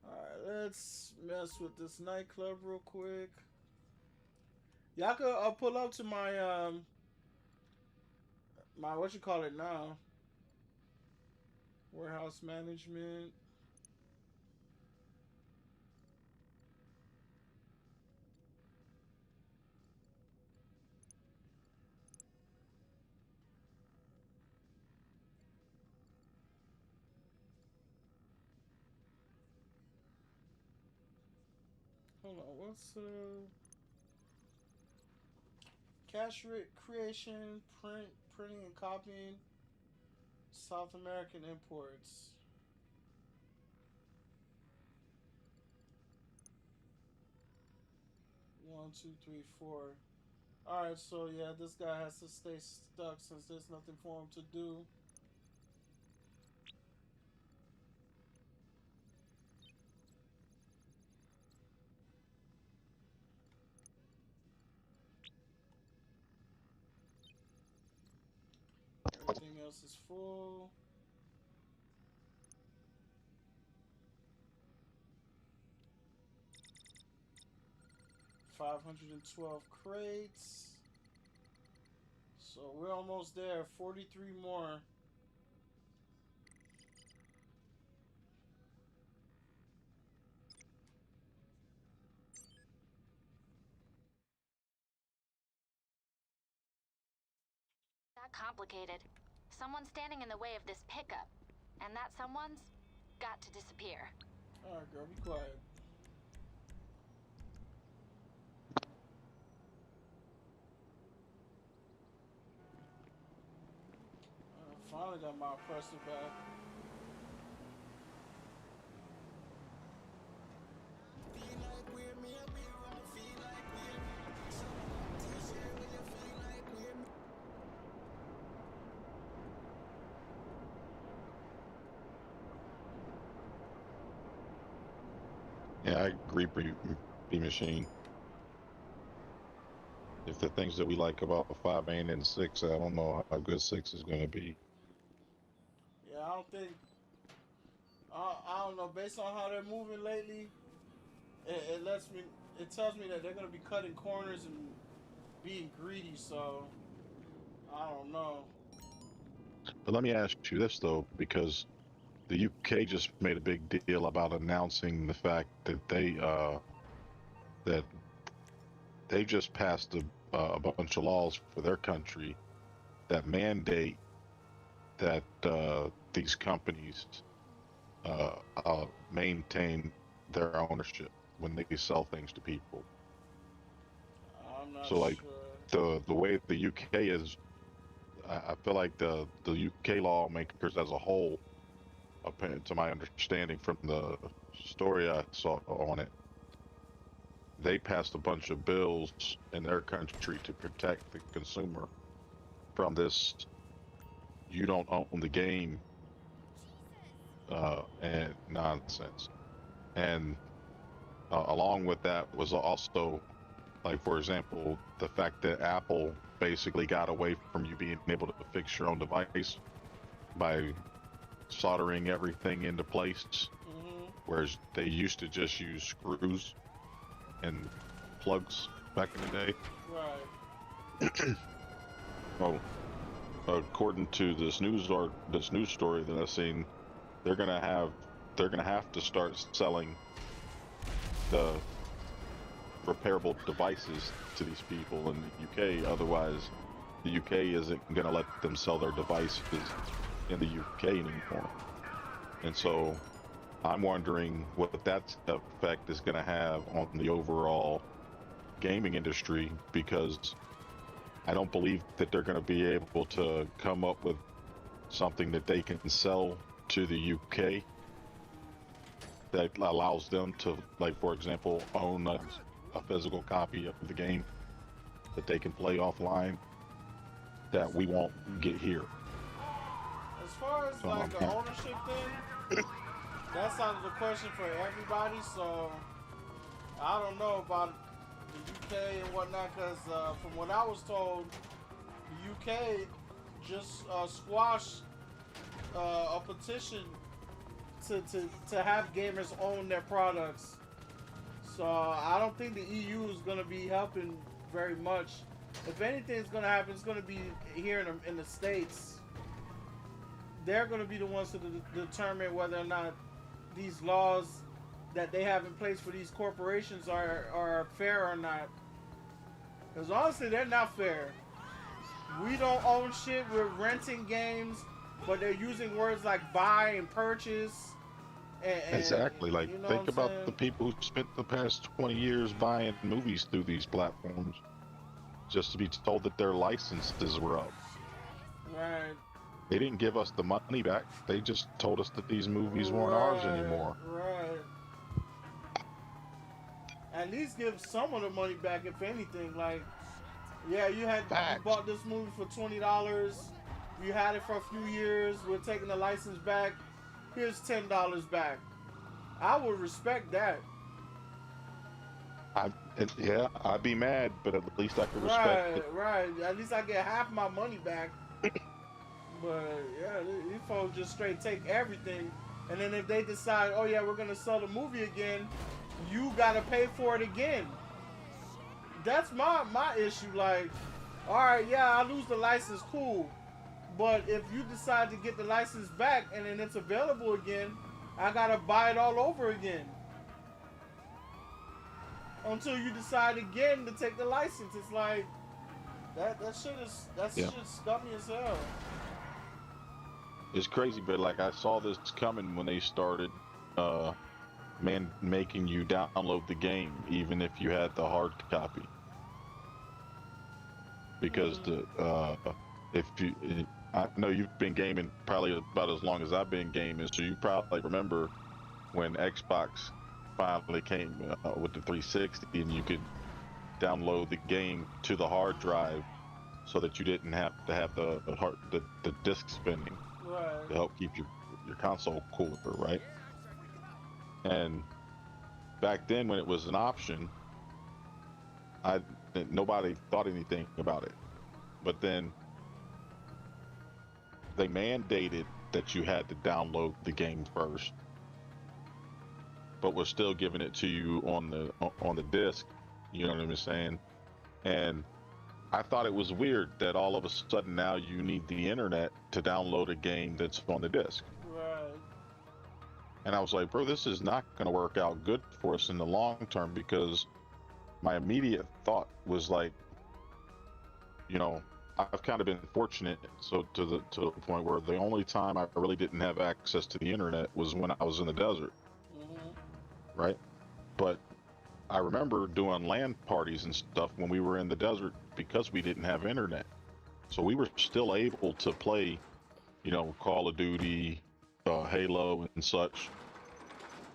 Alright, let's mess with this nightclub real quick. Y'all could pull up to my my what you call it now? Warehouse management. Hold on, what's cash creation, printing and copying, South American imports. One, two, three, four. Alright, so yeah, this guy has to stay stuck since there's nothing for him to do. Everything else is full. $512 crates. So we're almost there. 43 more. Not complicated. Someone's standing in the way of this pickup, and that someone's got to disappear. Alright, girl, be quiet. Finally got my oppressor back. Yeah, I agree, B Machine. If the things that we like about 5 ain't in 6, I don't know how good 6 is going to be. Yeah, I don't think. I don't know. Based on how they're moving lately, it lets me. It tells me that they're gonna be cutting corners and being greedy. So I don't know. But let me ask you this though, because the UK just made a big deal about announcing the fact that they just passed a bunch of laws for their country that mandate that these companies maintain their ownership when they sell things to people. I'm not So like sure. the way the UK is, I feel like the UK lawmakers as a whole, to my understanding from the story I saw on it, they passed a bunch of bills in their country to protect the consumer from this "you don't own the game" and nonsense. And along with that was also, like, for example, the fact that Apple basically got away from you being able to fix your own device by soldering everything into place, whereas they used to just use screws and plugs back in the day. Right. Well, according to this news story that I've seen, they're gonna have to start selling the repairable devices to these people in the UK. Otherwise, the UK isn't gonna let them sell their devices in the UK anymore. And so I'm wondering what that effect is gonna have on the overall gaming industry, because I don't believe that they're going to be able to come up with something that they can sell to the UK that allows them to, like, for example, own a physical copy of the game that they can play offline that we won't get here. As far as like the ownership thing, that's out of the question for everybody. So I don't know about the UK and whatnot, because from what I was told, the UK just squashed a petition to have gamers own their products. So I don't think the EU is going to be helping very much. If anything's gonna happen, it's gonna be here in the States. They're gonna be the ones to determine whether or not these laws that they have in place for these corporations are fair or not. Because honestly, they're not fair. We don't own shit. We're renting games, but they're using words like buy and purchase. And Exactly. Like, you know think what I'm about saying? the people who spent the past 20 years buying movies through these platforms just to be told that their licenses were up. Right. They didn't give us the money back. They just told us that these movies weren't ours anymore. Right. At least give some of the money back, if anything. Like, yeah, you bought this movie for $20. You had it for a few years. We're taking the license back. Here's $10 back. I would respect that. Yeah, I'd be mad, but at least I could respect it. Right. At least I get half my money back. But yeah, these folks just straight take everything, and then if they decide, oh yeah, we're gonna sell the movie again, you gotta pay for it again. That's my issue. Like, all right, yeah, I lose the license, cool, but if you decide to get the license back and then it's available again, I gotta buy it all over again until you decide again to take the license. It's like that shit scummy as hell. It's crazy, but like I saw this coming when they started making you download the game even if you had the hard copy. Because I know you've been gaming probably about as long as I've been gaming, so you probably remember when Xbox finally came with the 360 and you could download the game to the hard drive so that you didn't have to have the disc spinning. Right. To help keep your console cooler, right? And back then, when it was an option, nobody thought anything about it. But then they mandated that you had to download the game first, but we're still giving it to you on the disc. You know what I'm saying? And I thought it was weird that all of a sudden now you need the internet to download a game that's on the disc. Right. And I was like, bro, this is not going to work out good for us in the long term, because my immediate thought was like, you know, I've kind of been fortunate so to the point where the only time I really didn't have access to the internet was when I was in the desert. Mm-hmm. Right? But I remember doing LAN parties and stuff when we were in the desert because we didn't have internet. So we were still able to play, you know, Call of Duty, Halo and such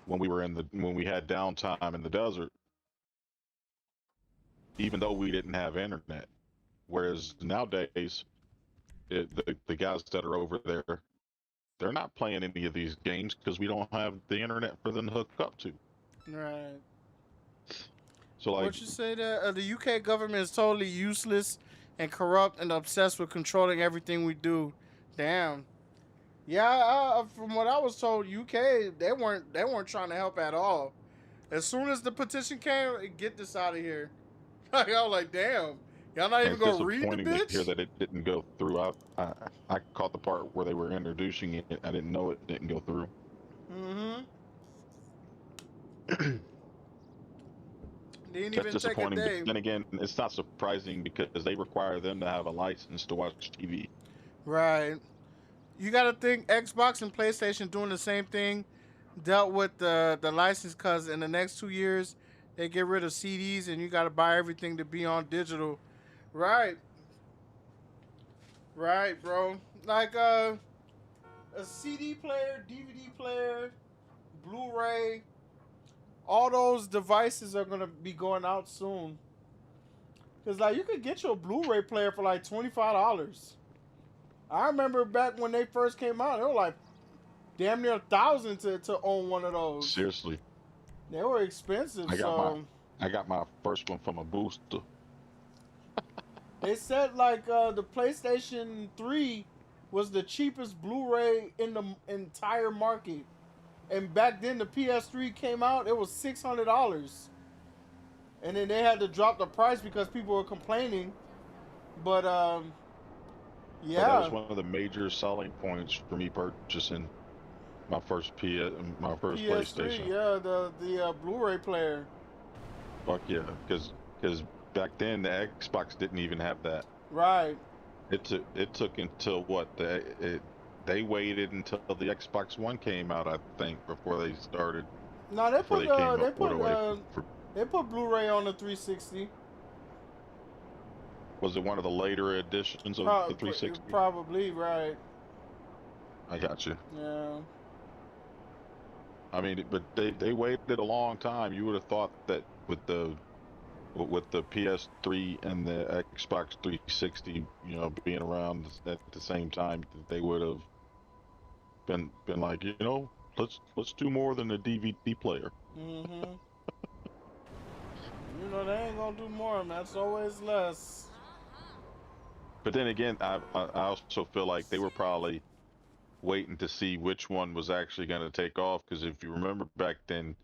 when we had downtime in the desert, even though we didn't have internet. Whereas nowadays, the guys that are over there, they're not playing any of these games because we don't have the internet for them to hook up to. Right. So like, what you say that the UK government is totally useless and corrupt and obsessed with controlling everything we do. Damn. Yeah, from what I was told, UK they weren't trying to help at all. As soon as the petition came, get this out of here. I was like, damn, y'all not even gonna read the bitch? It's disappointing to hear that it didn't go through. I caught the part where they were introducing it. I didn't know it didn't go through. Mm-hmm. Didn't even take a day. But then again, it's not surprising because they require them to have a license to watch TV. Right. You got to think Xbox and PlayStation doing the same thing, dealt with the license, because in the next 2 years they get rid of CDs and you got to buy everything to be on digital. Right. Right, bro. Like a CD player, DVD player, Blu-ray, all those devices are going to be going out soon. Because, like, you could get your Blu-ray player for, like, $25. I remember back when they first came out, they were, like, damn near $1,000 to own one of those. Seriously. They were expensive, I got my first one from a booster. They said, like, the PlayStation 3 was the cheapest Blu-ray in the entire market. And back then, the PS3 came out, it was $600. and then they had to drop the price because people were complaining. But But that yeah, was one of the major selling points for me purchasing my first PS3, PlayStation. yeah, the Blu-ray player. Fuck yeah, because back then the Xbox didn't even have that. Right. It took until what they waited until the Xbox One came out, I think, before they started No, before they came up with a way for. they put Blu-ray on the 360. Was it one of the later editions of the 360? Probably right. I got you. Yeah. I mean, but they waited a long time. You would have thought that with the PS3 and the Xbox 360, you know, being around at the same time, that they would have been like, you know, let's do more than a DVD player. Mm-hmm. You know, they ain't gonna do more, man. It's always less. But then again, I also feel like they were probably waiting to see which one was actually going to take off, because if you remember back then,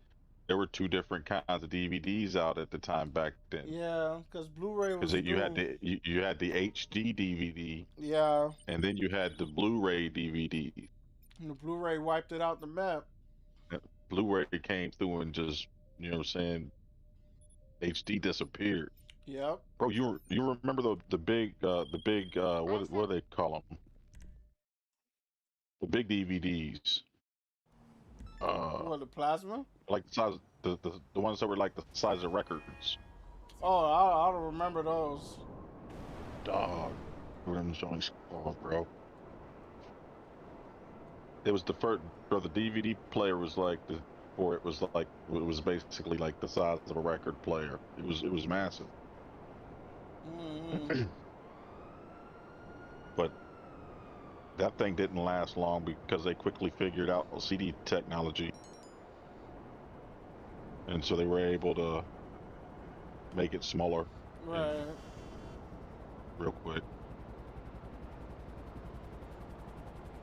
there were two different kinds of DVDs out at the time back then. Yeah, because Blu-ray was Because you had new. you had the HD DVD, Yeah, and then you had the Blu-ray DVD. and the Blu-ray wiped it out the map. Blu-ray came through and just, you know what I'm saying, HD disappeared. Yep. Bro, you remember the big what do they call them? The big DVDs. What, the plasma? Like the size, the ones that were like the size of records. Oh, I don't remember those. Dog, what am joints called, bro? It was the first, bro. The DVD player was like it was basically like the size of a record player. It was massive. Mm-hmm. But that thing didn't last long because they quickly figured out CD technology, and so they were able to make it smaller, Right. real quick.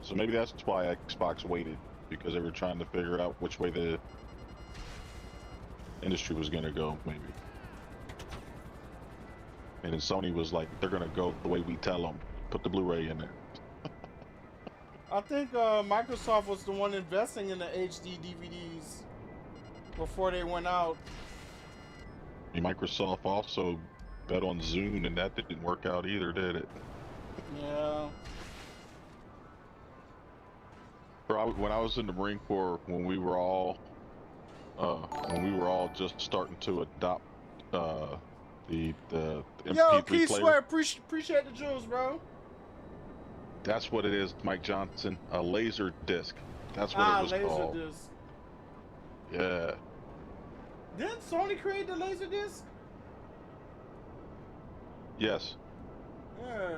So maybe that's why Xbox waited, because they were trying to figure out which way the industry was going to go, maybe. And then Sony was like, they're going to go the way we tell them. Put the Blu-ray in there. I think Microsoft was the one investing in the HD DVDs before they went out. And Microsoft also bet on Zune, and that didn't work out either, did it? Yeah. Bro, when I was in the Marine Corps, when we were all just starting to adopt the MP3 Yo, Keith player. Swear, appreciate the jewels, bro. That's what it is, Mike Johnson. A laser disc. That's what it was laser called. disc. Yeah. Didn't Sony create the laser disc? Yes. Yeah.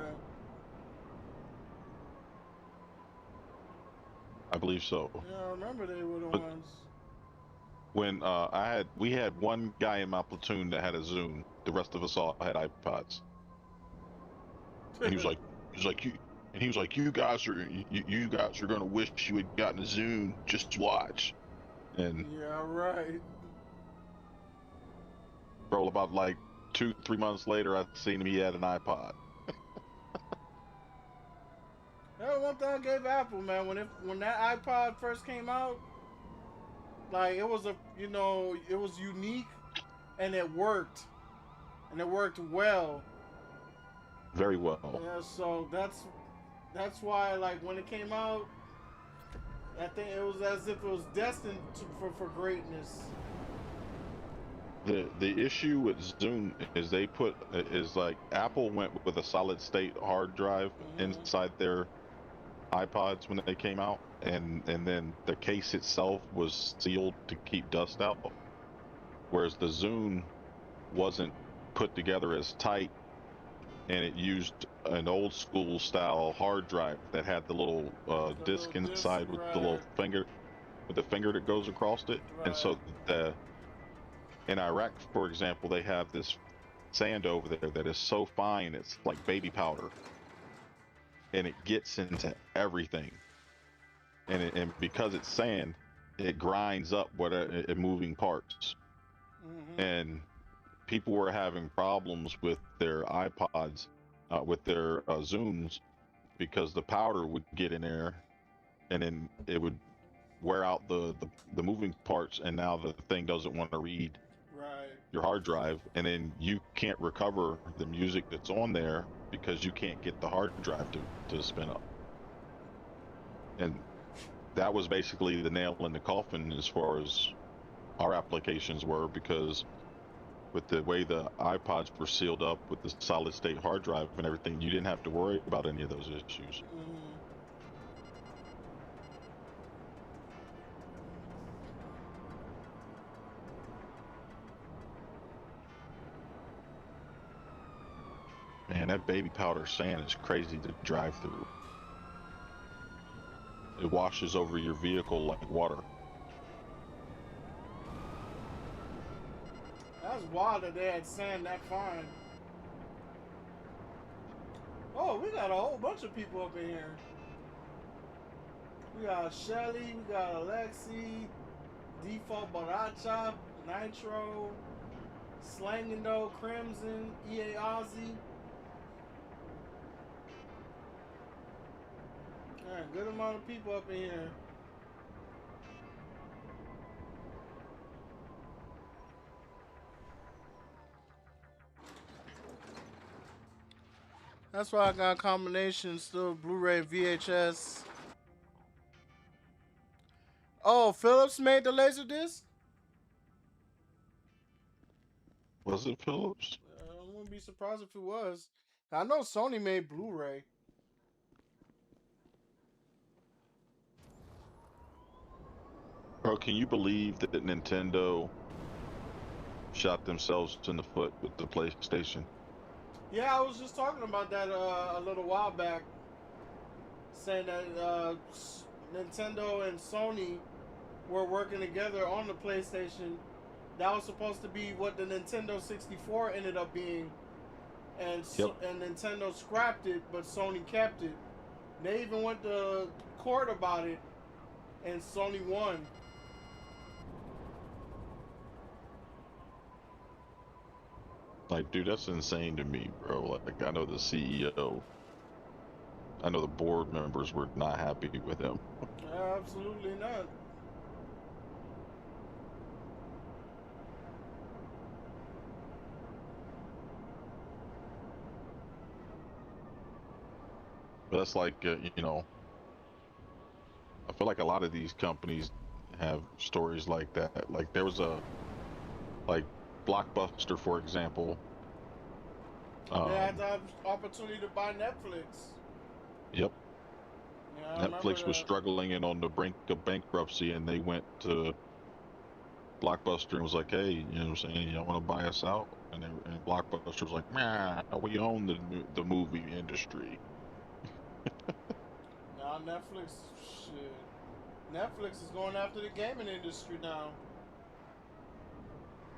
I believe so. Yeah, I remember they were the But ones. when we had one guy in my platoon that had a Zune. The rest of us all had iPods. And he was like, you guys are gonna wish you had gotten a Zune. Just watch. And Yeah, right. bro, about like 2-3 months later, I seen him. He had an iPod. That was one thing I gave Apple, man. When that iPod first came out, like it was it was unique, and it worked well. Very well. Yeah, so that's why, like, when it came out, I think it was as if it was destined for greatness. The issue with Zune is like Apple went with a solid state hard drive inside their iPods when they came out, and then the case itself was sealed to keep dust out, whereas the Zune wasn't put together as tight, and it used an old school style hard drive that had the little disc inside with the little finger, with the finger that goes across it. And so in Iraq, for example, they have this sand over there that is so fine it's like baby powder, and it gets into everything, and because it's sand, it grinds up what moving parts. And people were having problems with their iPods, with their Zooms, because the powder would get in there, and then it would wear out the moving parts, and now the thing doesn't want to read Right. your hard drive, and then you can't recover the music that's on there because you can't get the hard drive to spin up. And that was basically the nail in the coffin as far as our applications were, because with the way the iPods were sealed up with the solid state hard drive and everything, you didn't have to worry about any of those issues. Man, that baby powder sand is crazy to drive through. It washes over your vehicle like water. That's wild that they had sand that fine. Oh, we got a whole bunch of people up in here. We got Shelly, we got Alexi, Default Baracha, Nitro, Slangendo, Crimson, EA Ozzy. Alright, good amount of people up in here. That's why I got combinations still, Blu-ray, VHS. Oh, Philips made the Laserdisc? Was it Philips? I wouldn't be surprised if it was. I know Sony made Blu-ray. Bro, can you believe that Nintendo shot themselves in the foot with the PlayStation? Yeah, I was just talking about that a little while back, saying that Nintendo and Sony were working together on the PlayStation. That was supposed to be what the Nintendo 64 ended up being, and and Nintendo scrapped it, but Sony kept it. They even went to court about it, and Sony won. Like, dude, that's insane to me, bro. Like, I know the CEO, I know the board members were not happy with him. Absolutely not. But that's like, you know, I feel like a lot of these companies have stories like that. Like, there was like, Blockbuster, for example. They had the opportunity to buy Netflix. Yep. Yeah, Netflix was struggling and on the brink of bankruptcy, and they went to Blockbuster and was like, hey, you know what I'm saying, y'all want to buy us out? And Blockbuster was like, nah, we own the movie industry. Now Netflix, shit. Netflix is going after the gaming industry now.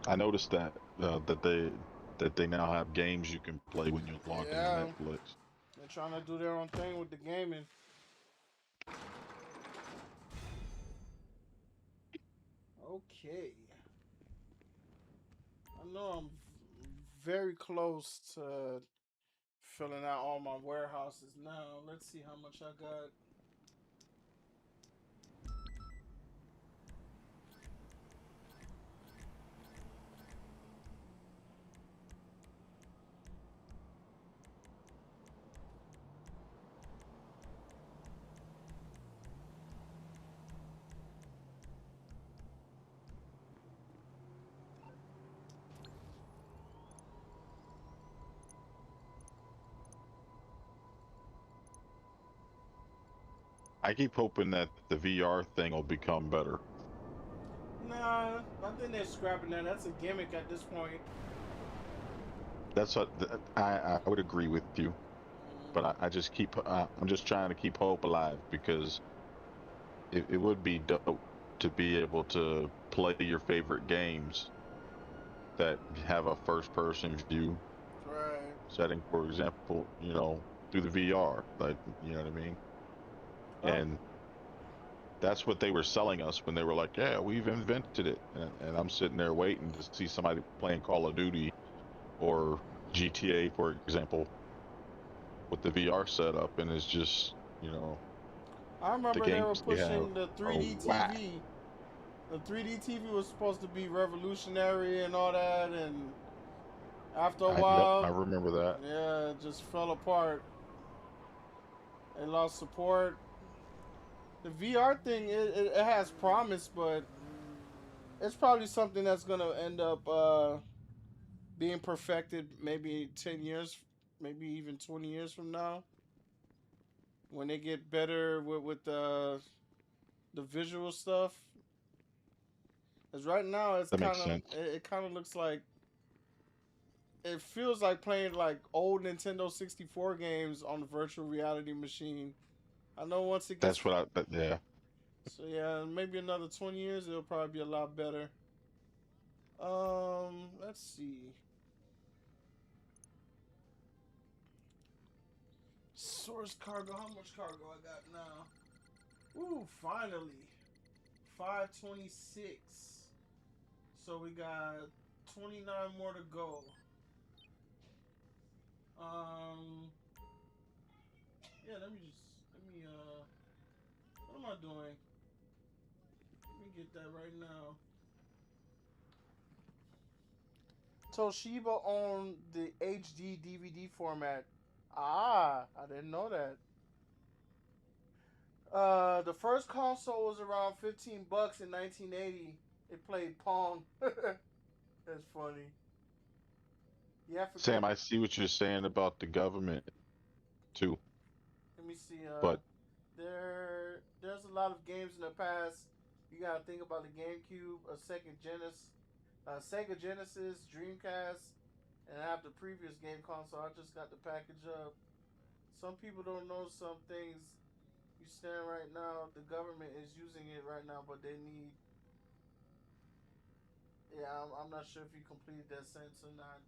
I noticed that that they now have games you can play when you log into Netflix. They're trying to do their own thing with the gaming. Okay. I know I'm very close to filling out all my warehouses now. Let's see how much I got. I keep hoping that the VR thing will become better. Nah, I think they're scrapping that. That's a gimmick at this point. That's what I would agree with you, but I just keep I'm just trying to keep hope alive, because it would be dope to be able to play your favorite games that have a first-person view setting, for example, you know, through the VR, like, you know what I mean? And That's what they were selling us when they were like, yeah, we've invented it. And I'm sitting there waiting to see somebody playing Call of Duty or GTA, for example, with the VR setup, and it's just, you know, I the remember they were games they have pushing the are 3D whack. TV. The 3D TV was supposed to be revolutionary and all that, and after a Yep, I while, remember that. yeah, it just fell apart. They lost support. The VR thing, it has promise, but it's probably something that's gonna end up being perfected maybe 10 years, maybe even 20 years from now, when they get better with the visual stuff. Because right now it's That makes kind of sense. it kind of looks like, it feels like playing like old Nintendo 64 games on the virtual reality machine. I know once it gets, That's what yeah. so yeah, maybe another 20 years it'll probably be a lot better. Let's see. Source cargo. How much cargo I got now? Ooh, finally. 526. So we got 29 more to go. Yeah, let me what am I doing? Let me get that right now. Toshiba owned the HD DVD format. Ah, I didn't know that. The first console was around $15 in 1980. It played Pong. That's funny. Yeah, I forget. Sam, I see what you're saying about the government too, Let me see. but There's a lot of games in the past. You gotta think about the GameCube, Sega Genesis, Dreamcast, and I have the previous game console. I just got the package up. Some people don't know some things. You stand right now. The government is using it right now, but they need. Yeah, I'm not sure if you completed that sentence or not.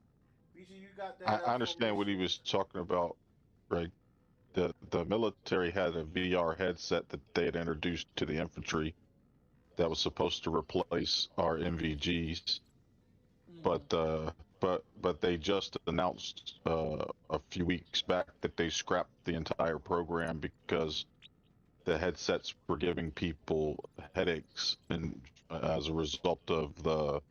BG, you got that I understand what he formation? was talking about, right? The military had a VR headset that they had introduced to the infantry that was supposed to replace our MVGs, Mm. but they just announced a few weeks back that they scrapped the entire program because the headsets were giving people headaches, and as a result of the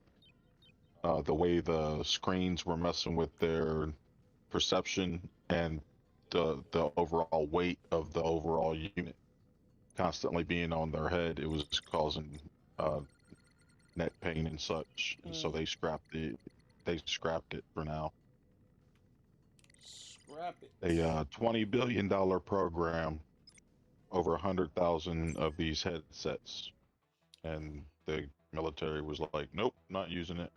way the screens were messing with their perception and the overall weight of the overall unit constantly being on their head, it was causing uh, neck pain and such. And so Mm. they scrapped it for now. Scrap it. A $20 billion program, over 100,000 of these headsets, and the military was like, nope, not using it.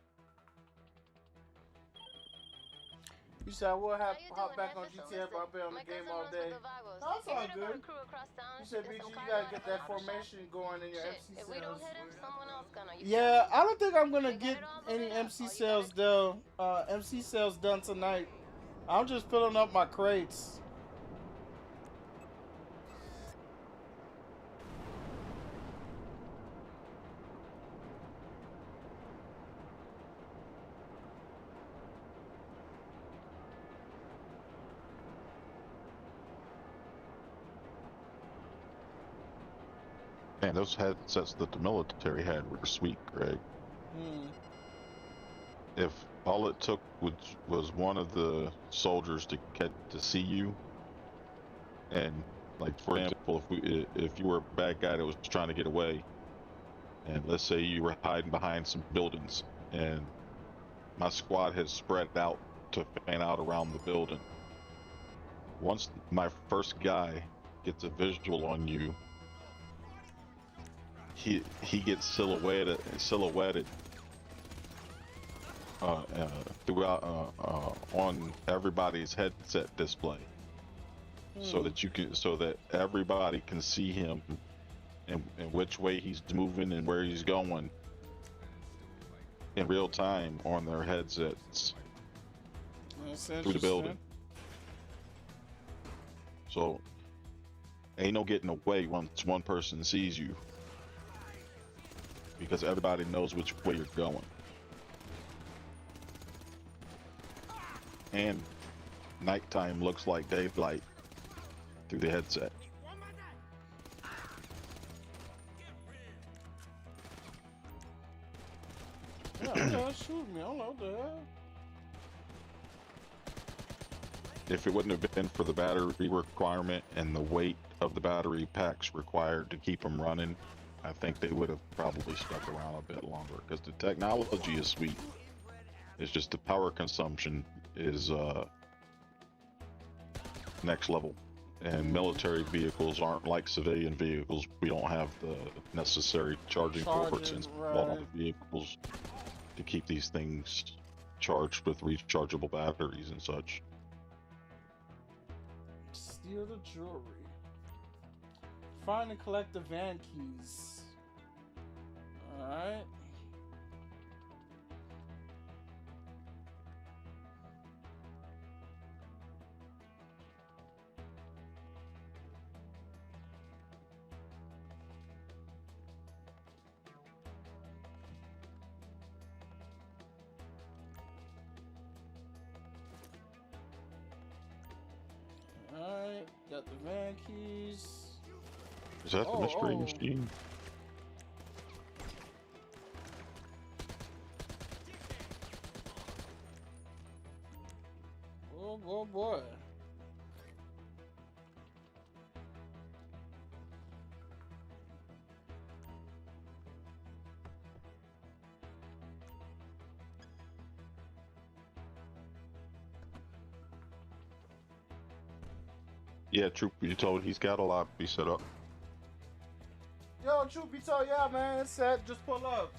You said I will How you hop doing, back on Jefferson? GTA, but I'll be on My the game cousin all runs day. with the Vagos. That's You all hit up our good. crew across town. You said, Get BG, some you cargo gotta out get of the that auto shop. formation going in your Shit, MC if we don't sales. hit him, someone else gonna. You feel Yeah, me? I don't think I'm gonna They got get it all any loaded up. MC All you gotta sales done. MC sales done tonight. I'm just filling up my crates. Man, those headsets that the military had were sweet, Greg. Hmm. If all it took was one of the soldiers to get to see you, and like for example, if you were a bad guy that was trying to get away, and let's say you were hiding behind some buildings, and my squad has spread out to fan out around the building. Once my first guy gets a visual on you, he gets silhouetted throughout on everybody's headset display, so that everybody can see him and which way he's moving and where he's going in real time on their headsets That's through the interesting. building. So ain't no getting away once one person sees you. because everybody knows which way you're going. And nighttime looks like daylight through the headset. Yeah, shoot me. I don't know what the hell. If it wouldn't have been for the battery requirement and the weight of the battery packs required to keep them running, I think they would have probably stuck around a bit longer, because the technology is sweet. It's just the power consumption is next level. And military vehicles aren't like civilian vehicles. We don't have the necessary charging ports and all the vehicles to keep these things charged with rechargeable batteries and such. Steal the jewelry. Find and collect the van keys. Alright. Alright, got the van keys. Is that the mystery machine? Oh boy. Yeah, Troop, you told he's got a lobby set up. Yo, truth be told, yeah, man, it's set. Just pull up.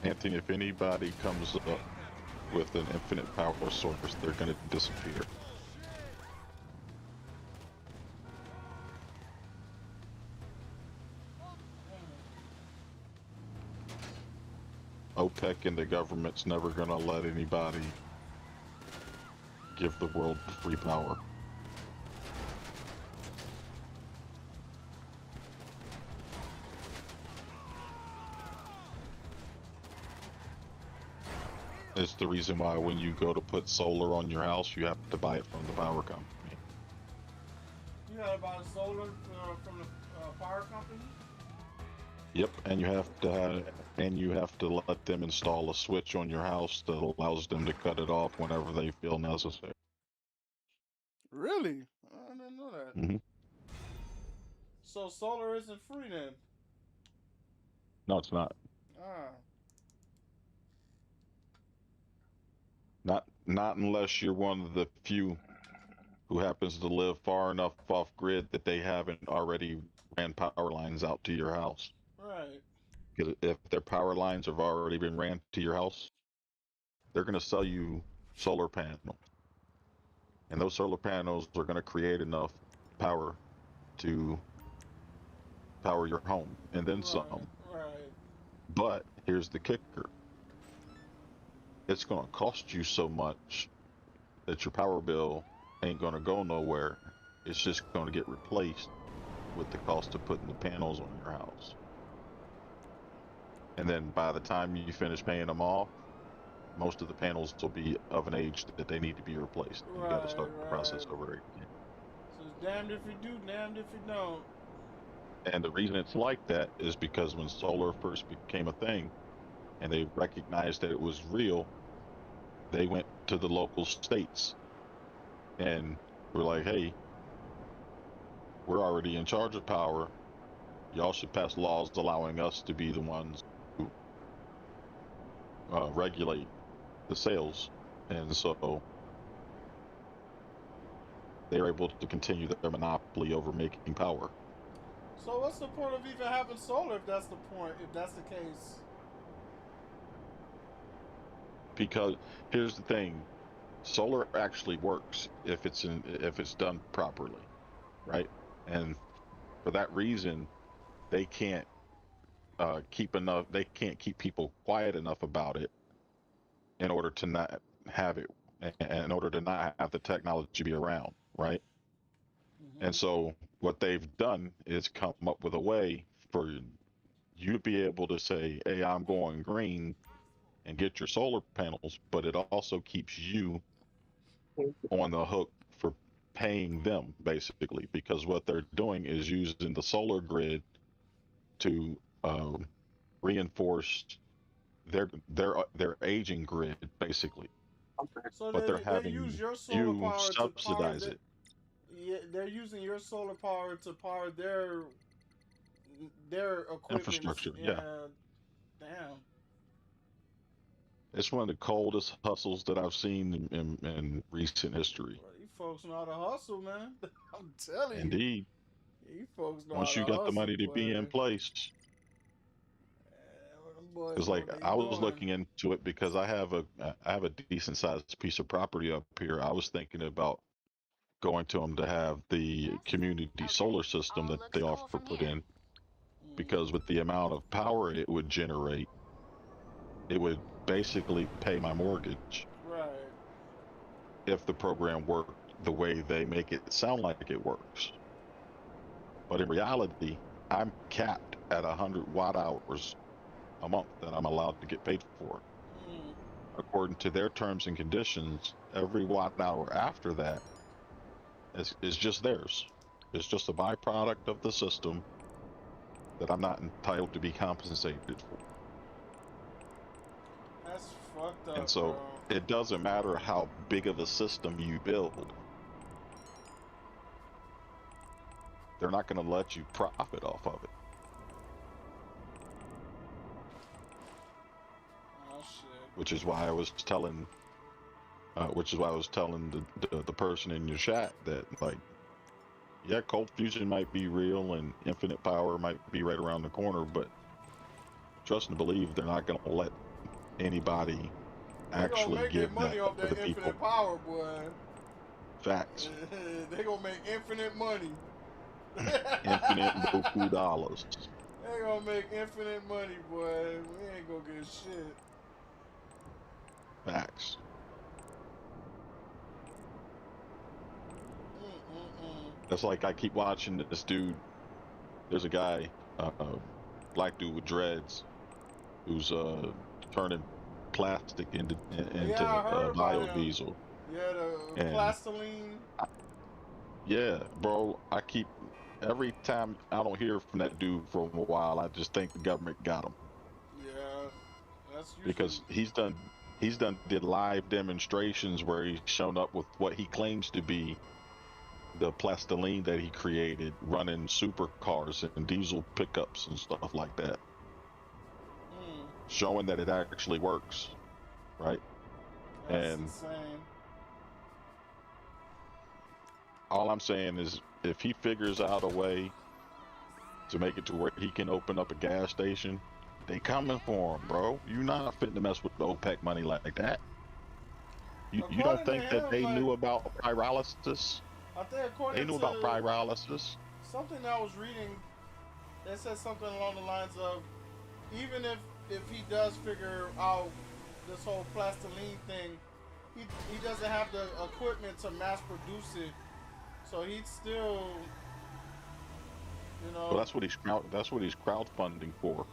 Anthony, if anybody comes up with an infinite power source, they're going to disappear. OPEC and the government's never going to let anybody give the world free power. It's the reason why when you go to put solar on your house, you have to buy it from the power company. You had about a solar from the power company? Yep, and you have to let them install a switch on your house that allows them to cut it off whenever they feel necessary. Really? I didn't know that. Mm-hmm. So solar isn't free then? No, it's not. Ah. Not unless you're one of the few who happens to live far enough off grid that they haven't already ran power lines out to your house. Right. Because if their power lines have already been ran to your house, they're going to sell you solar panels. And those solar panels are going to create enough power to power your home and then some. Right. But here's the kicker. It's going to cost you so much that your power bill ain't going to go nowhere. It's just going to get replaced with the cost of putting the panels on your house. And then by the time you finish paying them off, most of the panels will be of an age that they need to be replaced. You got to start the process over again. So it's damned if you do, damned if you don't. And the reason it's like that is because when solar first became a thing and they recognized that it was real, they went to the local states and were like, hey, we're already in charge of power. Y'all should pass laws allowing us to be the ones who regulate the sales. And so they're able to continue their monopoly over making power. So what's the point of even having solar if that's the point, if that's the case? Because here's the thing, solar actually works if it's done properly, right? And for that reason, they can't keep people quiet enough about it in order to not have it, and in order to not have the technology be around, right? Mm-hmm. And so what they've done is come up with a way for you to be able to say, hey, I'm going green, and get your solar panels, but it also keeps you on the hook for paying them, basically, because what they're doing is using the solar grid to reinforce their aging grid, basically. So But they're they use having your solar you power to power subsidize it. Yeah, they're using your solar power to power their equipment. Infrastructure, yeah. Yeah, damn. It's one of the coldest hustles that I've seen in recent history. Well, you folks know how to hustle, man. I'm telling you. Indeed. You folks know how Once to you got the hustle, money to be in boy. place, Yeah, them boys it's know like what they I was doing. looking into it because I have a decent sized piece of property up here. I was thinking about going to them to have the community solar system All that looks they cool offer from put here. in, because with the amount of power it would generate, it would basically pay my mortgage Right. if the program worked the way they make it sound like it works. But in reality, I'm capped at 100 watt hours a month that I'm allowed to get paid for. According to their terms and conditions, every watt hour after that is just theirs. It's just a byproduct of the system that I'm not entitled to be compensated for. That's fucked up, And so bro. it doesn't matter how big of a system you build, they're not going to let you profit off of it. Oh shit. Which is why I was telling the person in your chat that, like, yeah, cold fusion might be real and infinite power might be right around the corner, but trust and believe they're not going to let anybody They gonna actually make their give money that off to that the people. infinite power, boy. Facts. They gonna make infinite money. Infinite Boku dollars. They gonna make infinite money, boy. We ain't gonna get shit. Facts. That's like I keep watching this dude. There's a guy, black dude with dreads, who's turning plastic into Yeah, I heard about him. biodiesel. Yeah, the And plastiline. yeah, bro, every time I don't hear from that dude for a while, I just think the government got him. Yeah, that's usually Because did live demonstrations where he's shown up with what he claims to be the plastiline that he created, running supercars and diesel pickups and stuff like that, showing that it actually works, right? That's And insane. all I'm saying is, if he figures out a way to make it to where he can open up a gas station, they coming for him, bro. You not fitting to mess with the OPEC money like that. You don't According to think that him, they like, knew about pyrolysis? I think according They knew to about pyrolysis. something I was reading, they said something along the lines of, even if he does figure out this whole plastiline thing, he doesn't have the equipment to mass produce it, so he'd still, you know. Well, that's what he's crowdfunding for.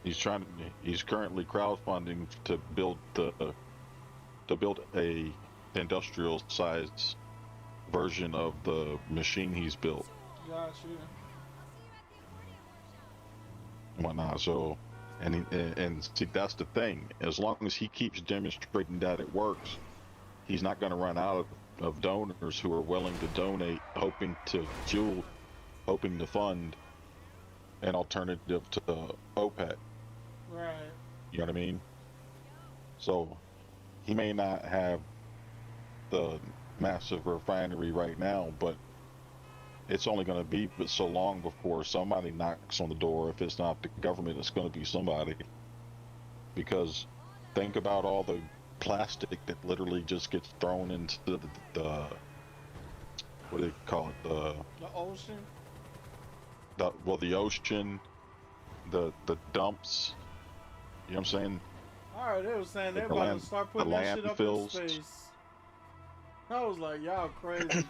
He's currently crowdfunding to build a industrial size version of the machine he's built. Gotcha. And whatnot. So, and see, that's the thing. As long as he keeps demonstrating that it works, he's not going to run out of donors who are willing to donate, hoping to fund an alternative to OPEC. Right. You know what I mean? So he may not have the massive refinery right now, but it's only going to be but so long before somebody knocks on the door. If it's not the government, it's going to be somebody. Because think about all the plastic that literally just gets thrown into the what do they call it? The ocean. The ocean, the dumps. You know what I'm saying? Alright, they were saying they're The about to start putting the that shit up in landfills. space. I was like, y'all crazy.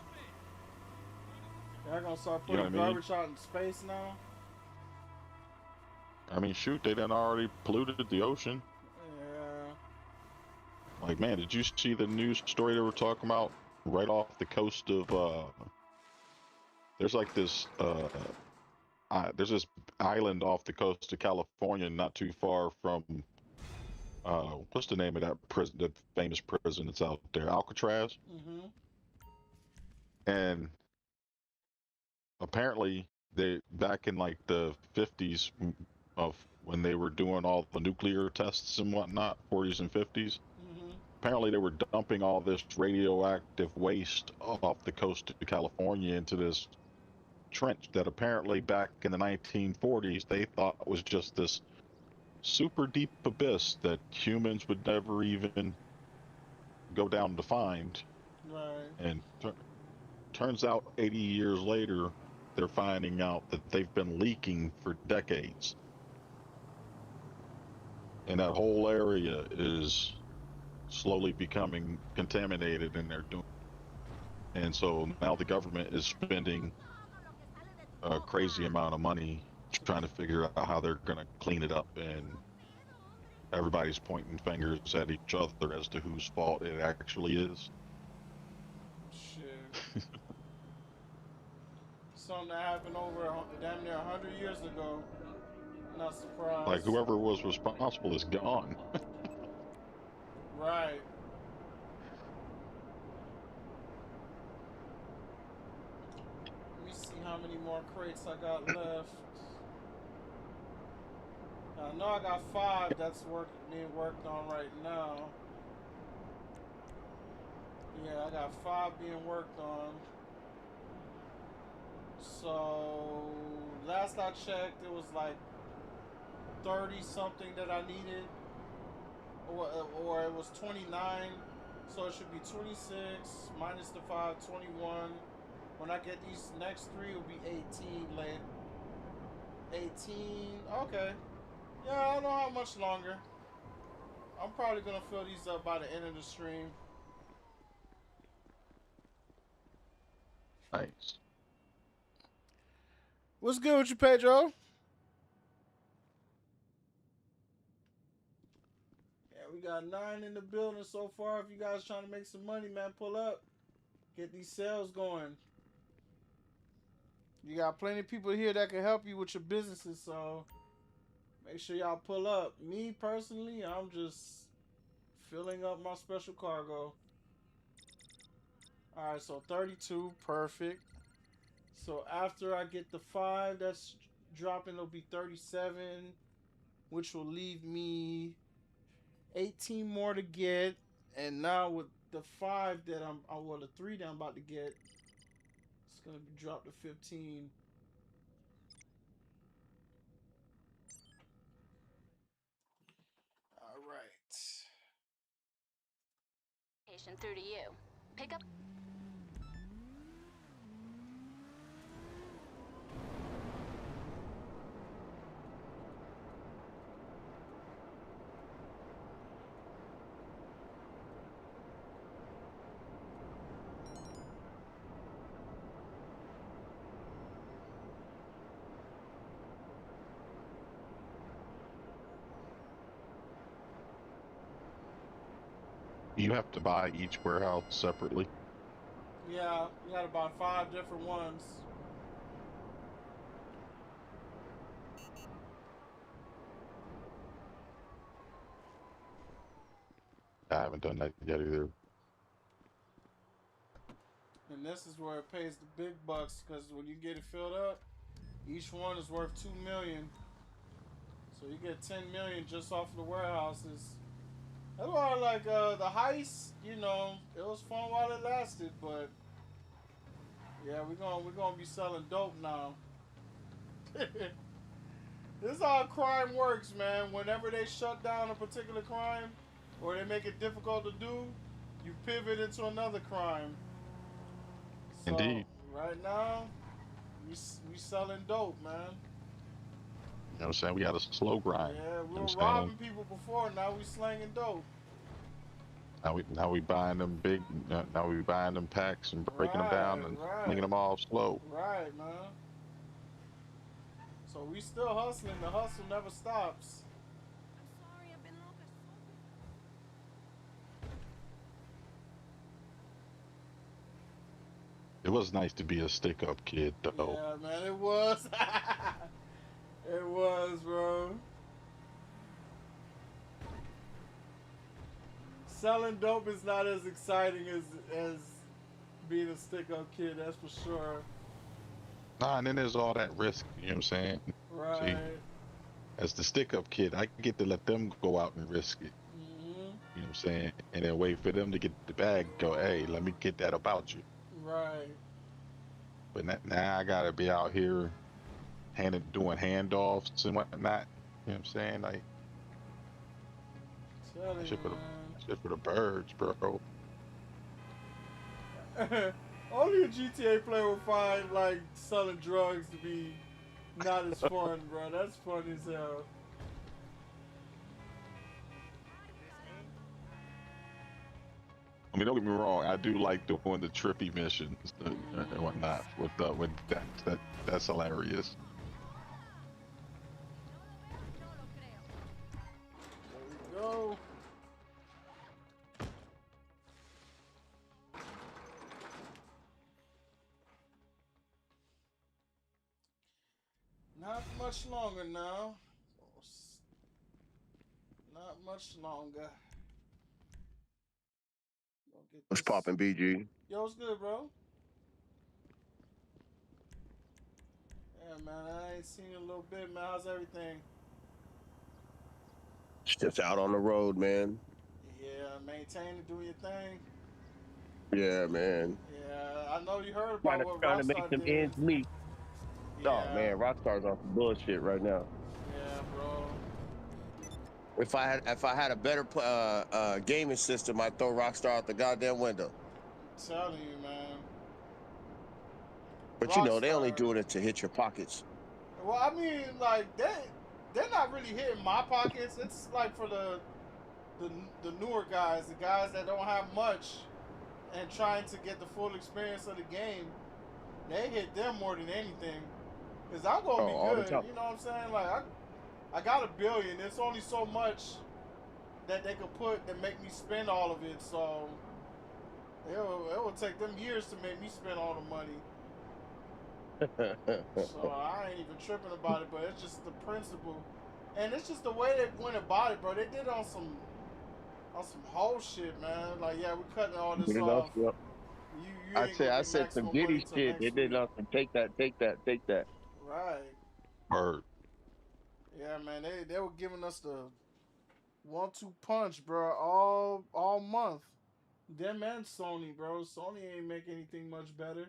Y'all gonna start putting garbage out in space now? I mean, shoot, they done already polluted the ocean. Yeah. Like, man, did you see the news story they were talking about right off the coast of, there's like this, there's this island off the coast of California, not too far from, what's the name of that prison, the famous prison that's out there, Alcatraz? Mm-hmm. And apparently, they, back in like the 50s of when they were doing all the nuclear tests and whatnot, 40s and 50s, apparently they were dumping all this radioactive waste off the coast of California into this trench that apparently back in the 1940s they thought was just this super deep abyss that humans would never even go down to find. Right. And turns out 80 years later they're finding out that they've been leaking for decades. And that whole area is slowly becoming contaminated, and they're doing. And so now the government is spending a crazy amount of money trying to figure out how they're going to clean it up, and everybody's pointing fingers at each other as to whose fault it actually is. Shit. Something that happened over damn near 100 years ago. Not surprised. Like, whoever was responsible is gone. Right. Let me see how many more crates I got left. I know I got 5 that's being worked on right now. Yeah, I got 5 being worked on. So last I checked, it was like 30 something that I needed, or it was 29, so it should be 26 minus the 5, 21. When I get these next 3, it'll be 18 later. 18, okay. Yeah, I don't know how much longer. I'm probably gonna fill these up by the end of the stream. Nice. What's good with you, Pedro? Yeah, we got 9 in the building so far. If you guys trying to make some money, man, pull up. Get these sales going. You got plenty of people here that can help you with your businesses, so make sure y'all pull up. Me, personally, I'm just filling up my special cargo. Alright, so 32, perfect. So after I get the 5 that's dropping, it'll be 37, which will leave me 18 more to get. And now with the 5 that well, the 3 that I'm about to get, it's gonna be dropped to 15. All right. Through to you. Pick up. You have to buy each warehouse separately. Yeah, you got about 5 different ones. I haven't done that yet either. And this is where it pays the big bucks, because when you get it filled up, each one is worth 2 million. So you get 10 million just off of the warehouses. That's why, like, the heist, you know, it was fun while it lasted, but yeah, we're gonna be selling dope now. This is how crime works, man. Whenever they shut down a particular crime, or they make it difficult to do, you pivot into another crime. So Indeed. right now, we selling dope, man. You know what I'm saying? We got a slow grind. Yeah, we You know were what I'm saying? robbing people before. Now we slanging dope. Now we buying them big. Now we buying them packs and breaking them Right, down and right, slinging them all slow. right, man. So we still hustling. The hustle never stops. I'm sorry, I've been loca. It was nice to be a stick-up kid, though. Yeah, man, it was. It was, bro. Selling dope is not as exciting as being a stick-up kid. That's for sure. Nah, and then there's all that risk. You know what I'm saying? Right. See, as the stick-up kid, I get to let them go out and risk it. Mm-hmm. You know what I'm saying? And then wait for them to get the bag. Go, hey, let me get that about you. Right. But now I gotta be out here doing handoffs and whatnot. You know what I'm saying? Like Tell that you, shit for the birds, bro. man. Only a GTA player will find like selling drugs to be not as fun, bro. That's funny as hell. I mean, don't get me wrong. I do like doing the trippy missions and whatnot with that's hilarious. There we go. Not much longer now. Not much longer. What's poppin', BG? Yo, what's good, bro? Yeah, man, I ain't seen you in a little bit, man. How's everything? Just out on the road, man. Yeah, maintain it, do your thing. Yeah, man. Yeah, I know you heard about what Trying to make Rockstar some did. ends meet. Yeah, Oh man, Rockstar's on some bullshit right now. yeah, bro. If I had a better gaming system, I'd throw Rockstar out the goddamn window. I'm telling you, man. But you know, they only Rockstar. doing it to hit your pockets. Well, I mean, like they're not really hitting my pockets. It's like for the newer guys, the guys that don't have much and trying to get the full experience of the game. They hit them more than anything. Cause I'm gonna be all the good. time. You know what I'm saying? Like I got $1 billion. There's only so much that they could put that make me spend all of it. So it will take them years to make me spend all the money. So I ain't even tripping about it, but it's just the principle, and it's just the way they went about it, bro. They did it on some whole shit, man. Like, yeah, we're cutting all this off. Yep. You ain't gonna I get said some maximum money Diddy till shit. They next did week. nothing. Take that. Right. Bird. Yeah, man. They were giving us the 1-2 punch, bro, all month. Them and Sony, bro. Sony ain't make anything much better.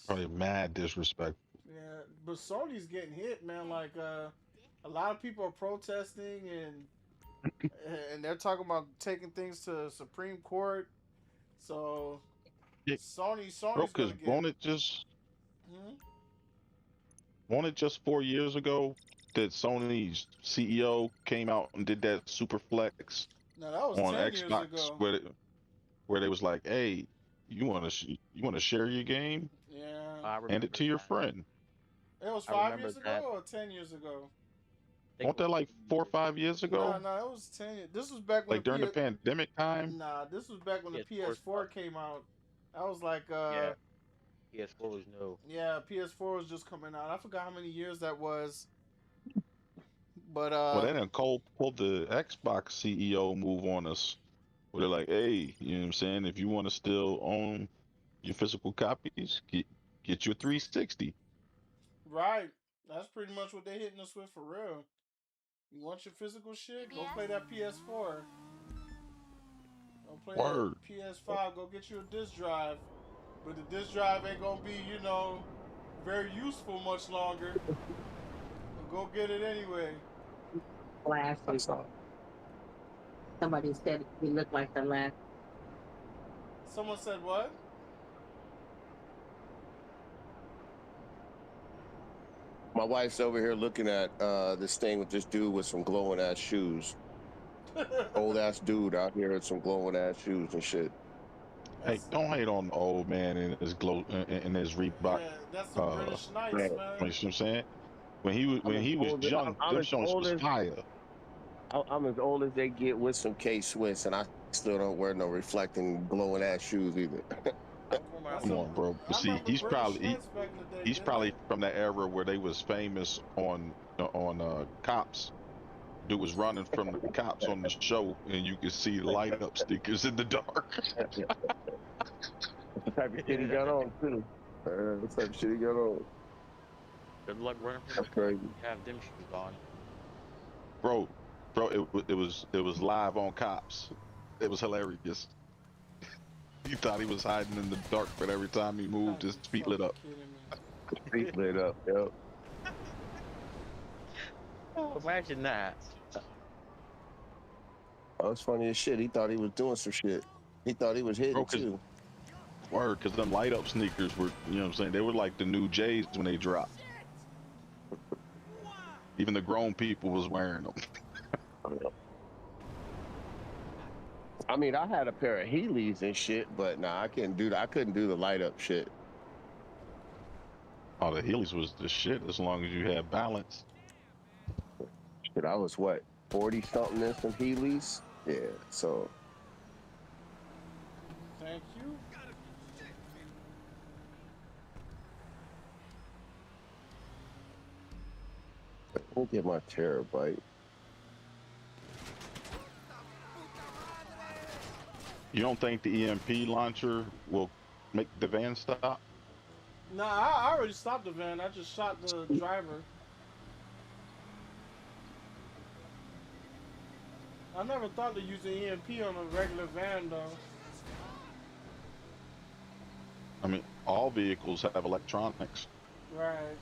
Probably mad disrespect. Yeah, but Sony's getting hit, man. Like, a lot of people are protesting and they're talking about taking things to Supreme Court. So Yeah, Sony's bro, gonna cause get. Hmm? won't it just 4 years ago that Sony's CEO came out and did that super flex No, that was on 10 years Xbox ago. where they was like, hey, you want to share your game? Yeah, I Hand it remember to your that. friend. it was I 5 years remember that. ago or 10 years ago. I think Won't it was that like 10 4 or years. 5 years No, ago? it was 10 years. This was back when the Like during the PS. pandemic time? Nah, this was back when the PS4 PS4 stuff. came out. That was like, Yeah, PS4 was new. yeah, PS4 was just coming out. I forgot how many years that was, but Well, they done pulled the Xbox CEO move on us. Where they're like, hey, you know what I'm saying? If you want to still own your physical copies, get your 360. right. That's pretty much what they hitting us with for real. You want your physical shit? Go play that PS4. Go play that Word. PS5. Go get you a disc drive. But the disc drive ain't gonna be, very useful much longer. But go get it anyway. Classic. Somebody said we look like the last. Someone said what? My wife's over here looking at this thing with this dude with some glowing ass shoes. Old ass dude out here with some glowing ass shoes and shit. Hey, don't hate on the old man and his Reebok. Yeah, that's the British Knights, man. You know man. what I'm saying? When he was young, them joints was fire. I'm as old as they get with some K-Swiss, and I still don't wear no reflecting glowing ass shoes either. Come on, bro. But see, he's probably from that era where they was famous on cops. Dude was running from the cops on the show, and you could see light up stickers in the dark. That's the type of shit he got on too. That's the type of shit he got on. Good luck running from That's crazy. You have them shoes on. Bro, it was live on cops. It was hilarious. He thought he was hiding in the dark, but every time he moved, his feet lit up. Feet lit up, yep. Imagine that. Oh, it's funny as shit. He thought he was doing some shit. He thought he was hidden too. Word, because them light up sneakers were, you know what I'm saying, they were like the new J's when they dropped. Even the grown people was wearing them. I mean, I had a pair of Heelys and shit, but nah, I couldn't do that. I couldn't do the light up shit. Oh, the Heelys was the shit as long as you had balance. Shit, I was what, 40 something in some Heelys? Yeah, so. Thank you. Let me get my terabyte. You don't think the EMP launcher will make the van stop? Nah, I already stopped the van. I just shot the driver. I never thought to use an EMP on a regular van, though. I mean, all vehicles have electronics. Right.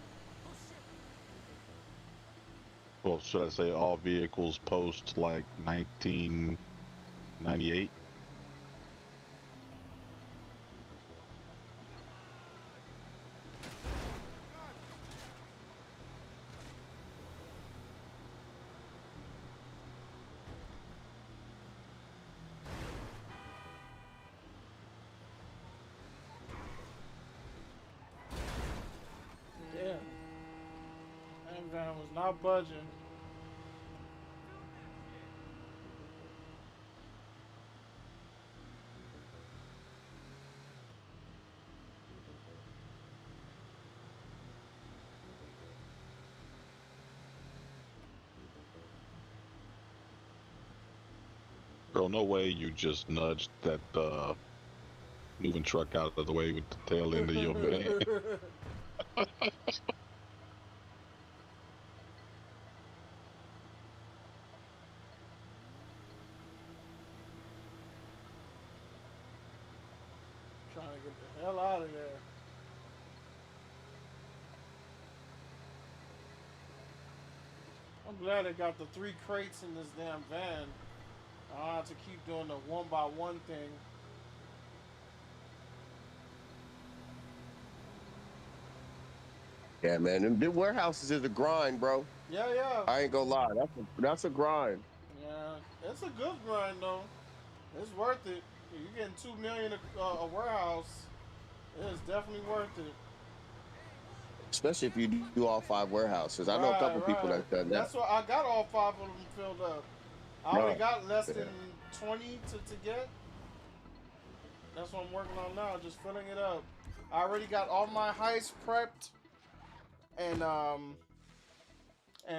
Well, should I say all vehicles post like 1998? Yeah. That van was not budging. Bro, no way you just nudged that moving truck out of the way with the tail end of your van. Trying to get the hell out of there. I'm glad I got the 3 crates in this damn van. I don't have to keep doing the 1x1 thing. Yeah, man, them warehouses is a grind, bro. Yeah, yeah. I ain't gonna lie, that's a grind. Yeah, it's a good grind though. It's worth it. You're getting $2 million a warehouse. It's definitely worth it. Especially if you do all 5 warehouses. I know a couple people that done that. That's why I got all 5 of them filled up. I only got less than 20 to get. That's what I'm working on now, just filling it up. I already got all my heists prepped and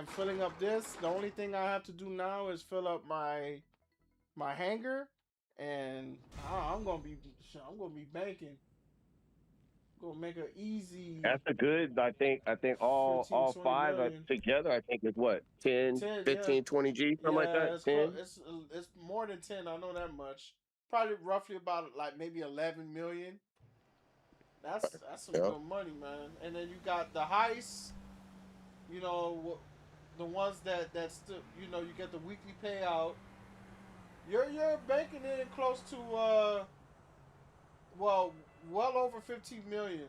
filling up this. The only thing I have to do now is fill up my hangar, and I'm gonna be banking. Gonna make an easy. That's a good. I think all 5 together. I think is what 10 15, yeah. 20 G, something like that. 10. It's more than 10. I know that much. Probably roughly about like maybe 11 million. That's some good money, man. And then you got the heists. You know, the ones that still, you know, you get the weekly payout. You're banking in close to well over 15 million.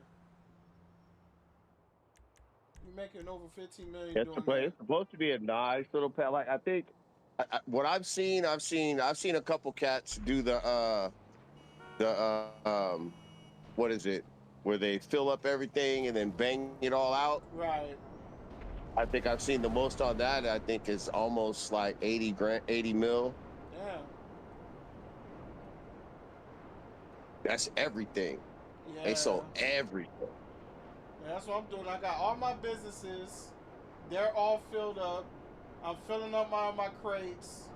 You're making over 15 million doing that. It's supposed to be a nice little pad. Like I think, what I've seen a couple cats do the what is it, where they fill up everything and then bang it all out. Right. I think I've seen the most on that. I think it's almost like 80 mil. Yeah. That's everything. Yeah. They sold everything. Yeah, that's what I'm doing. I got all my businesses. They're all filled up. I'm filling up my crates.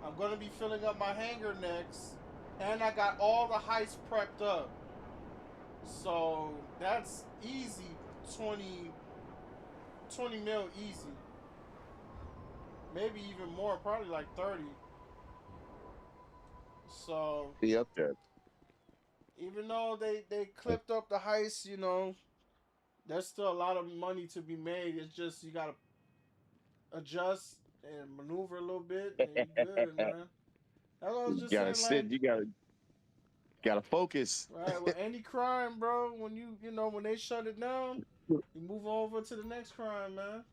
I'm going to be filling up my hanger next. And I got all the heists prepped up. So that's easy. 20 mil easy. Maybe even more. Probably like 30. So Be up there. even though they clipped up the heist, you know, there's still a lot of money to be made. It's just you gotta adjust and maneuver a little bit, and you good, man. That's what I was just gotta saying. sit. Like, You gotta focus. right, with any crime, bro, when you know when they shut it down, you move over to the next crime, man.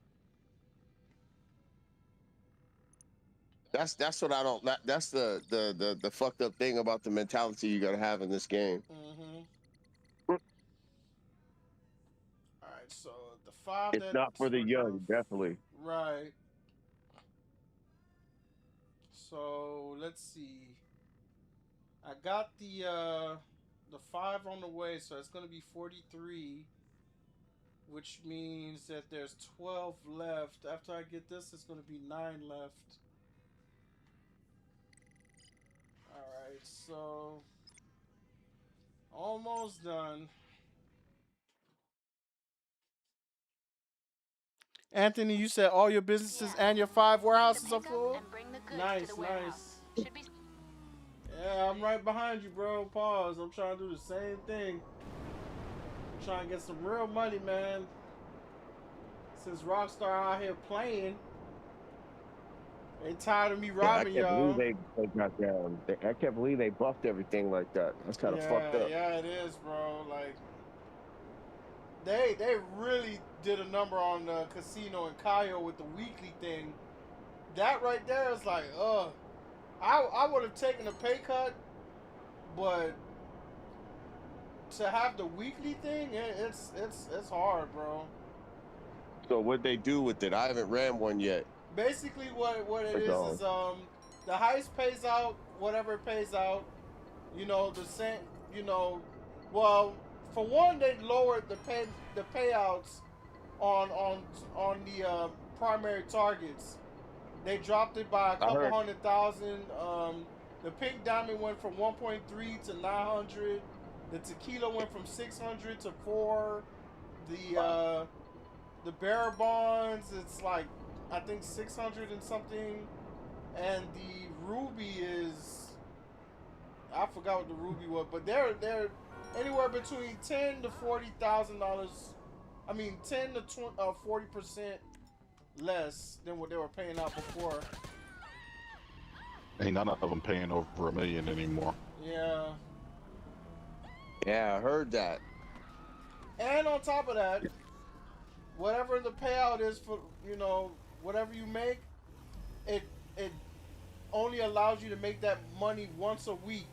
That's what I don't. That's the fucked up thing about the mentality you gotta have in this game. All right, so the five It's not for the young, definitely. Right. So let's see. I got the 5 on the way, so it's gonna be 43, which means that there's 12 left. After I get this, it's gonna be 9 left. Alright, so almost done. Anthony, you said all your businesses and your 5 warehouses are full? Nice, nice. Yeah, I'm right behind you, bro. Pause. I'm trying to do the same thing. I'm trying to get some real money, man. Since Rockstar out here playing, they tired of me robbing y'all. I can't believe they buffed everything like that. That's kind of fucked up. Yeah, it is, bro. Like, they really did a number on the casino and Cayo with the weekly thing. That right there is like, I would have taken a pay cut, but to have the weekly thing, it's hard, bro. So what they do with it? I haven't ran one yet. Basically, what it is the heist pays out whatever it pays out. You know, the same. You know, well, for one, they lowered the payouts on the primary targets. They dropped it by a couple 100,000. The pink diamond went from 1.3 to 900. The tequila went from 600 to 4. The bearer bonds, it's like I think 600 and something, and the ruby is, I forgot what the ruby was, but they're anywhere between $10,000 to $40,000. I mean, 10 to 40% less than what they were paying out before. Ain't none of them paying over $1 million anymore. Yeah. Yeah, I heard that. And on top of that, whatever the payout is for, you know, whatever you make, it only allows you to make that money once a week.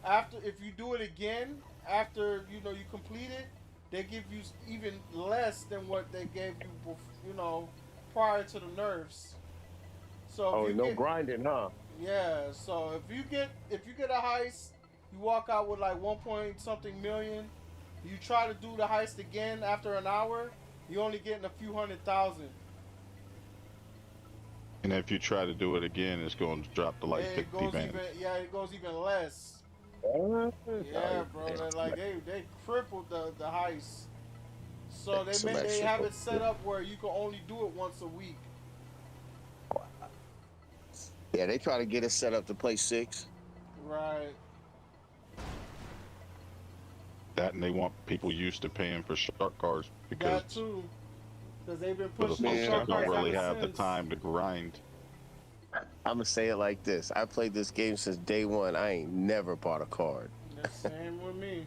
After, if you do it again after, you know, you complete it, they give you even less than what they gave you, you know, prior to the nerfs. So no grinding, huh? Yeah. So if you get a heist, you walk out with like 1 point something million. You try to do the heist again after an hour, you're only getting a few 100,000. And if you try to do it again, it's going to drop to like 50 bands. It goes even less. Yeah, bro. They crippled the heist. So they have it set up where you can only do it once a week. Yeah, they try to get it set up to play 6. Right. That, and they want people used to paying for shark cards because that too. Because they've been the pushing folks shark that don't cards really ever have the since. time to grind. I'm gonna say it like this: I played this game since day one. I ain't never bought a card. The same with me.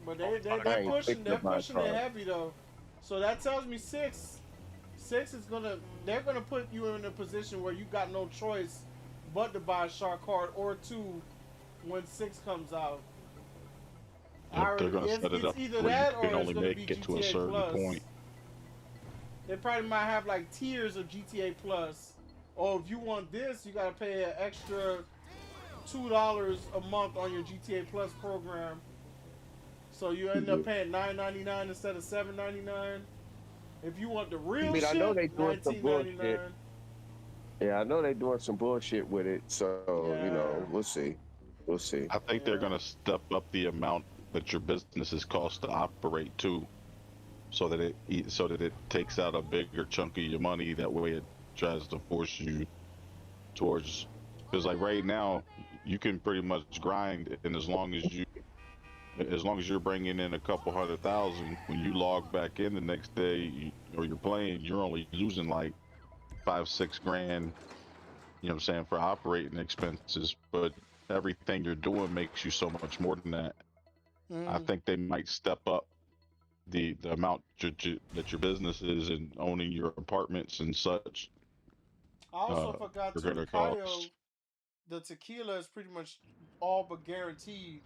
But I they're ain't pushing thinking about a it card. heavy though. So that tells me six is they're gonna put you in a position where you got no choice but to buy a shark card or two when 6 comes out. Yep, they're gonna set it It's up either where you that can or it's only gonna be make it to a GTA certain Plus. point. They probably might have like tiers of GTA Plus. Or if you want this, you gotta pay an extra $2 a month on your GTA Plus program. So you end up paying $9.99 instead of $7.99. If you want the real I mean, I shit, know they doing some bullshit. $19.99. Yeah, I know they doing some bullshit with it. So you know, Yeah. we'll see. We'll see. I think they're gonna step up the amount that your businesses cost to operate too, so that it takes out a bigger chunk of your money. That way, it tries to force you towards. Because like right now, you can pretty much grind, and as long as you're bringing in a couple 100,000, when you log back in the next day or you're playing, you're only losing like 5-6 grand. You know what I'm saying, for operating expenses, but everything you're doing makes you so much more than that. I think they might step up the amount that your business is and owning your apartments and such. I also forgot Are too, the gonna Cayo, cost. the tequila is pretty much all but guaranteed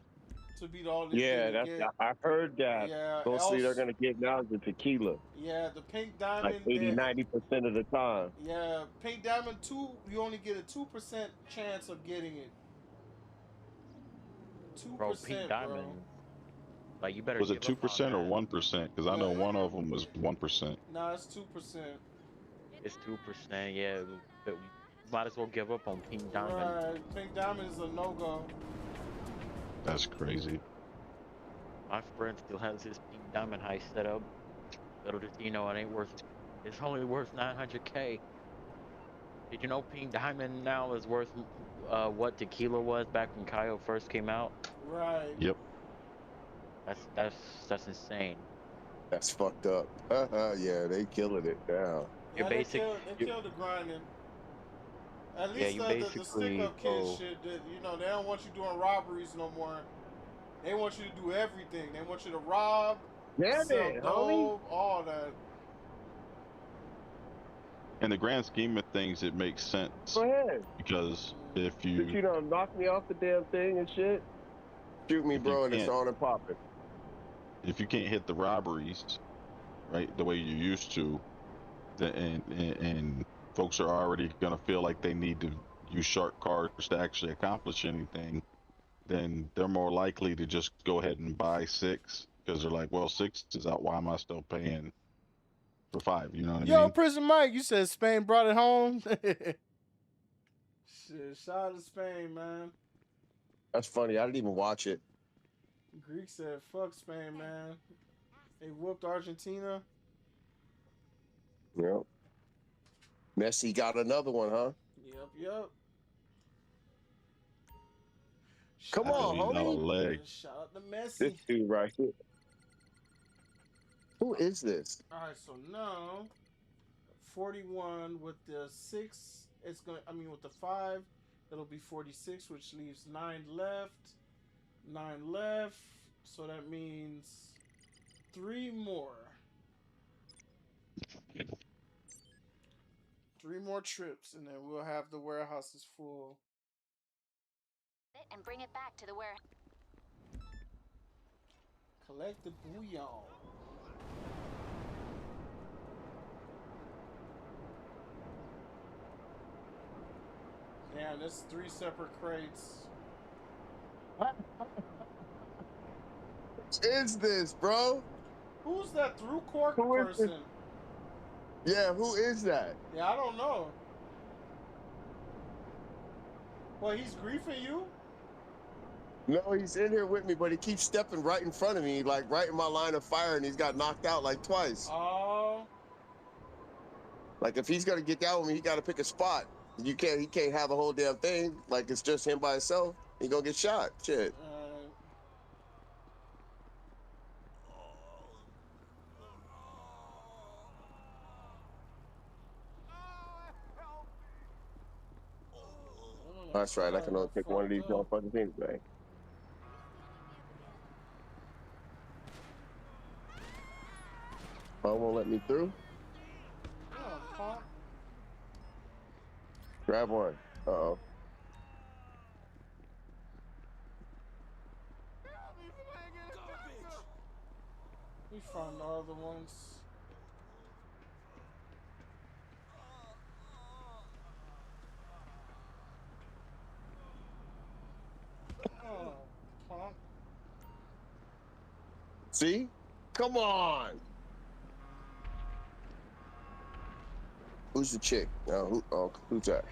to be all they're Yeah, gonna get. I heard that. Yeah, Mostly they're else, gonna get now is the tequila, yeah, the pink like diamond, 80-90% of the time. yeah, pink diamond 2, you only get a 2% chance of getting it. Bro, Pink 2%, bro. Diamond. Like, you better Was it give up on 2% or that. 1%? Because I know No, one of them was 1%. nah, it's 2%. It's 2%, yeah. But might as well give up on Pink Diamond. Right, pink diamond is a no-go. That's crazy. My friend still has his Pink Diamond heist set up. Little does he know it ain't worth. It's only worth 900K. Did you know Pink Diamond now is worth what tequila was back when Cayo first came out? Right. Yep. That's insane. That's fucked up. Yeah, they killing it now. Yeah, they killed you the grinding. At yeah, least you the stick basically up kid go. shit. That, you know, they don't want you doing robberies no more. They want you to do everything. They want you to rob, Damn sell it, homie. dope, all that. In the grand scheme of things, it makes sense Go ahead. because Since you done knock me off the damn thing and shit, shoot me, if you bro, and it's can't on and popping. if you can't hit the robberies right the way you used to, and folks are already gonna feel like they need to use shark cards to actually accomplish anything, then they're more likely to just go ahead and buy 6 because they're like, well, 6 is out. Why am I still paying for 5? You know what I Yo, mean? Prison Mike, you said Spain brought it home. Shit, shout out to Spain, man. That's funny. I didn't even watch it. Greek said, "Fuck Spain, man. They whooped Argentina." Yep. Messi got another one, huh? Yep. Come Shout Because out, on, he's not a homie. leg. shout out to Messi. This dude right here. Who is this? All right, so now 41 with the 6. With the 5, it'll be 46, which leaves 9 left. 9 left. So that means 3 more. 3 more trips, and then we'll have the warehouses full. And bring it back to the warehouse. Collect the bouillon. Damn, that's 3 separate crates. What is this, bro? Who's that through cork Who is person? this? Yeah, who is that? Yeah, I don't know. Well, he's griefing you? No, he's in here with me, but he keeps stepping right in front of me, like right in my line of fire, and he's got knocked out like twice. Oh. Like if he's gonna get down with me, he gotta pick a spot. He can't have the whole damn thing. Like it's just him by himself. He gonna get shot. Shit. That's right. I can only pick one of these motherfuckers anyway. Oh, won't let me through. Grab one. Uh-oh. We found the other ones. Oh, punk. See? Come on. Who's the chick? Who's that?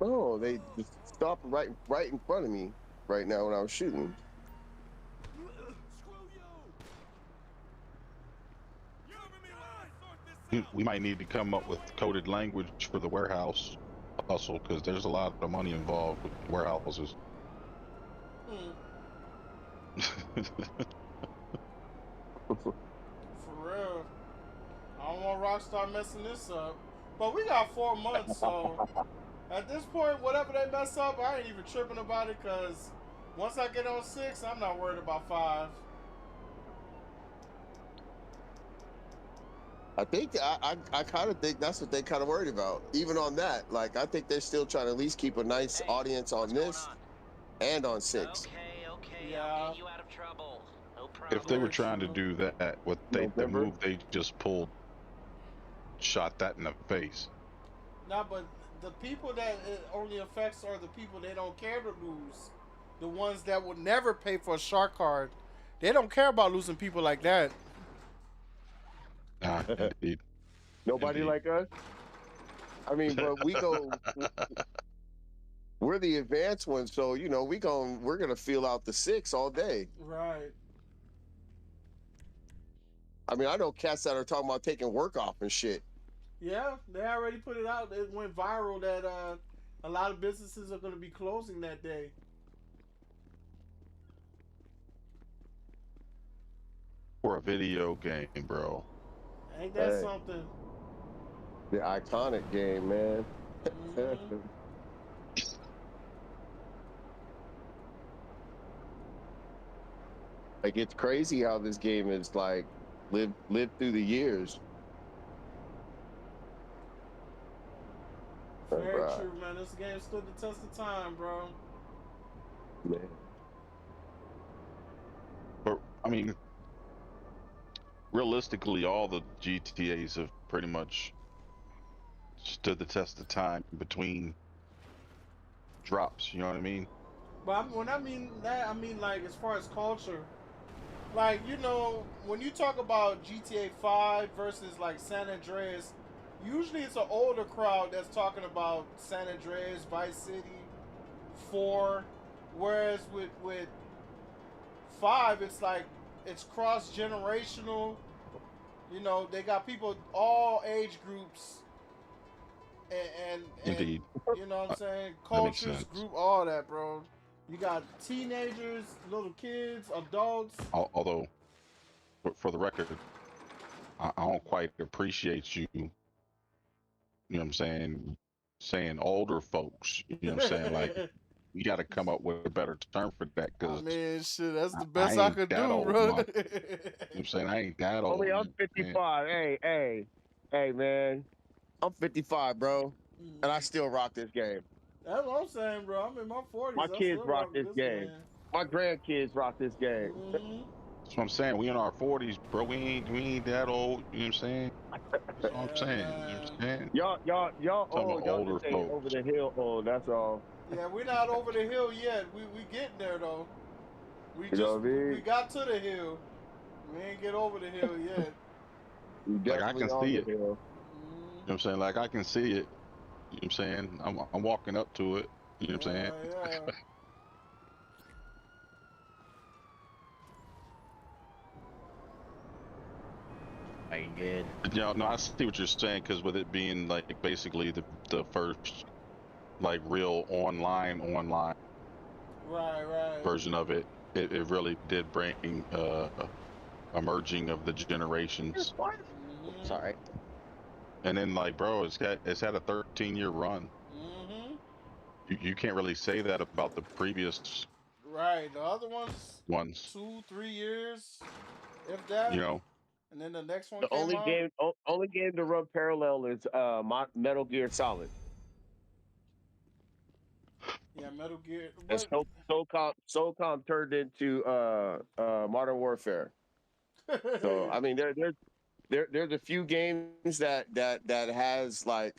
Oh, they just stopped right in front of me right now when I was shooting. We might need to come up with coded language for the warehouse hustle because there's a lot of money involved with warehouses. For real. I don't want Rockstar messing this up. But we got 4 months, so at this point, whatever they mess up, I ain't even tripping about it because once I get on 6, I'm not worried about 5. I think I kind of think that's what they kind of worried about. Even on that, like I think they're still trying to at least keep a nice audience on this and on 6. Okay, yeah. I'll get you out of trouble. No problem. If they were trying to do that, the move they just pulled, shot that in the face. Nah, but the people that it only affects are the people they don't care to lose. The ones that would never pay for a shark card. They don't care about losing people like that. Indeed. Nobody like us. I mean, but we're the advanced ones, so you know we're gonna feel out the 6 all day. Right. I mean, I know cats that are talking about taking work off and shit. Yeah, they already put it out. It went viral that a lot of businesses are going to be closing that day. For a video game, bro. Ain't that something? The iconic game, man. Like it's crazy how this game is like lived through the years. Very true, man. This game stood the test of time, bro. Man. But I mean, realistically, all the GTAs have pretty much stood the test of time between drops. You know what I mean? But when I mean that, I mean like as far as culture. Like, you know, when you talk about GTA 5 versus like San Andreas, usually it's an older crowd that's talking about San Andreas, Vice City, 4. Whereas with 5, it's like it's cross-generational. You know, they got people all age groups and Indeed. you know what I'm saying? Cultures, group, all that, bro. You got teenagers, little kids, adults. Although, for the record, I don't quite appreciate you. You know what I'm saying? Saying older folks. You know what I'm saying? Like, you got to come up with a better term for that. Cause I mean, shit, that's the best I could do, bro. You know what I'm saying? I ain't that old. Only I'm 55. Man. Hey, man. I'm 55, bro, and I still rock this game. That's what I'm saying, bro. I'm in my 40s. My kids rock this game. My grandkids rock this game. That's what I'm saying. We in our 40s, bro. We ain't that old. You know what I'm saying? That's what I'm saying. You know what I'm saying? Y'all old. Y'all older just ain't folks. over the hill old. That's all. Yeah, we're not over the hill yet. We getting there though. We we got to the hill. We ain't get over the hill yet. Like I can see it. You know what I'm saying? Like I can see it. You know what I'm saying? I'm walking up to it. You know what I'm saying? Yeah. Ain't good. Yeah, no, I see what you're saying because with it being like basically the first like real online right version of it, it really did bring a merging of the generations. Sorry. And then like, bro, it's had a 13-year run. you can't really say that about the previous Right. The other ones, ones. 2-3 years, if that. You know, And then the next one The came out. only game to run parallel is Metal Gear Solid. Yeah, Metal Gear. And What? SOCOM turned into Modern Warfare. So I mean, there's a few games that has like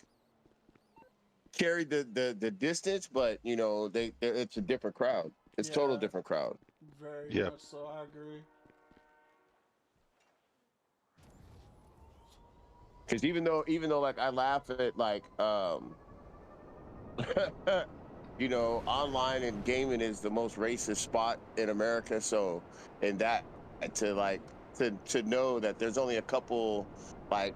carried the distance, but you know it's a different crowd. It's total Yeah. different crowd. Very Yeah. much so. I agree. Because even though like I laugh at like you know, online and gaming is the most racist spot in America. So, and that to know that there's only a couple, like,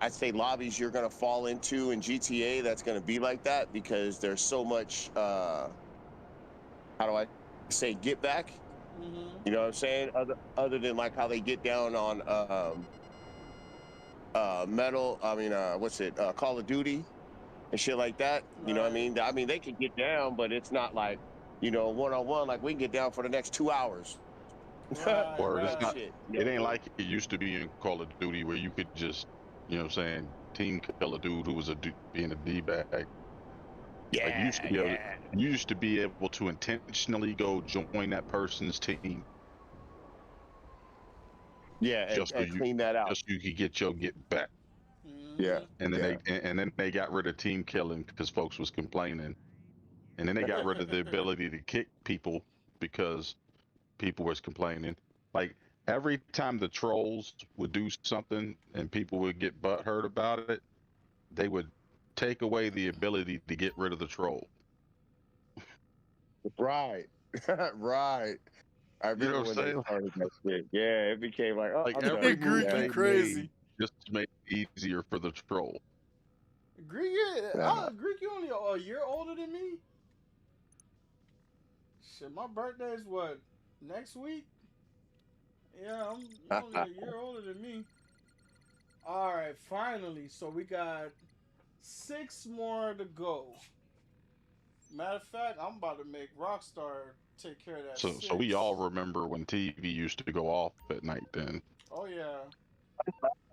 I'd say lobbies you're gonna fall into in GTA that's gonna be like that because there's so much. How do I say get back? You know what I'm saying? Other than like how they get down on Call of Duty and shit like that. You know what I mean? I mean, they can get down, but it's not like, you know, one-on-one, like we can get down for the next 2 hours. or it's not. Shit. It ain't like it used to be in Call of Duty where you could just, you know, what I'm saying, team kill a dude who was being a d-bag. Yeah, like you used to be able to intentionally go join that person's team. Yeah, just and clean that out. Just so you could get your get back. Yeah. And then they got rid of team killing because folks was complaining, and then they got rid of the ability to kick people because people was complaining. Like every time the trolls would do something and people would get butthurt about it, they would take away the ability to get rid of the troll. Right. Right. I remember when they started that shit. Yeah, it became like, oh, like I'm every done. move Yeah. they made just to make it easier for the troll. Greek, Greek, you only a year older than me. Shit, my birthday is what, next week? Yeah, I'm only a year older than me. All right, finally. So we got 6 more to go. Matter of fact, I'm about to make Rockstar take care of that. So we all remember when TV used to go off at night then. Oh yeah.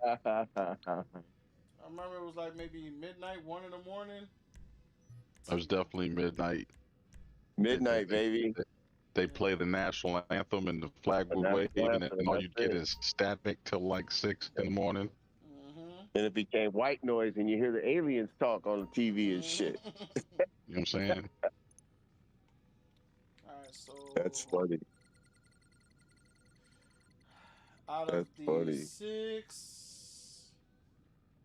I remember it was like maybe midnight, 1 in the morning. It was definitely midnight. Midnight, baby. They play the national anthem and the flag would wave, and all you'd get is static till like 6 in the morning. And it became white noise, and you hear the aliens talk on the TV and shit. You know what I'm saying? All right, so that's funny. Out of the 6,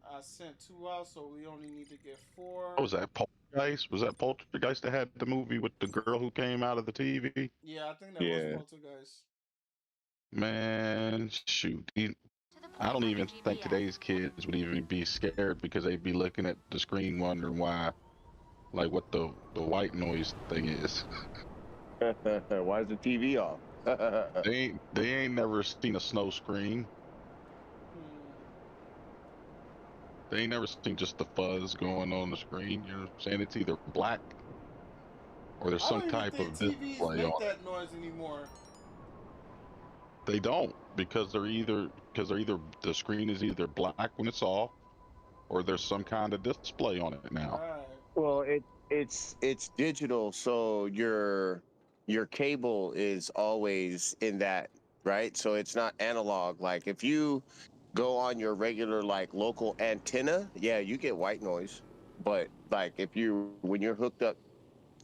I sent 2 out, so we only need to get 4. What was that? Poltergeist? Was that Poltergeist that had the movie with the girl who came out of the TV? Yeah, I think that was Poltergeist. Man, shoot. I don't even think today's kids would even be scared because they'd be looking at the screen wondering why, like what the white noise thing is. Why is the TV off? They ain't never seen a snow screen. They ain't never seen just the fuzz going on the screen. You know what I'm saying? It's either black or there's some type of display on that noise anymore. They don't because they're either the screen is either black when it's off or there's some kind of display on it now. Right. Well, it's digital, so your cable is always in that, right? So it's not analog. Like if you go on your regular like local antenna, yeah, you get white noise. But like when you're hooked up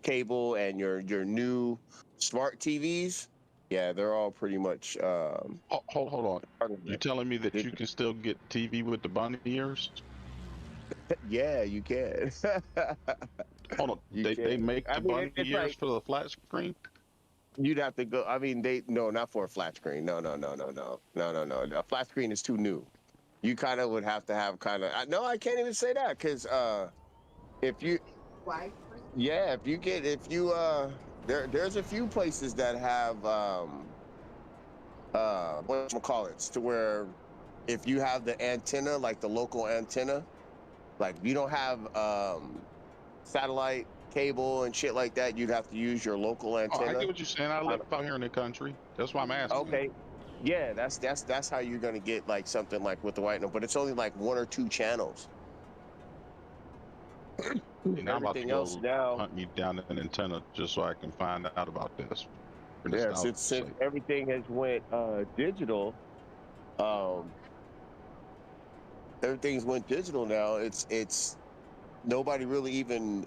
cable and your new smart TVs, yeah, they're all pretty much hold on. You telling me that you can still get TV with the bunny ears? Yeah, you can. Hold on. They make the bunny ears like, for the flat screen? You'd have to go. I mean, no, not for a flat screen. No. A flat screen is too new. You kind of would have to have no, I can't even say that because if you, yeah, there's a few places that have whatchamacallits to where if you have the antenna, like the local antenna, like you don't have satellite cable and shit like that, you'd have to use your local Oh, I antenna. get what you're saying. I live out here in the country. That's why I'm asking. Okay. Yeah, that's how you're gonna get like something like with the white note, but it's only like 1 or 2 channels. And I'm about to Everything else go now. hunt me down an antenna just so I can find out about this. For Yeah, nostalgia's since sake. everything has went digital, everything's went digital now. It's nobody really even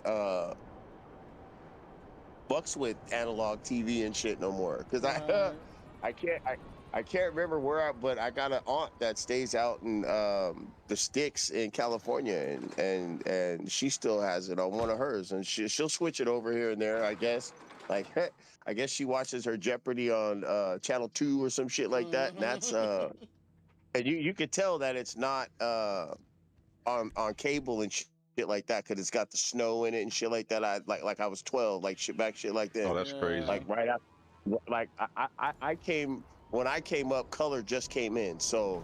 fucks with analog TV and shit no more. Because I can't remember but I got an aunt that stays out in the sticks in California, and she still has it on one of hers, and she'll switch it over here and there, I guess. Like I guess she watches her Jeopardy on channel 2 or some shit like that, and that's and you could tell that it's not on cable and shit like that, because it's got the snow in it and shit like that. I was 12, like shit like that. Oh, that's crazy. Like right after, like I came when I came up, color just came in, so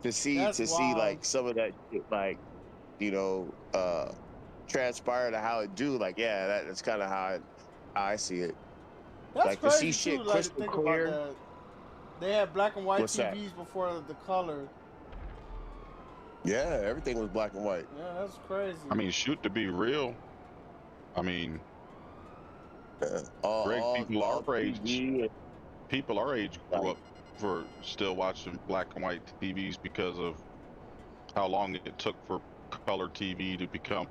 to see wild. like some of that shit, like transpire to how it do, like that's kind of how I see it. That's like crazy to see shit too. Like to crystal think clear. about that. They had black and white What's that? TVs before the color. Yeah, everything was black and white. Yeah, that's crazy. I mean, shoot, to be real. I mean, people our age grew up for still watching black and white TVs because of how long it took for color TV to become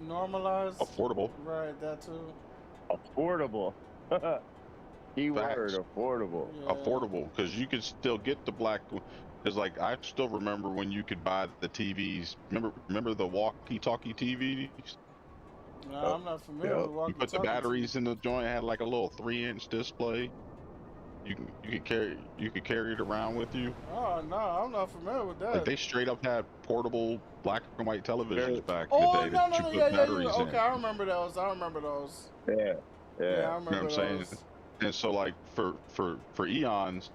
normalized, affordable. Right, that too. Affordable. Keyword affordable. Yeah. Affordable, because you could still get the black. Because like I still remember when you could buy the TVs. Remember the walkie-talkie TVs? No, I'm not familiar with walkie-talkie. You put the batteries in the joint. It had like a little 3-inch display. You could carry it around with you. Oh no, I'm not familiar with that. Like they straight up had portable black and white televisions back in the no, day that you put batteries in. Okay, I remember those. Yeah. I remember you know what I'm saying? those. And so like for eons,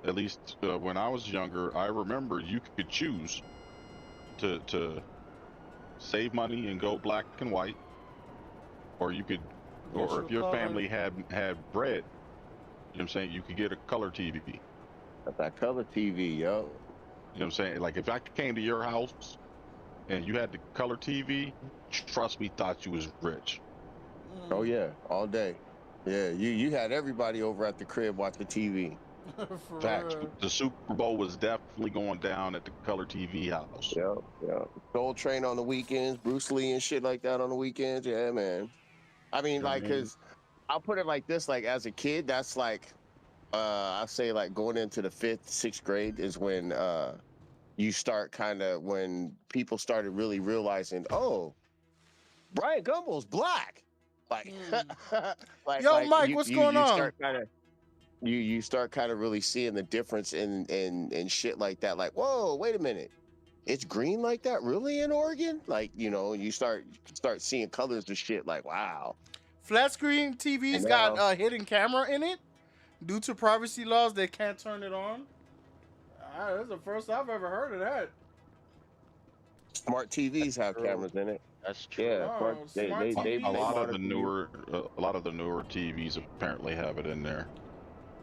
at least when I was younger, I remember you could choose to save money and go black and white, or you could, or if your family had bread, you know what I'm saying, you could get a color TV. That color TV, yo. You know what I'm saying? Like if I came to your house and you had the color TV, trust me, thought you was rich. Oh yeah, all day. Yeah, you had everybody over at the crib watching TV. Facts. The Super Bowl was definitely going down at the color TV house. Yeah. Soul Train on the weekends, Bruce Lee and shit like that on the weekends. Yeah, man. I mean, like, cause I'll put it like this: like as a kid, that's like, I say like going into the 5th, 6th grade is when you start when people started really realizing, oh, Brian Gumbel's black. Like, yo, Mike, what's going on? You start kind of really seeing the difference in shit like that. Like, whoa, wait a minute, it's green like that really in Oregon? Like, you start seeing colors of shit. Like, wow. Flat screen TVs got a hidden camera in it. Due to privacy laws, they can't turn it on. That's the first I've ever heard of that. Smart TVs have cameras in it. That's true. Yeah, a lot of the newer TVs apparently have it in there.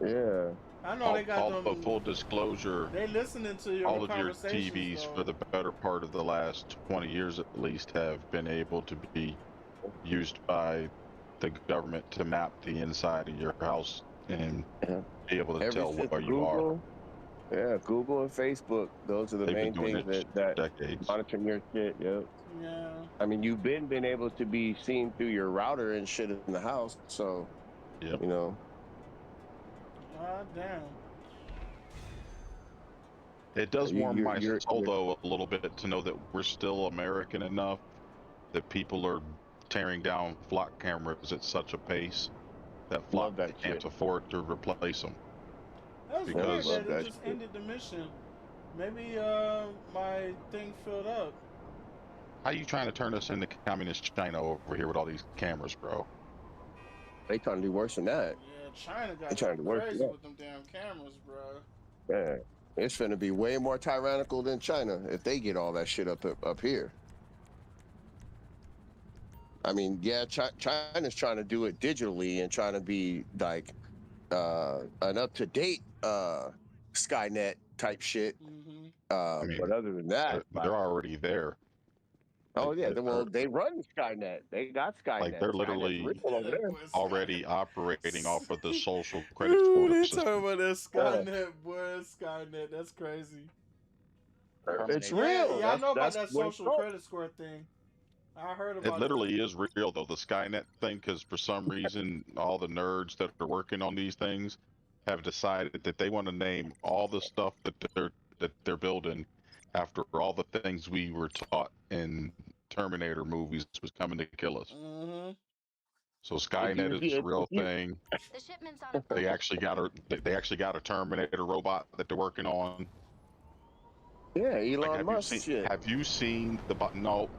Yeah. I know they got them. But full disclosure, they listening to your all of your TVs for the better part of the last 20 years at least have been able to be used by the government to map the inside of your house and be able to tell where you are. Yeah, Google and Facebook. Those are the main things that monitor your shit. Yep. Yeah. I mean, you've been able to be seen through your router and shit in the house, so yep. God damn. It does warm my soul though a little bit to know that we're still American enough that people are tearing down flock cameras at such a pace that flock can't afford to replace them. That was weird that it just ended the mission. Maybe my thing filled up. How you trying to turn us into communist China over here with all these cameras, bro? They trying to do worse than that. Yeah, China got crazy with them damn cameras, bro. Yeah, it's finna be way more tyrannical than China if they get all that shit up here. I mean, yeah, China's trying to do it digitally and trying to be like an up-to-date Skynet type shit. Mm-hmm. I mean, But other than that, they're already there. oh Like, yeah, well they run Skynet. They got Skynet. like they're Skynet's literally real over there. already operating off of the social credit Ooh, score they system. talking about that Skynet, boy. Skynet, that's crazy. It's Yeah, real. yeah, I know about That's that what it's social called. credit score thing. I heard It about literally is real though, the Skynet thing, because for some reason all the nerds that are working on these things have decided that they want to name all the stuff that they're building after all the things we were taught in Terminator movies was coming to kill us. Mm-hmm. So Skynet is a real thing. The shipment's on a They actually got a Terminator robot that they're working on. Yeah, Elon Musk seen, shit. Have you seen the no?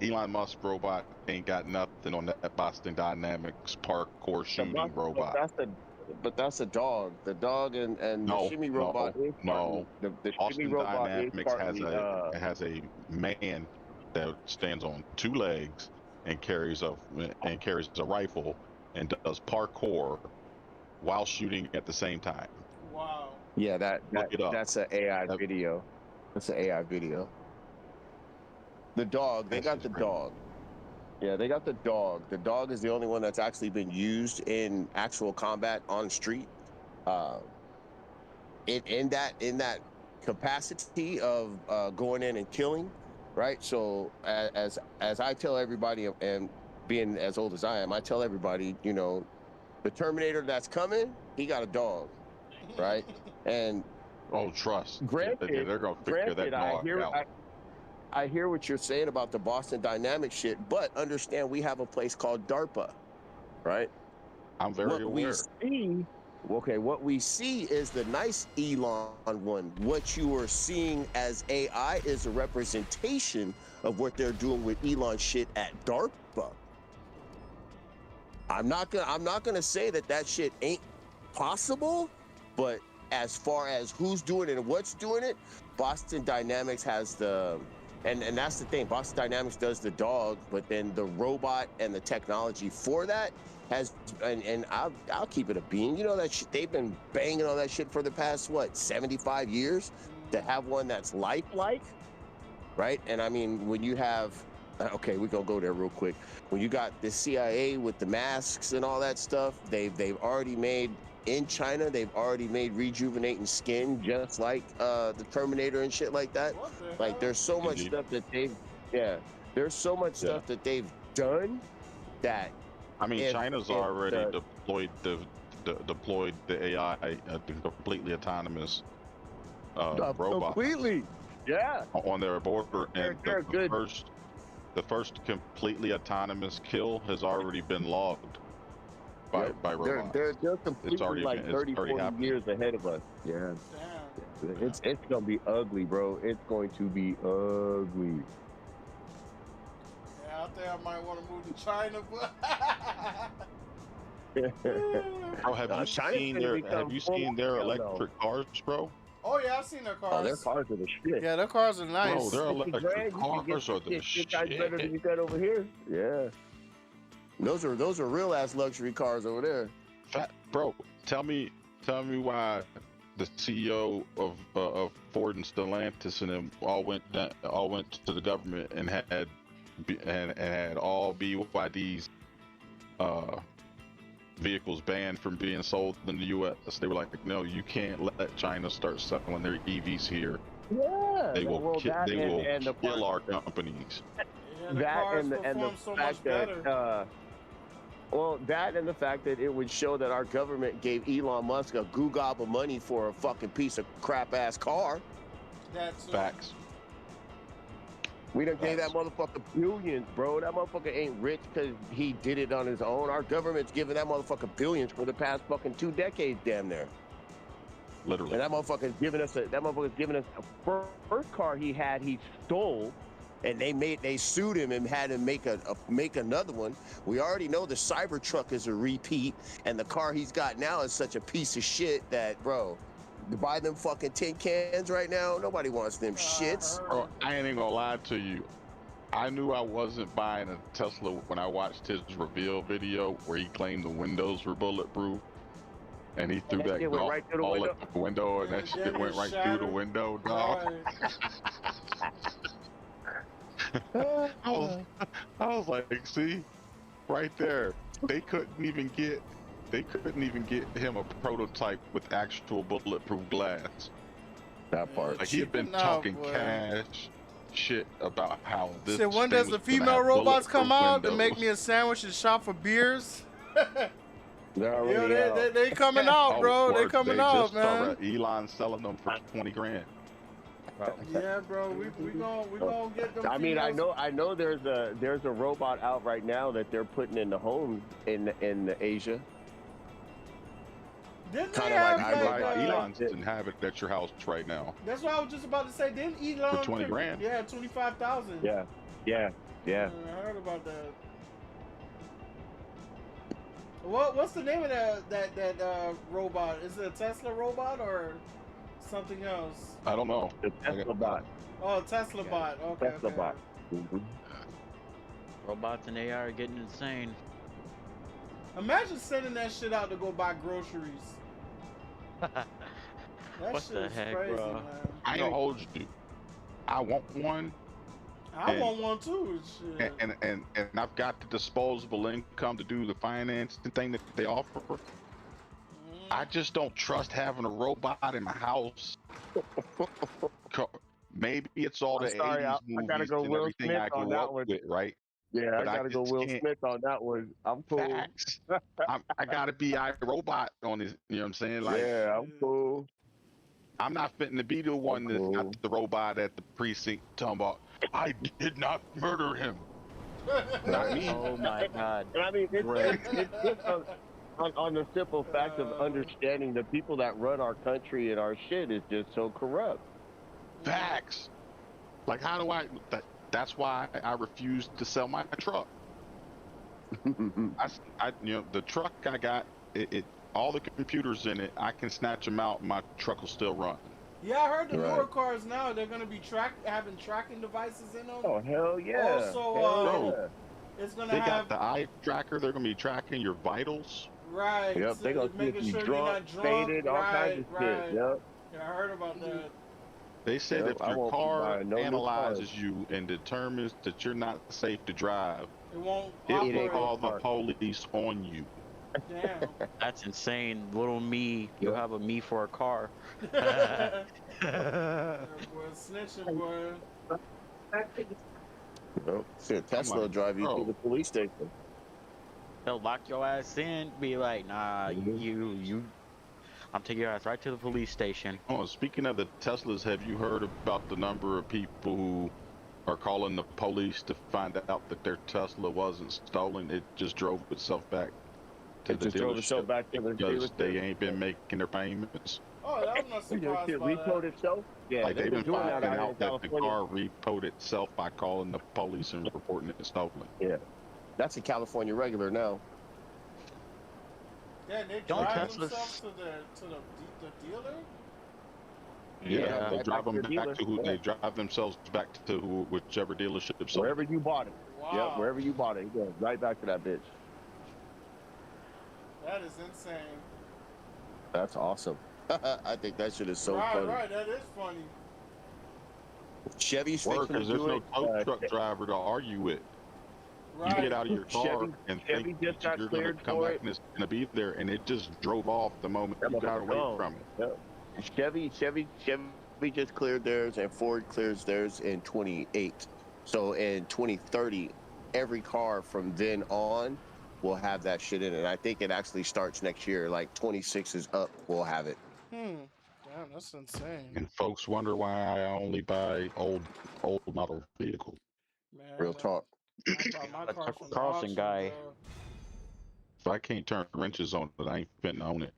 Elon Musk robot ain't got nothing on that Boston Dynamics parkour shooting robot. But that's a dog. The dog and the shimmy robot is partly, the shimmy Boston robot Dynamics is partly, has a man that stands on 2 legs and carries a rifle and does parkour while shooting at the same time. Wow. Yeah, that's an AI video. That's an AI video. The dog, they got the dog. Yeah, they got the dog. The dog is the only one that's actually been used in actual combat on street. In that capacity of going in and killing, right? So as I tell everybody, and being as old as I am, I tell everybody, you know, the Terminator that's coming, he got a dog, right? And trust. Granted, they're gonna figure that dog out. I hear what you're saying about the Boston Dynamics shit, but understand we have a place called DARPA, right? I'm very aware. What we see is the nice Elon one. What you are seeing as AI is a representation of what they're doing with Elon shit at DARPA. I'm not gonna say that shit ain't possible, but as far as who's doing it and what's doing it, Boston Dynamics has the. And that's the thing. Boston Dynamics does the dog, but then the robot and the technology for that has, and I'll keep it a bean. You know that shit, they've been banging on that shit for the past 75 years to have one that's lifelike, right? And I mean, when you have, okay, we're gonna go there real quick. When you got the CIA with the masks and all that stuff, they've already made. In China, they've already made rejuvenating skin just like the Terminator and shit like that. Like there's so much stuff that there's so much stuff that they've done that. I mean, China's already deployed the AI, the completely autonomous robot. Completely, yeah. On their border, and the first completely autonomous kill has already been logged. By robots. They're completely like 30, 40 years ahead of us. Yeah. Damn. It's gonna be ugly, bro. It's going to be ugly. Yeah, out there I might want to move to China, but bro, have you seen their electric cars, bro? Oh yeah, I've seen their cars. Oh, their cars are the shit. Yeah, their cars are nice. Bro, their electric cars are the shit. Better than you got over here. Yeah. Those are real ass luxury cars over there. Bro, tell me why the CEO of Ford and Stellantis and them all went to the government and had all BYD's vehicles banned from being sold in the U.S. They were like, no, you can't let China start selling their EVs here. Yeah, they will kill our companies. That and the fact that. Well, that and the fact that it would show that our government gave Elon Musk a goo gob of money for a fucking piece of crap ass car. That's facts. We done gave that motherfucker billions, bro. That motherfucker ain't rich because he did it on his own. Our government's giving that motherfucker billions for the past fucking 2 decades, damn near. Literally. And that motherfucker's giving us a first car he had, he stole. And they sued him and had him make another one. We already know the Cybertruck is a repeat, and the car he's got now is such a piece of shit that, bro, to buy them fucking tin cans right now, nobody wants them shits. Bro, I ain't even gonna lie to you. I knew I wasn't buying a Tesla when I watched his reveal video where he claimed the windows were bulletproof, and he threw that shit went golf right through the ball window. at the window, and that shit went right through the window, dog. Right. I was like, see, right there, they couldn't even get him a prototype with actual bulletproof glass. That part. Like he'd been talking cash shit about how this. So when does the female robots come out and make me a sandwich and shop for beers? They coming out, bro. They coming out, man. Elon selling them for 20 grand. Yeah, bro. We gonna get them. I mean, I know there's a robot out right now that they're putting in the home in Asia. Didn't Kind they of have like Elon didn't have it at your house right now. That's what I was just about to say. Didn't Elon for 20 grand? Yeah, 25,000. Yeah. I heard about that. What's the name of that robot? Is it a Tesla robot or something else? I don't know. The Tesla bot. Oh, Tesla bot. Okay. Tesla bot. Mm-hmm. Robots and AI are getting insane. Imagine sending that shit out to go buy groceries. That What shit the is heck, crazy, bro? man. I ain't gonna hold you. I want one. I want one too. Shit. And I've got the disposable income to do the financing thing that they offer. I just don't trust having a robot in my house. Maybe it's all the 80s movies I gotta go and Will everything Smith I on grew that up one. with, right? Yeah, But I gotta go Will Smith on that one. I'm cool. Facts. I gotta be iRobot on this. You know what I'm saying? Like, yeah, I'm cool. I'm not fitting to be the one that's got the robot at the precinct talking about, I did not murder him. Not me. Oh my god. And I mean, it's just on the simple fact of understanding the people that run our country and our shit is just so corrupt. Facts. Like, how do I? That's why I refuse to sell my truck. The truck I got, it all the computers in it, I can snatch them out and my truck will still run. Yeah, I heard the newer cars now, they're going to be having tracking devices in them. Oh, hell yeah. Also, it's going to have... They got the eye tracker. They're going to be tracking your vitals. Right. Yep, they're going to see if you're drunk, faded, all kinds of shit. Yep. Yeah, I heard about that. They said if your car analyzes you and determines that you're not safe to drive, it will call the police on you. Damn. That's insane. Little me, you'll have a me for a car. Boy, snitching, boy. Shit, Tesla will drive you to the police station. They'll lock your ass in, be like, nah, I'm taking your ass right to the police station. Oh, speaking of the Teslas, have you heard about the number of people who are calling the police to find out that their Tesla wasn't stolen? It just drove itself back to the dealership because they ain't been making their payments. Oh, I'm not surprised it by repoed that. itself? Yeah, Like they've been doing finding that out that the car repoed itself by calling the police and reporting it stolen. Yeah, that's a California regular now. Yeah, they drive themselves to the dealer? Yeah, they drive them back to they drive themselves back to whichever dealership sold. Wherever you bought it. Wow. Yep, wherever you bought it, yeah, right back to that bitch. That is insane. That's awesome. I think that shit is so funny. Right, that is funny. Chevy's Work, fixing to because there's do no it. tow truck driver to argue with. Right. You get out of your car and Chevy think just got you're going to cleared come for back it. and it's going to be there, and it just drove off the moment you got away from it. Yep. Chevy just cleared theirs, and Ford clears theirs in 28. So in 2030, every car from then on will have that shit in it. I think it actually starts next year. Like 26 is up, we'll have it. Damn, that's insane. And folks wonder why I only buy old model vehicles. Man, Real talk. I bought my car from the Carlson auction, guy. bro. If I can't turn wrenches on it, I ain't fitting on it.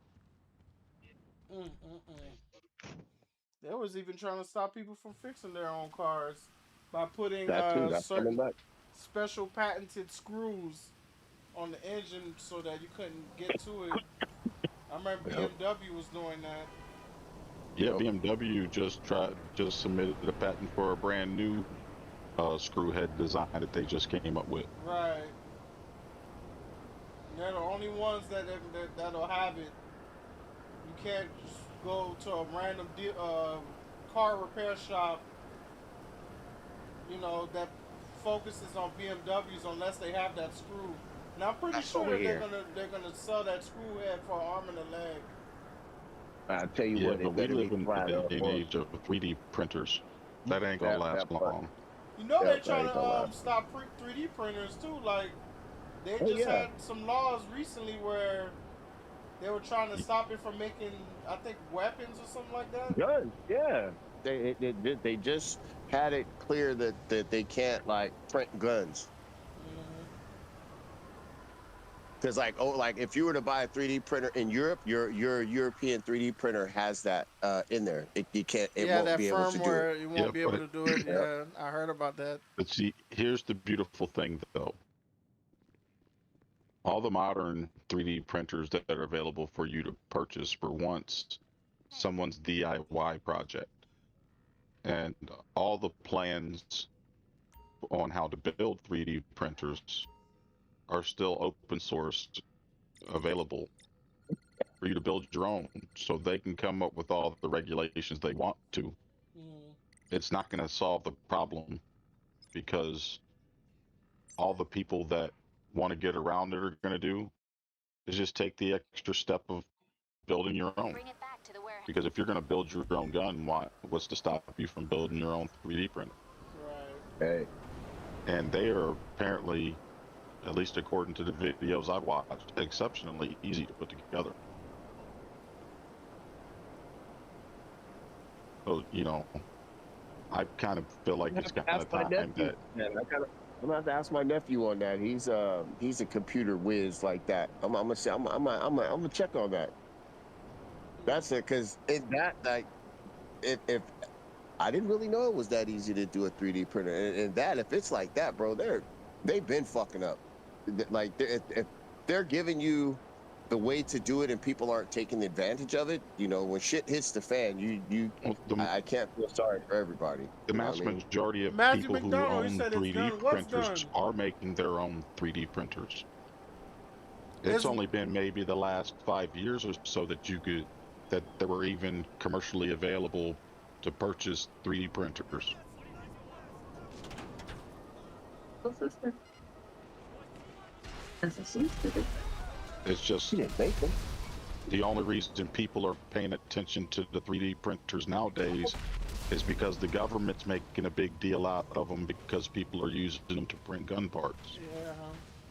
They was even trying to stop people from fixing their own cars by putting certain special patented screws on the engine so that you couldn't get to it. I remember BMW was doing that. Yeah, BMW just submitted a patent for a brand new screw head design that they just came up with. Right. They're the only ones that'll have it. You can't just go to a random car repair shop, you know, that focuses on BMWs unless they have that screw. And I'm pretty sure that they're gonna sell that screw head for an arm and a leg. I'll tell you what, but we live in the day and age of 3D printers. That ain't gonna last long. You know they're trying to stop 3D printers too. Like they just had some laws recently where they were trying to stop it from making, I think, weapons or something like that. Guns, yeah. They just had it clear that they can't like print guns. Because like if you were to buy a 3D printer in Europe, your European 3D printer has that in there. It won't be able to do it. You won't be able to do it. Yeah, I heard about that. But see, here's the beautiful thing though. All the modern 3D printers that are available for you to purchase were once someone's DIY project. And all the plans on how to build 3D printers are still open source available for you to build your own, so they can come up with all the regulations they want to. It's not going to solve the problem because all the people that want to get around it are going to do is just take the extra step of building your own. Because if you're going to build your own gun, what's to stop you from building your own 3D printer? Right. Hey. And they are apparently, at least according to the videos I've watched, exceptionally easy to put together. So, you know, I kind of feel like it's kind of time that... I'm gonna have to ask my nephew on that. He's a computer whiz like that. I'm gonna check on that. That's it, because if I didn't really know it was that easy to do a 3D printer, and that if it's like that, bro, they've been fucking up. Like if they're giving you the way to do it and people aren't taking advantage of it, you know, when shit hits the fan, I can't feel sorry for everybody. The mass majority of people who own 3D printers are making their own 3D printers. It's only been maybe the last 5 years or so that they were even commercially available to purchase 3D printers. It's just the only reason people are paying attention to the 3D printers nowadays is because the government's making a big deal out of them because people are using them to print gun parts.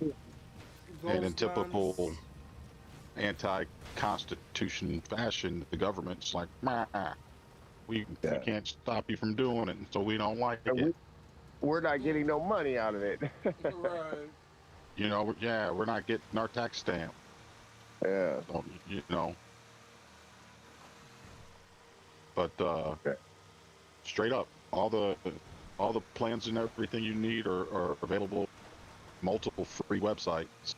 Yeah. And in typical anti-constitution fashion, the government's like, we can't stop you from doing it, so we don't like it. We're not getting no money out of it. Right. You know, we're not getting our tax stamp. Yeah. So, you know. But straight up, all the plans and everything you need are available. Multiple free websites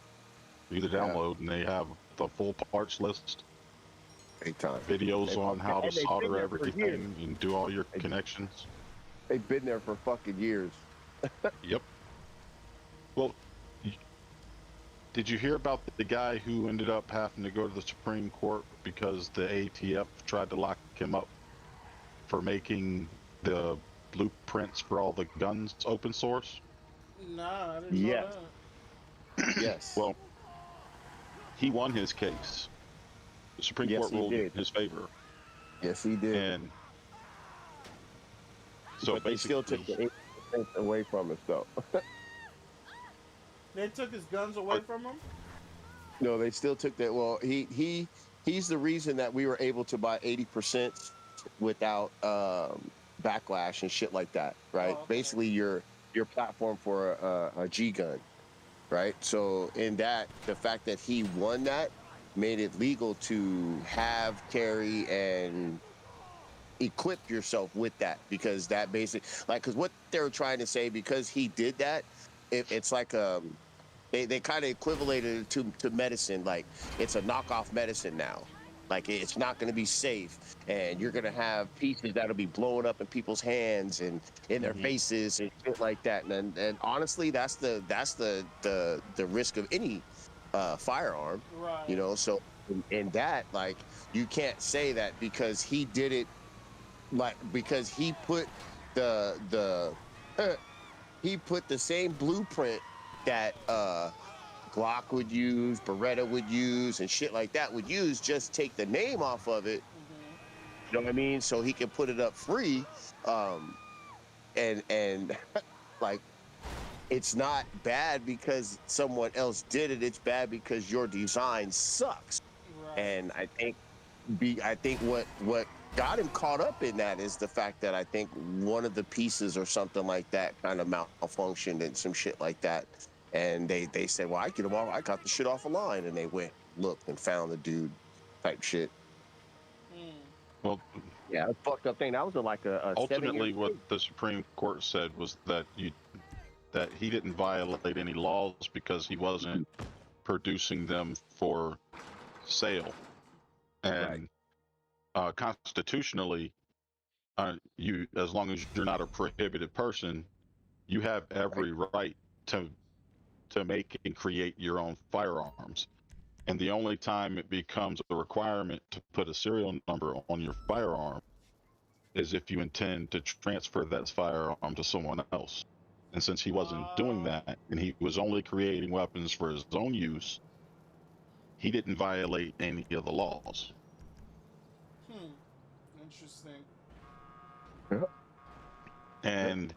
for you to download, and they have the full parts list. Videos on how to solder everything and do all your connections. They've been there for fucking years. Yep. Well, did you hear about the guy who ended up having to go to the Supreme Court because the ATF tried to lock him up for making the blueprints for all the guns open source? Nah, I didn't know that. Yes. Well, he won his case. The Supreme Court ruled in his favor. Yes, he did. And so but they still took the 8% away from us, though. They took his guns away from him? No, they still took that. Well, he's the reason that we were able to buy 80% without backlash and shit like that, right? Oh, okay. Basically, your platform for a G gun, right? So in that, the fact that he won that made it legal to have, carry, and equip yourself with that, because that basically, like, because what they were trying to say, because he did that, it's like they kind of equivalated it to medicine, like it's a knockoff medicine now, Like it's not going to be safe, and you're going to have pieces that'll be blowing up in people's hands and in their faces and shit like that. And honestly, that's the risk of any firearm. Right. You know, so in that, like, you can't say that because he did it, like, because he put the he put the same blueprint that Glock would use, Beretta would use, and shit like that would use, just take the name off of it. You know what I mean? So he can put it up free. And like, it's not bad because someone else did it. It's bad because your design sucks. Right. And I think what got him caught up in that is the fact that I think one of the pieces or something like that kind of malfunctioned and some shit like that. And they said, well, I get them all. I got the shit off a line. And they went, looked, and found the dude type shit. Well, yeah, that's a fucked up thing. That was like a ultimately 7-year what the Supreme Court said was that he didn't violate any laws because he wasn't producing them for sale. And constitutionally, you, as long as you're not a prohibited person, you have every right to make and create your own firearms. And the only time it becomes a requirement to put a serial number on your firearm is if you intend to transfer that firearm to someone else. And since he wasn't doing that, and he was only creating weapons for his own use, he didn't violate any of the laws. Interesting. And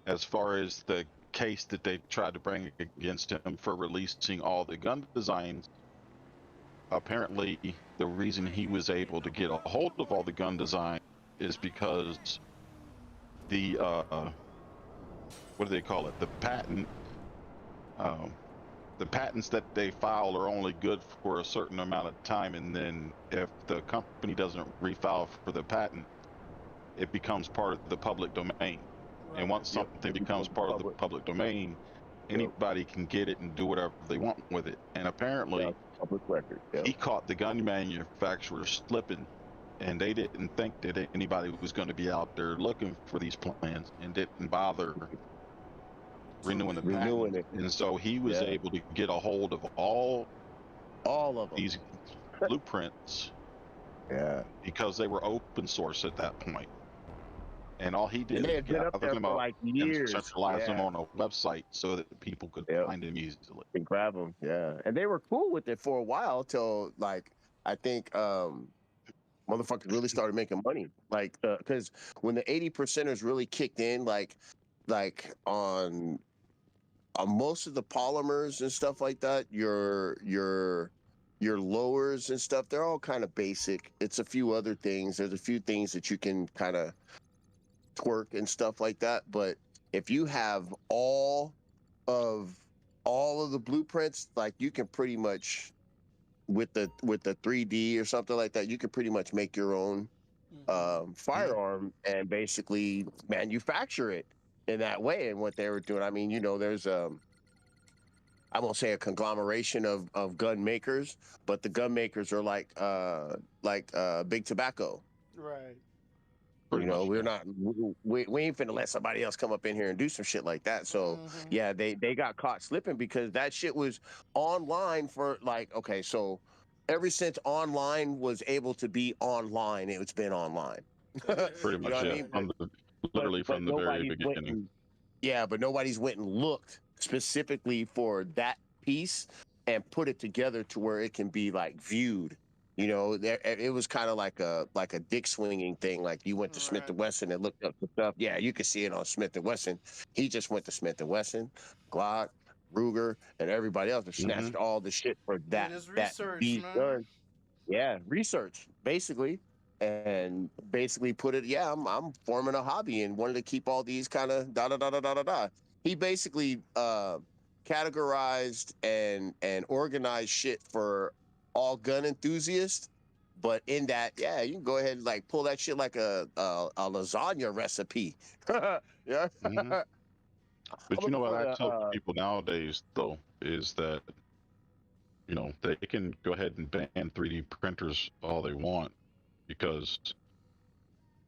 as far as the case that they tried to bring against him for releasing all the gun designs, apparently the reason he was able to get a hold of all the gun design is because the what do they call it? The patents that they file are only good for a certain amount of time, and then if the company doesn't refile for the patent, it becomes part of the public domain. And once something becomes part of the public domain, anybody can get it and do whatever they want with it. And apparently, public record. He caught the gun manufacturer slipping, and they didn't think that anybody was going to be out there looking for these plans, and didn't bother renewing the patent. And so he was able to get a hold of all of these blueprints, because they were open source at that point. And all he did is gather them up and centralize them on a website so that people could find them easily and grab them. Yeah, and they were cool with it for a while till, like, I think motherfuckers really started making money. Like, because when the 80%ers really kicked in, like on most of the polymers and stuff like that, your lowers and stuff, they're all kind of basic. It's a few other things. There's a few things that you can kind of twerk and stuff like that, but if you have all of the blueprints, like, you can pretty much, with the 3D or something like that, you can pretty much make your own firearm and basically manufacture it in that way. And what they were doing, I mean, you know, there's I won't say a conglomeration of gun makers, but the gun makers are like big tobacco. Right. You know, we're not, we ain't finna let somebody else come up in here and do some shit like that. So yeah, they got caught slipping because that shit was online for, like, okay, so ever since online was able to be online, it's been online. Pretty much, I mean? Literally from the very beginning. But nobody's went and looked specifically for that piece and put it together to where it can be, like, viewed. You know, it was kind of like a dick swinging thing. Like, you went to Smith & Wesson and looked up the stuff. Yeah, you could see it on Smith & Wesson. He just went to Smith & Wesson, Glock, Ruger, and everybody else and snatched all the shit for that these guns. Yeah, research basically, and basically put it. Yeah, I'm forming a hobby and wanted to keep all these kind of da da da da da da da. He basically categorized and organized shit for all gun enthusiasts, but in that, yeah, you can go ahead and, like, pull that shit like a lasagna recipe. Yeah. But you know what I tell people nowadays, though, is that you know, they can go ahead and ban 3D printers all they want because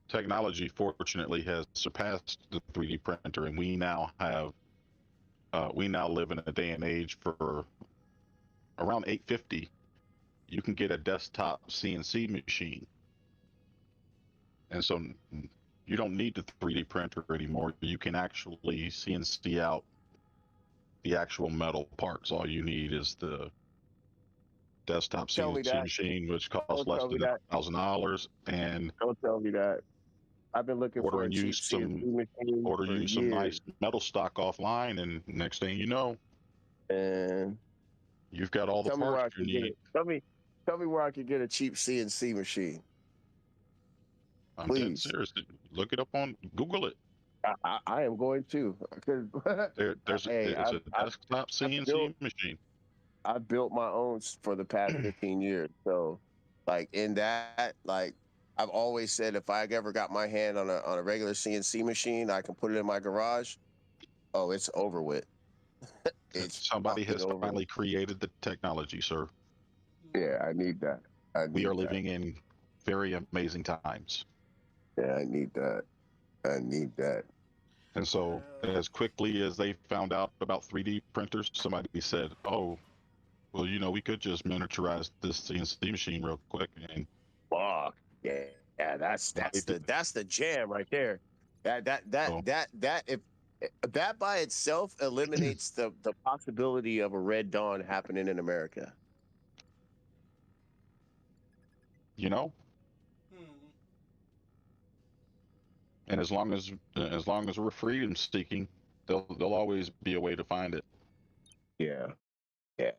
technology, fortunately, has surpassed the 3D printer, and we now live in a day and age for around 850. You can get a desktop CNC machine, and so you don't need the 3D printer anymore. You can actually CNC out the actual metal parts. All you need is the desktop Tell me CNC that. machine, which costs Don't less tell me than that. $1,000, and Don't tell me that. I've been looking for a ordering you cheap CNC machine for some years. nice metal stock offline, and next thing you know, And you've got all the tell me where I parts you can get need. it. Tell me where I can get a cheap CNC machine. I'm dead Please. serious. Look it up on Google it. I am going to. It's a desktop CNC machine. I built my own for the past 15 years. So, like in that, like I've always said, if I ever got my hand on a regular CNC machine, I can put it in my garage. Oh, it's over with. It's Somebody fucking has over finally with. created the technology, sir. Yeah, I need that. We are living in very amazing times. Yeah, I need that. I need that. And so, as quickly as they found out about 3D printers, somebody said, "Oh, well, you know, we could just miniaturize this CNC machine real quick." And fuck yeah, that's the jam right there. If that by itself eliminates the possibility of a Red Dawn happening in America. you know, and as long as we're freedom seeking, there'll always be a way to find it. Yeah. Yeah.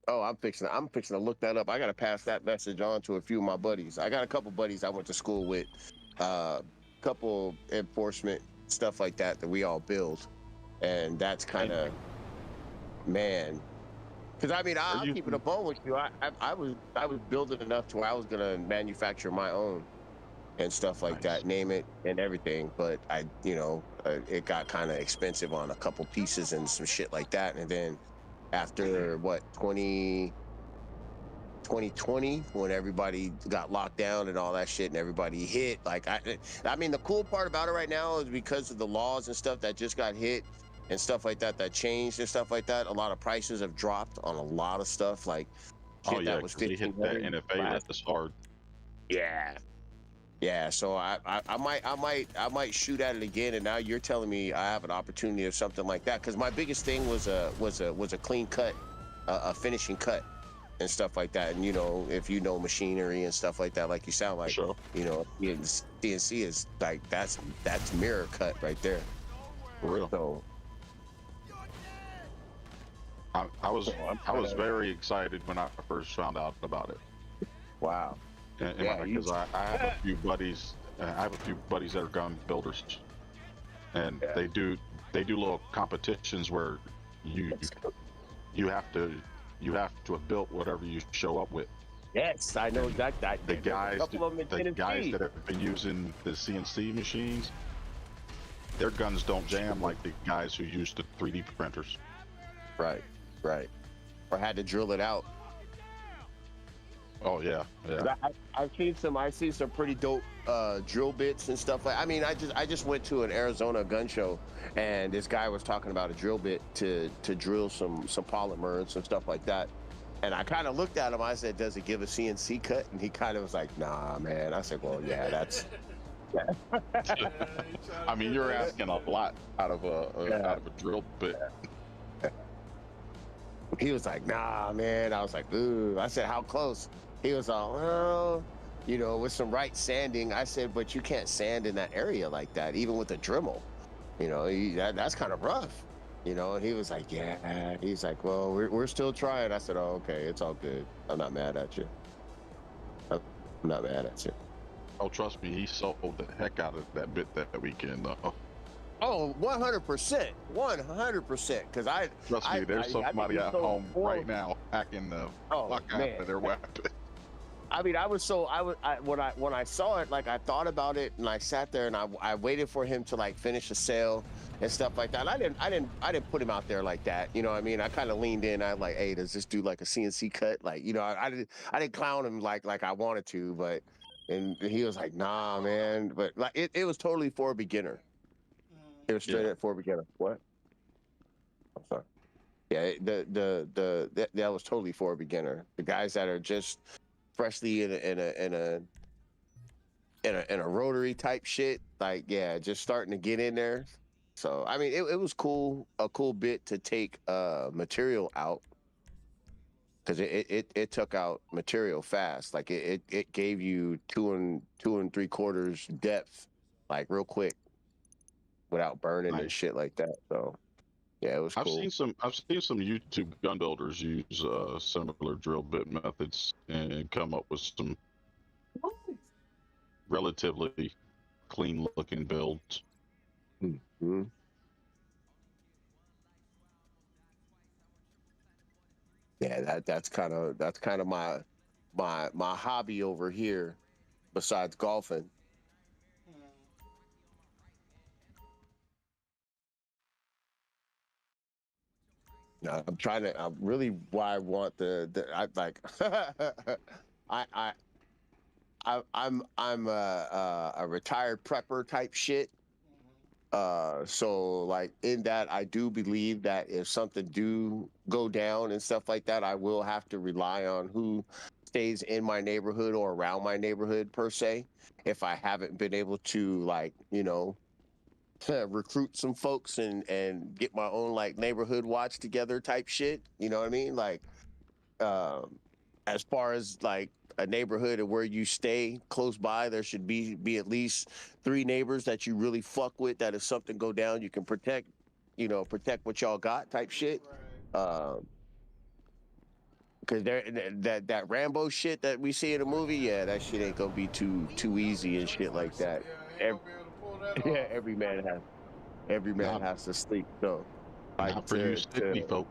Oh, I'm fixing to look that up. I gotta pass that message on to a few of my buddies. I got a couple buddies I went to school with, couple enforcement stuff like that we all build, and that's kind of, man. Because I mean, I'll keep it a bone with you. I was building enough to where I was gonna manufacture my own and stuff like that, name it and everything. But it got kind of expensive on a couple pieces and some shit like that. And then after 2020, when everybody got locked down and all that shit and everybody hit, like I mean, the cool part about it right now is because of the laws and stuff that just got hit and stuff like that changed and stuff like that, a lot of prices have dropped on a lot of stuff, like shit that was they hit that NFA that's hard. Yeah, so I might shoot at it again, and now you're telling me I have an opportunity of something like that, because my biggest thing was a clean cut, a finishing cut and stuff like that. And if you know machinery and stuff like that, like you sound like, sure. CNC is like that's mirror cut right there. For real. So I was very excited when I first found out about it. Wow. Because I have a few buddies. I have a few buddies that are gun builders, and they do little competitions where you have to have built whatever you show up with. Yes, I know exactly. The guys that have been using the CNC machines, their guns don't jam like the guys who use the 3D printers. Right. Or had to drill it out. Oh yeah. I've seen some pretty dope drill bits and stuff. I mean, I just went to an Arizona gun show, and this guy was talking about a drill bit to drill some polymer and some stuff like that. And I kind of looked at him. I said, "Does it give a CNC cut?" And he kind of was like, "Nah, man." I said, "Well, yeah, that's." Yeah. I mean, you're asking a lot out of a drill bit. He was like, "Nah, man." I was like, "Ooh." I said, "How close?" He was all, "Well, with some right sanding." I said, "But you can't sand in that area like that, even with a Dremel. That's kind of rough." And he was like, "Yeah." He's like, "Well, we're still trying." I said, "Oh, okay, it's all good. I'm not mad at you. I'm not mad at you." Oh, trust me, he sold the heck out of that bit that weekend, though. Oh, 100%, 100%. Because trust me, there's somebody at home right now hacking the fuck out of their weapon. I mean, when I saw it, like I thought about it, and I sat there and I waited for him to like finish the sale and stuff like that. I didn't put him out there like that. You know what I mean? I kind of leaned in. I like, hey, does this do like a CNC cut? Like, you know, I didn't clown him like I wanted to, but and he was like, nah, man. But like it was totally for a beginner. It was straight up for a beginner. What? I'm sorry. Yeah, that was totally for a beginner. The guys that are just freshly in a rotary type shit, like yeah, just starting to get in there. So I mean, it was cool, a cool bit to take material out because it took out material fast. Like it gave you two and 3/4 depth, like real quick, without burning and shit like that. So yeah, it was cool. I've seen some YouTube gun builders use similar drill bit methods and come up with some relatively clean looking builds. Mm-hmm. Yeah, that's kind of my hobby over here, besides golfing. No, I'm really why I want I like I'm a retired prepper type shit. So like in that I do believe that if something do go down and stuff like that, I will have to rely on who stays in my neighborhood or around my neighborhood per se. If I haven't been able to like, you know, recruit some folks and get my own like neighborhood watch together type shit, you know what I mean? Like as far as like a neighborhood and where you stay close by, there should be at least 3 neighbors that you really fuck with, that if something go down you can protect what y'all got type shit. Because that Rambo shit that we see in the movie, yeah, that shit ain't gonna be too easy and shit like that. Every man has to sleep. So like not for you city folk.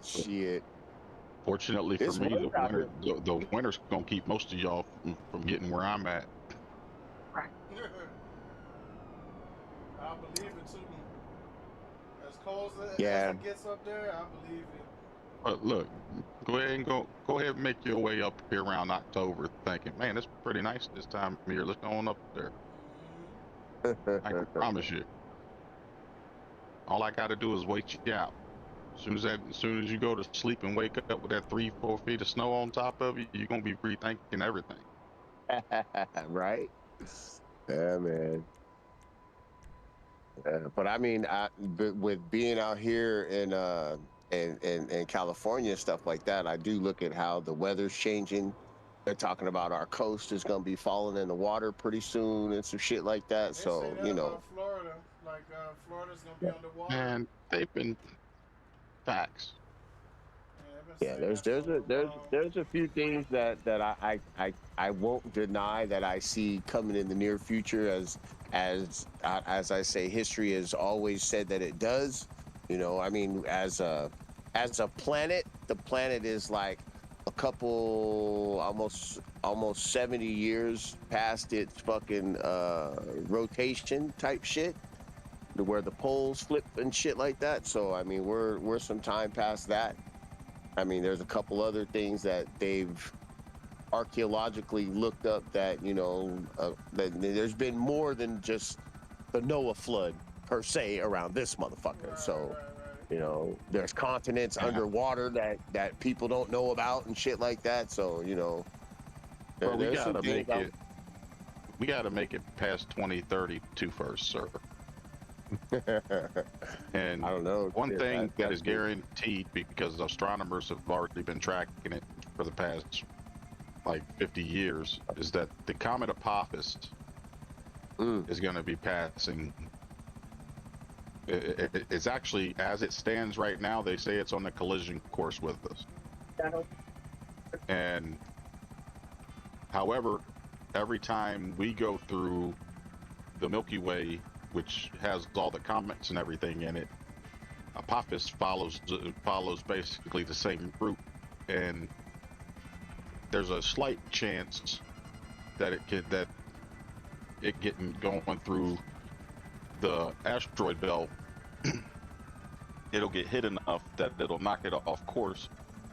Shit. Fortunately for me, the winter's gonna keep most of y'all from getting where I'm at. I believe it too. As cold as it gets up there, I believe it. But look, go ahead and make your way up here around October, thinking, man, it's pretty nice this time of year. Let's go on up there. I can promise you. All I got to do is wait you out. As soon as you go to sleep and wake up with that 3-4 feet of snow on top of you, you're gonna be rethinking everything. Right? Yeah, man. But I mean, with being out here in California and stuff like that, I do look at how the weather's changing. They're talking about our coast is gonna be falling in the water pretty soon and some shit like that. So you know, Florida, like Florida's gonna be underwater. And they've been facts. Yeah, there's a few things that I won't deny that I see coming in the near future, as I say, history has always said that it does. You know, I mean, as a planet, the planet is like a couple almost 70 years past its fucking rotation type shit, to where the poles flip and shit like that. So I mean, we're some time past that. I mean, there's a couple other things that they've archaeologically looked up that, you know, that there's been more than just the Noah flood per se around this motherfucker. So, you know, there's continents underwater that people don't know about and shit like that. So, you know, well, we gotta make it past 2032 first, sir. And I don't know. One thing that is guaranteed, because astronomers have already been tracking it for the past like 50 years, is that the comet Apophis is going to be passing. It's actually, as it stands right now, they say it's on the collision course with us. And however, every time we go through the Milky Way, which has all the comets and everything in it, Apophis follows basically the same route. And there's a slight chance that it getting going through the asteroid belt. It'll get hit enough that it'll knock it off course,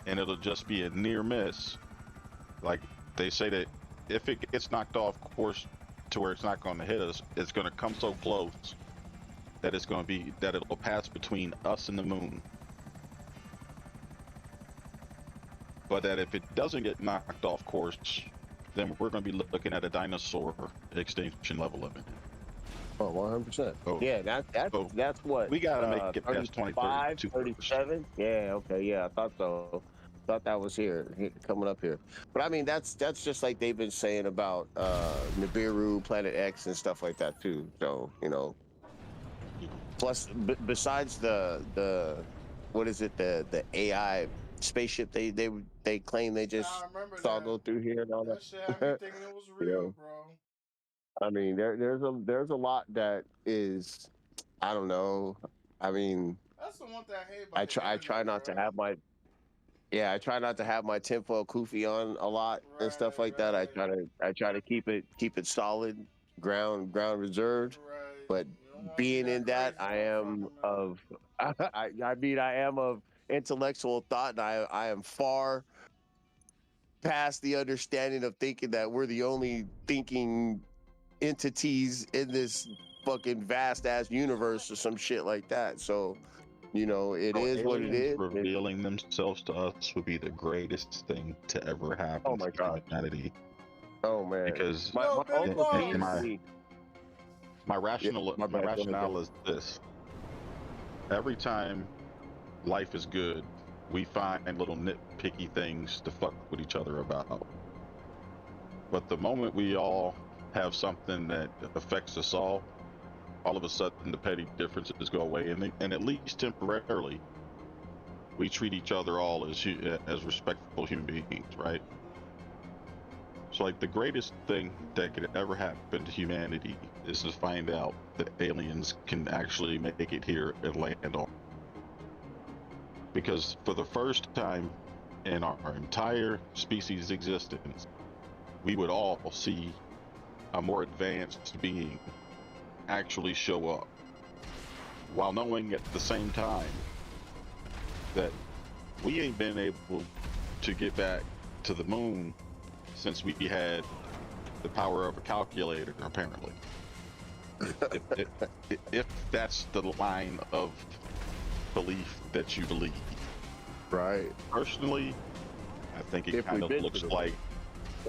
and it'll just be a near miss. Like they say that if it gets knocked off course to where it's not going to hit us, it's going to come so close that it'll pass between us and the moon. But that if it doesn't get knocked off course, then we're going to be looking at a dinosaur extinction level event. Oh, 100%. Oh. Yeah, that's what. We got to make it past 2032. 37? Yeah, okay, yeah, I thought so. Thought that was coming up here. But I mean, that's just like they've been saying about Nibiru, Planet X, and stuff like that too. So, you know. Plus, besides the what is it, the AI spaceship they claim they just saw go through here and all that. That shit had me thinking it was real, bro. I mean, there's a lot that is, I don't know. I mean, that's the one thing I hate about I try not to have my I try not to have my tinfoil kufi on a lot and stuff like that. I try to keep it solid, ground reserved. But being in that, I am of I mean I am of intellectual thought, and I am far past the understanding of thinking that we're the only thinking entities in this fucking vast ass universe or some shit like that. So, you know, it is what it is. Revealing themselves to us would be the greatest thing to ever happen to humanity. Oh man! Because my rationale is this: every time life is good, we find little nitpicky things to fuck with each other about. But the moment we all have something that affects us all of a sudden the petty differences go away, and at least temporarily, we treat each other all as respectful human beings, right? So, like, the greatest thing that could ever happen to humanity is to find out that aliens can actually make it here and land on. Because for the first time in our entire species' existence, we would all see a more advanced being actually show up, while knowing at the same time that we ain't been able to get back to the moon since we had the power of a calculator, apparently. if that's the line of belief that you believe. Right. Personally, I think it kind of looks like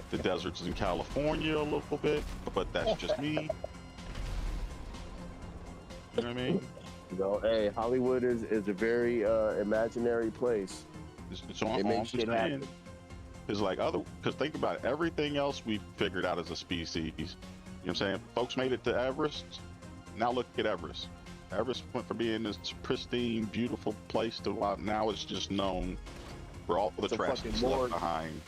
the deserts in California a little bit, but that's just me. You know what I mean? You know, hey, Hollywood is a very imaginary place. It makes shit happen. It's like because think about it, everything else we figured out as a species. You know what I'm saying? Folks made it to Everest. Now look at Everest. Everest went from being this pristine, beautiful place to now it's just known for all the trash that's left behind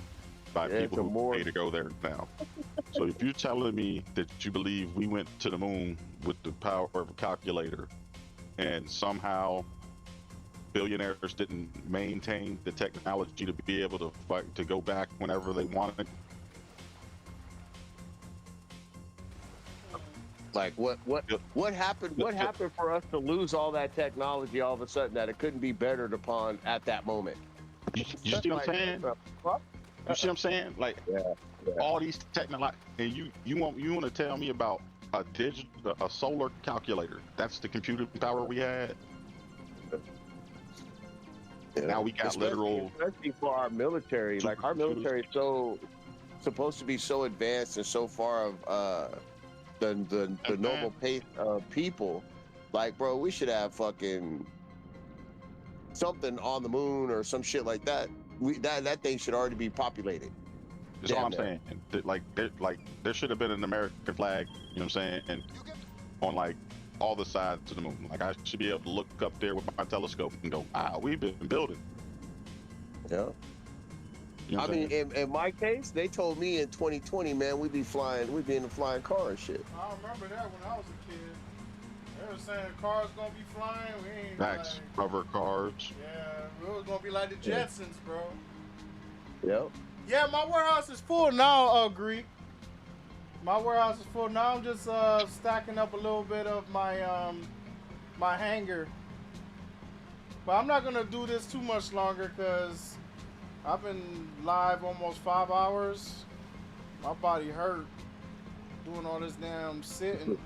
by people who pay to go there now. So if you're telling me that you believe we went to the moon with the power of a calculator and somehow billionaires didn't maintain the technology to be able to fight to go back whenever they wanted. Like what happened? What happened for us to lose all that technology all of a sudden that it couldn't be bettered upon at that moment? You see what I'm saying? You see what I'm saying? Like all these technology, and you want to tell me about a solar calculator? That's the computing power we had. Yeah. Now we got especially for our military. Like our military is so supposed to be so advanced and so far of the normal pace of people. Like, bro, we should have fucking something on the moon or some shit like that. That thing should already be populated. That's all I'm saying. Like there should have been an American flag. You know what I'm saying? And on like all the sides of the moon. Like I should be able to look up there with my telescope and go, wow, we've been building. Yeah. You know I mean, in my case, they told me in 2020, man, we'd be in a flying car and shit. I remember that when I was a kid. They were saying cars gonna be flying. We ain't hover cars. Yeah, it was gonna be like the Jetsons, bro. Yep. Yeah, my warehouse is full now, Greek. My warehouse is full now. I'm just stacking up a little bit of my hanger. But I'm not gonna do this too much longer because I've been live almost 5 hours. My body hurt doing all this damn sitting.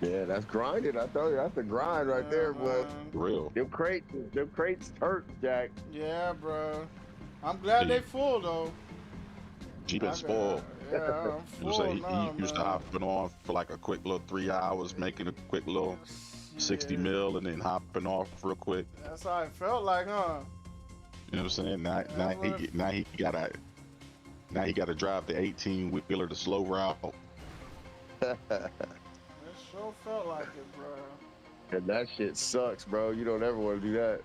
Yeah, that's grinding. I tell you, that's a grind right there, boy. Real. Them crates hurt, Jack. Yeah, bro. I'm glad they full though. She been spoiled. Yeah, I'm full now, he used to hopping on for like a quick little 3 hours, making a quick little 60 mil, and then hopping off real quick. That's how it felt like, huh? You know what I'm saying? Now he gotta drive the 18-wheeler the slow route. It sure felt like it, bro. And that shit sucks, bro. You don't ever want to do that.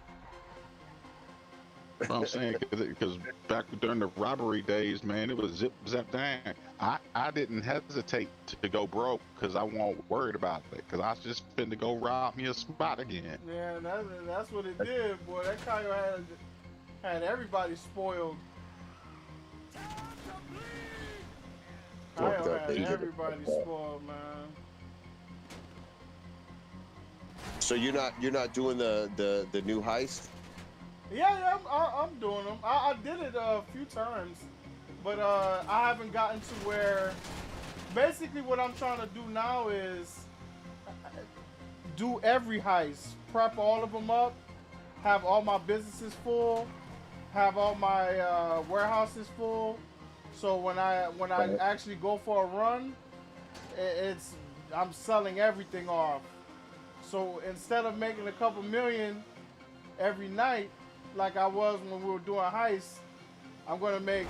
What I'm saying, because back during the robbery days, man, it was zip zap down. I didn't hesitate to go broke because I wasn't worried about it, because I was just finna go rob me a spot again. Yeah, that's what it did, boy. That Kyle had everybody spoiled. Kyle had everybody spoiled, man. So you're not doing the new heist? Yeah, I'm doing them. I did it a few times, but I haven't gotten to where. Basically, what I'm trying to do now is do every heist, prep all of them up, have all my businesses full, have all my warehouses full. So when I actually go for a run, I'm selling everything off. So instead of making a couple million every night, like I was when we were doing heists, I'm gonna make,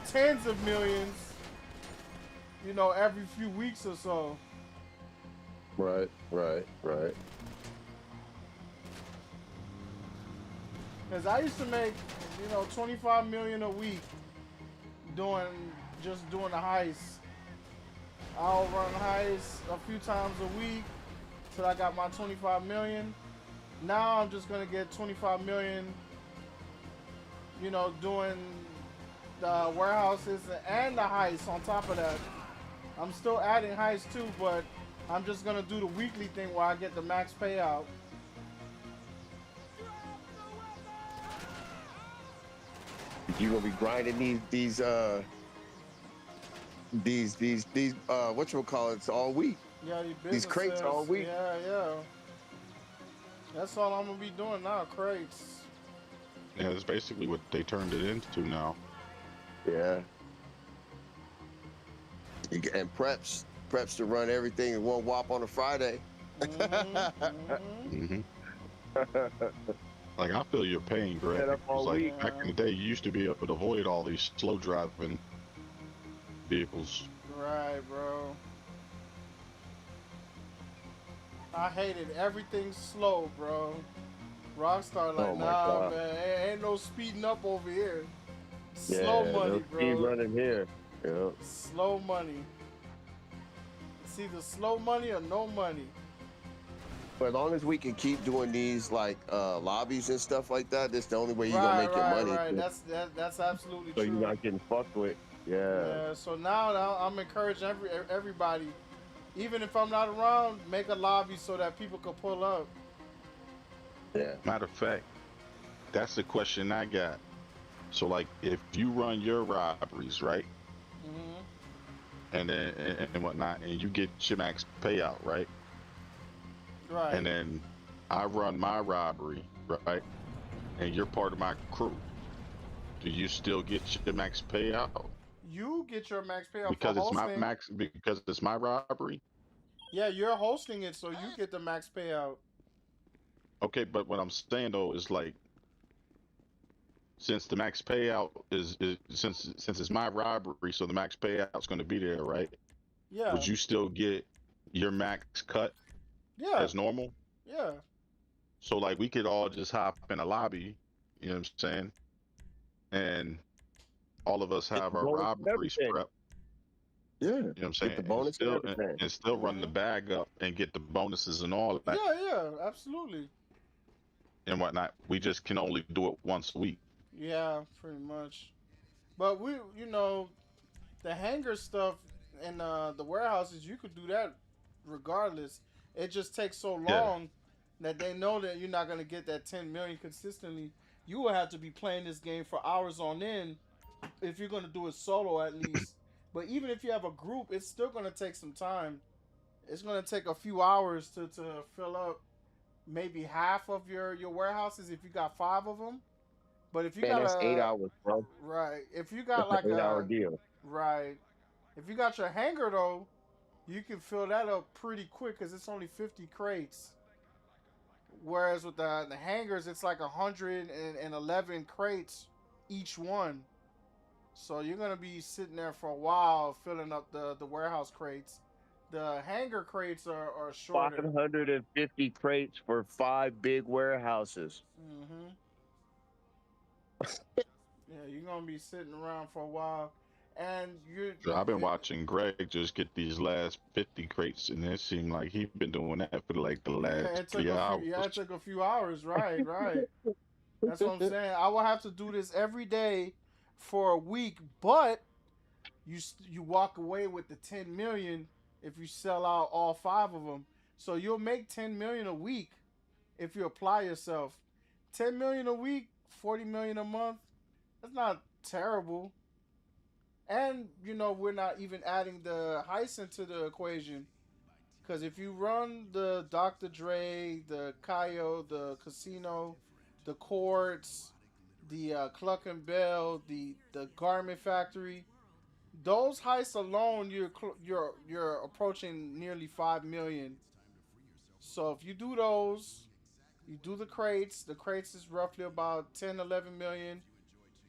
tens of millions, every few weeks or so. Right. Cause I used to make, 25 million a week doing the heists. I'll run heists a few times a week till I got my 25 million. Now I'm just gonna get 25 million, doing the warehouses and the heists on top of that. I'm still adding heists too, but I'm just gonna do the weekly thing where I get the max payout. You gonna be grinding these whatchamacallits all week? Yeah, these crates all week. Yeah. That's all I'm gonna be doing now, crates. Yeah, that's basically what they turned it into now. Yeah. And preps to run everything in one whop on a Friday. Mm-hmm. Like, I feel your pain, Greg. Like, back in the day, you used to be able to avoid all these slow driving vehicles. Right, bro. I hated everything slow, bro. Rockstar like, nah, man, ain't no speeding up over here. Slow money, bro. Speed running here. Yeah. Slow money. It's either slow money or no money. But as long as we can keep doing these like lobbies and stuff like that, that's the only way you're gonna make your money. Right. That's absolutely true. So you're not getting fucked with. Yeah. So now I'm encouraging everybody, even if I'm not around, make a lobby so that people can pull up. Yeah. Matter of fact, that's the question I got. So, like, if you run your robberies, right? Mm-hmm. And whatnot, and you get your max payout, right? Right. And then I run my robbery, right? And you're part of my crew. Do you still get your max payout? You get your max payout because for it's hosting. because it's my robbery. Yeah, you're hosting it, so you get the max payout. Okay, but what I'm saying though is, like, since the max payout is since it's my robbery, so the max payout's going to be there, right? Yeah. Would you still get your max cut? Yeah. As normal? Yeah. So, like, we could all just hop in a lobby, you know what I'm saying? And all of us have our robberies prep. Yeah. You know what I'm saying? Get the bonus and still run the bag up and get the bonuses and all of that. Yeah, absolutely. And whatnot. We just can only do it once a week. Yeah, pretty much. But we, the hangar stuff and the warehouses, you could do that regardless. It just takes so Yeah. long that they know that you're not gonna get that 10 million consistently. You will have to be playing this game for hours on end if you're gonna do it solo at least. But even if you have a group, it's still gonna take some time. It's gonna take a few hours to fill up maybe half of your warehouses if you got 5 of them. But if you Man, got that's 8 a hours, bro. right, if you got That's an like 8 hour a deal. right, if you got your hangar though, you can fill that up pretty quick because it's only 50 crates. Whereas with the hangars, it's like 111 crates each one. So you're gonna be sitting there for a while filling up the warehouse crates. The hangar crates are shorter. 550 crates for 5 big warehouses. Mm-hmm. Yeah, you're gonna be sitting around for a while, and So I've been watching Greg just get these last 50 crates, and it seemed like he's been doing that for like the last it took 3 a few. hours. Yeah, it took a few hours. Right, right. That's what I'm saying. I will have to do this every day for a week, but you walk away with the 10 million if you sell out all 5 of them. So you'll make 10 million a week if you apply yourself. 10 million a week, 40 million a month. That's not terrible. And we're not even adding the heist into the equation. Because if you run the Dr. Dre, the Kaio, the Casino, the Courts, the Cluck and Bell, the Garment Factory, those heists alone, you're approaching nearly 5 million. So if you do those, you do the crates. The crates is roughly about 10, 11 million.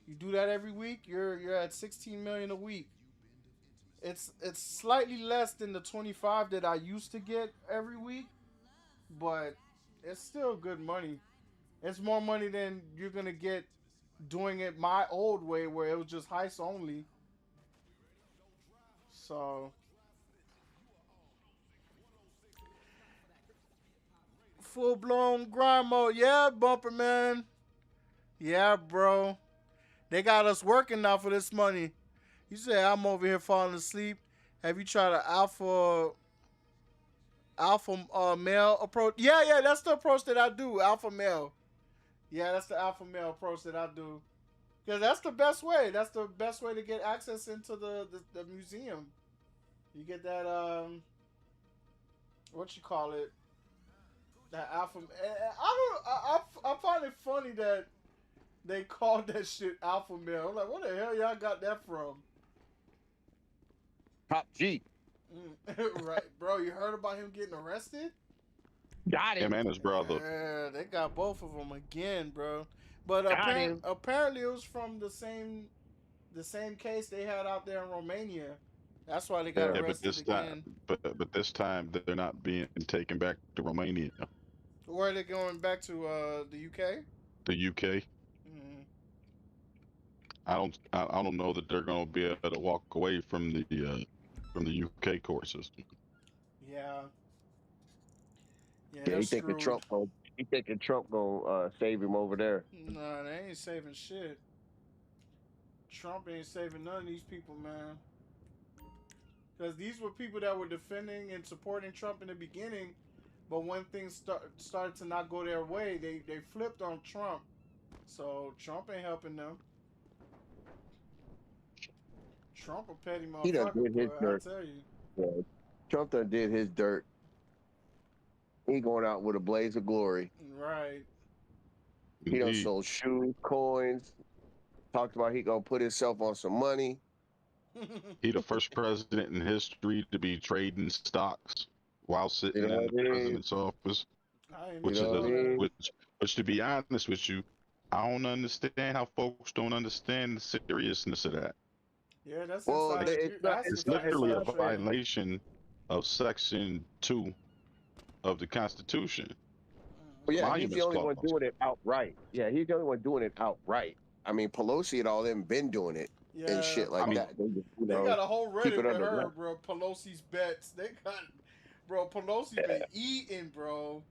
You do that every week, you're at 16 million a week. It's slightly less than the 25 that I used to get every week, but it's still good money. It's more money than you're gonna get doing it my old way where it was just heist only. So full blown grind mode, yeah, bumper man. Yeah, bro. They got us working now for this money. You say I'm over here falling asleep. Have you tried an alpha male approach? Yeah, yeah, that's the approach that I do. Alpha male. Yeah, that's the alpha male approach that I do. Because that's the best way. That's the best way to get access into the museum. You get that what you call it? That alpha. I find it funny that they called that shit alpha male. I'm like, what the hell y'all got that from? Top G. Right, bro. You heard about him getting arrested? Got him. Him and his brother. Yeah, they got both of them again, bro. But apparently it was from the same case they had out there in Romania. That's why they got arrested again. But this time they're not being taken back to Romania. Where are they going back to? The UK? The UK. Mm. I don't know that they're going to be able to walk away from the UK court system. Yeah. Yeah, he thinking Trump gonna save him over there. Nah, they ain't saving shit. Trump ain't saving none of these people, man. Because these were people that were defending and supporting Trump in the beginning, but when things started to not go their way, they flipped on Trump. So Trump ain't helping them. Trump a petty motherfucker, He done did his dirt. I tell you. Yeah. Trump done did his dirt. He going out with a blaze of glory. Right. He done sold shoes, coins. Talked about he gonna put himself on some money. He the first president in history to be trading stocks while sitting in the president's office. Which to be honest with you, I don't understand how folks don't understand the seriousness of that. Yeah, that's it's literally a violation of Section 2 of the Constitution. Well, yeah, he's the only one doing it outright. Yeah, he's the only one doing it outright. I mean, Pelosi and all them been doing it and shit like that. They got a whole Reddit with her, bro. Pelosi's bets. They got, bro. Pelosi's been eating, bro.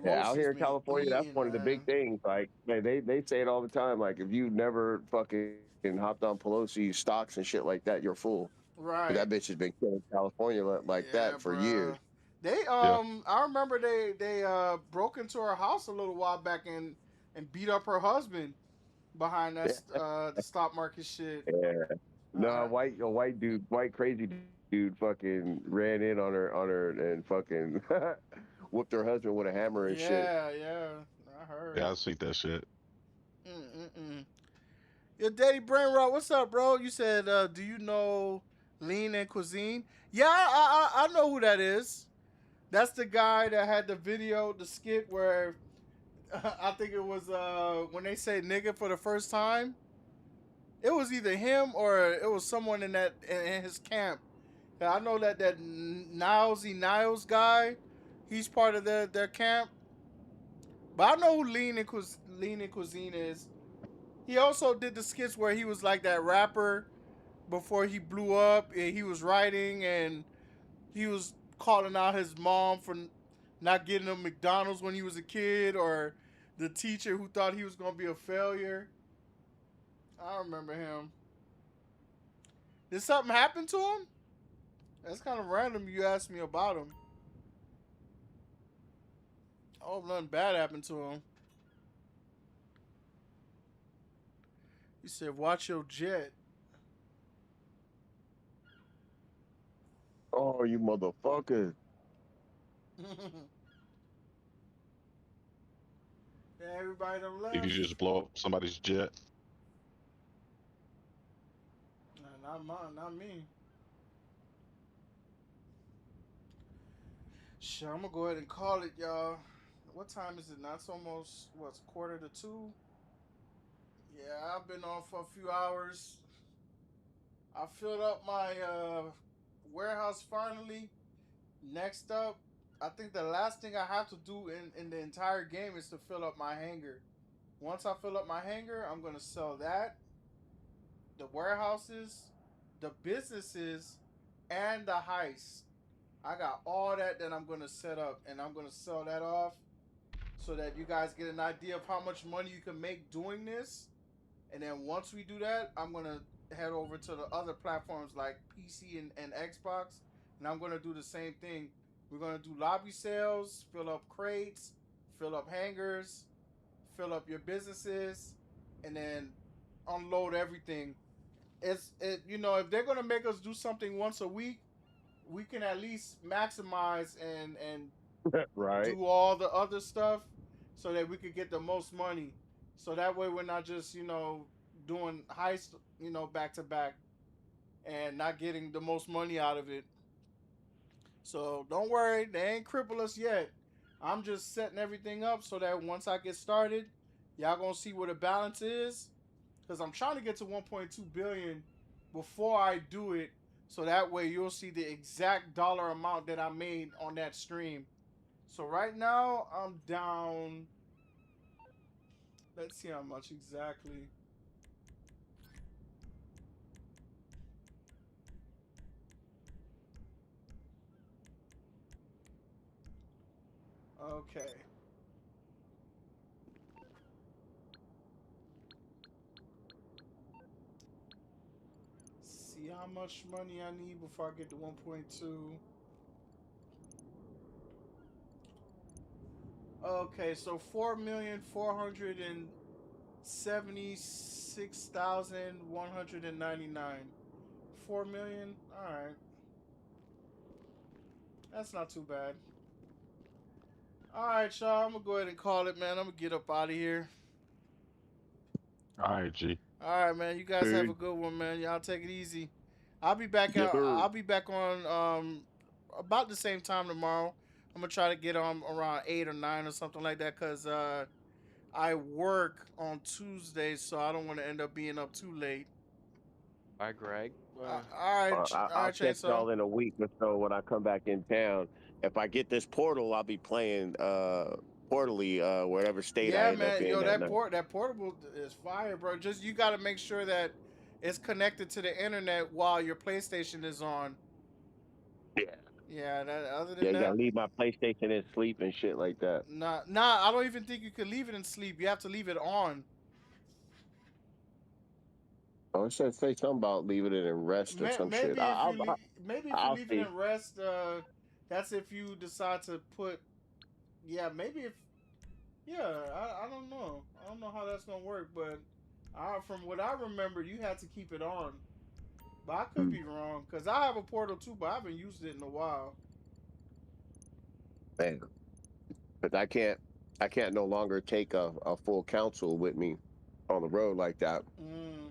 Yeah, out Pelosi's here in been California, that's eating, one of the big man. things. Like they say it all the time. Like if you never fucking hopped on Pelosi's stocks and shit like that, you're full. 'Cause Right. that bitch has been killing California like Yeah, that for years. bruh. They Yeah. I remember they broke into her house a little while back and beat up her husband behind that the stock market shit. Yeah. No, Uh, a white dude, white crazy dude, fucking ran in on her and fucking whooped her husband with a hammer and shit. yeah, I heard. Yeah, I see that shit. Mm-mm-mm. Your daddy brain rot, what's up, bro? You said, do you know Lean and Cuisine? Yeah, I know who that is. That's the guy that had the video, the skit where I think it was when they say nigga for the first time. It was either him or it was someone in his camp. I know that Niles guy, he's part of their camp. But I know who Lean and Cuisine is. He also did the skits where he was like that rapper before he blew up. And he was writing and he was calling out his mom for not getting him McDonald's when he was a kid, or the teacher who thought he was gonna be a failure. I remember him. Did something happen to him? That's kind of random you asked me about him. I hope nothing bad happened to him. He said, watch your jet. Oh, you motherfucker. Yeah, everybody done left. Did you just blow up somebody's jet? Nah, not mine, not me. Shit, I'm gonna go ahead and call it, y'all. What time is it now? It's almost, what's 1:45? Yeah, I've been on for a few hours. I filled up my warehouse finally. Next up, I think the last thing I have to do in the entire game is to fill up my hangar. Once I fill up my hangar, I'm going to sell that, the warehouses, the businesses, and the heist. I got all that I'm going to set up, and I'm going to sell that off so that you guys get an idea of how much money you can make doing this. And then once we do that, I'm going to head over to the other platforms like PC and Xbox, and I'm going to do the same thing. We're going to do lobby sales, fill up crates, fill up hangars, fill up your businesses, and then unload everything. You know, if they're going to make us do something once a week, we can at least maximize and Right. do all the other stuff so that we could get the most money. So that way we're not just, you know, doing heists, you know, back to back and not getting the most money out of it. So don't worry, they ain't cripple us yet. I'm just setting everything up so that once I get started, y'all gonna see what the balance is. Because I'm trying to get to 1.2 billion before I do it. So that way you'll see the exact dollar amount that I made on that stream. So right now I'm down. Let's see how much exactly. Okay. See how much money I need before I get to 1.2. Okay, so 4,476,199. 4 million? Alright. That's not too bad. Alright, y'all. I'm gonna go ahead and call it, man. I'm gonna get up out of here. All right, G. Alright, man. You guys have a good one, man. Y'all take it easy. I'll be back Yes, out. sir. I'll be back on about the same time tomorrow. I'm gonna try to get on around 8 or 9 or something like that, cause I work on Tuesdays, so I don't want to end up being up too late. Bye, Greg. All right, I'll check Chainsaw. y'all in a week or so when I come back in town. If I get this portal, I'll be playing portally wherever state I Yeah, end up man. in. Yo, that night. that portable is fire, bro. Just you got to make sure that it's connected to the internet while your PlayStation is on. Yeah. Yeah, that other Yeah, than you gotta that, leave my PlayStation in sleep and shit like that. nah, I don't even think you could leave it in sleep. You have to leave it on. Oh, it said say something about leaving it in rest or some shit. Maybe if you maybe if you I'll leave it see. in rest, that's if you decide to put. Yeah, maybe if. Yeah, I don't know. I don't know how that's gonna work, but from what I remember, you had to keep it on. But I could be wrong because I have a Portal too, but I haven't used it in a while. Man, but I can't no longer take a full console with me on the road like that. Mm,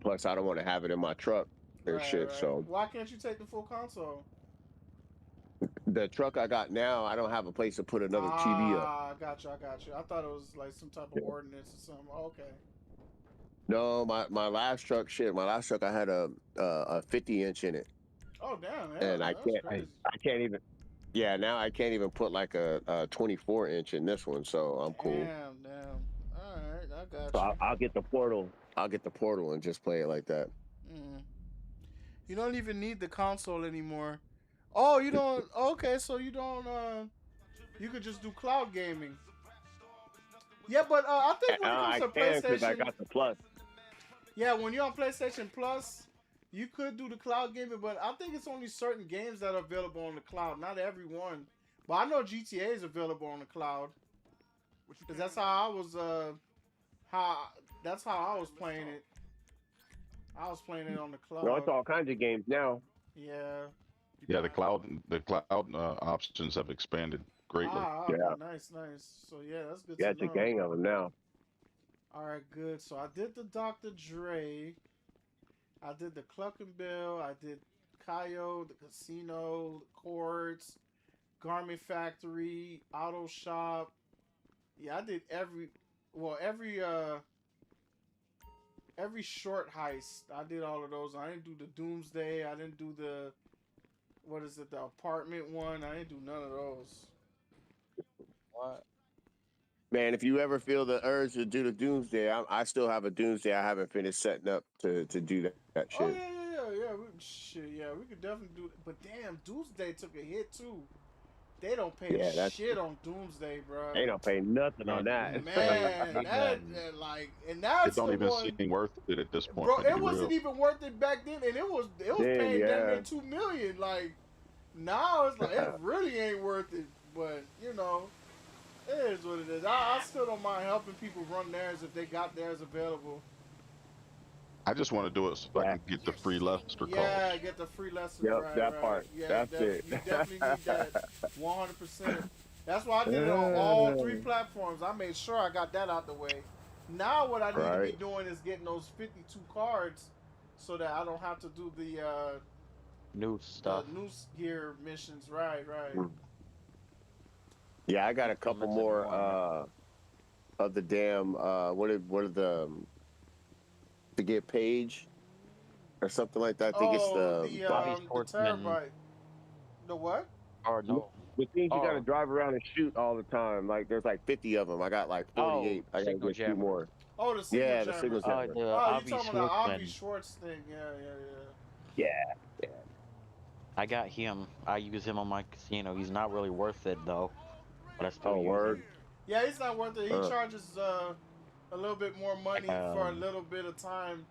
Plus, I don't want to have it in my truck and right, shit. right. So Why can't you take the full console? the truck I got now, I don't have a place to put another TV up. I got you. I got you. I thought it was like some type of ordinance or something. Okay. No, my last truck, shit. My last truck, I had a 50-inch in it, Oh damn, and yeah, that's crazy. I can't even. Yeah, now I can't even put like a 24-inch in this one, so I'm cool. Damn. All right, I got So you. I'll get the portal. I'll get the portal and just play it like that. Mm. You don't even need the console anymore. Oh, you don't. Okay, so you don't. You could just do cloud gaming. Yeah, but I think when it comes I to can because I PlayStation, got the Plus. yeah, when you're on PlayStation Plus, you could do the cloud gaming, but I think it's only certain games that are available on the cloud. Not everyone, but I know GTA is available on the cloud. Because that's how I was. That's how I was playing it. I was playing it on the You know, cloud. it's all kinds of games now. Yeah. Yeah, the cloud options have expanded greatly. Yeah, Nice. So yeah, that's good yeah, to it's a know. gang of them now. All right, good. So I did the Dr. Dre. I did the Cluckenbill. I did Kayo, the Casino, the Chords, Garment Factory, Auto Shop. Yeah, I did every short heist. I did all of those. I didn't do the Doomsday. I didn't do the the apartment one. I didn't do none of those. What? Man, if you ever feel the urge to do the Doomsday, I still have a Doomsday I haven't finished setting up to do that Oh shit. yeah. We could definitely do it. But damn, Doomsday took a hit too. They don't pay shit on Doomsday, bro. They don't pay nothing on that. Man, and that's It don't the even one, seem worth it at this point. bro. To be It wasn't real. even worth it back then, and it was Then, paying damn near yeah. $2 million. Like now, it's like it really ain't worth it. But you know, it is what it is. I still don't mind helping people run theirs if they got theirs available. I just want to do it so I can get the free Lester Yeah, calls. get the free lesson. Yep, right, that right. part. Yeah, That's it. You definitely need that 100%. That's why I did it on all 3 platforms. I made sure I got that out the way. Now what I need to be doing is getting those 52 cards so that I don't have to do the New stuff. The new gear missions. Right. Yeah, I got a couple more of the damn what are to get page or something like that. I think it's the terabyte. The what? Or no. The things you gotta drive around and shoot all the time. Like there's like 50 of them. I got like 48. I gotta get 2 more. Oh, the signal yeah, jammer. the signal jammer. You talking about the Avi Schwartz thing? Yeah. I got him. I use him on my casino. He's not really worth it though. But I still use word. him. Yeah, he's not worth it. He charges a little bit more money for a little bit of time.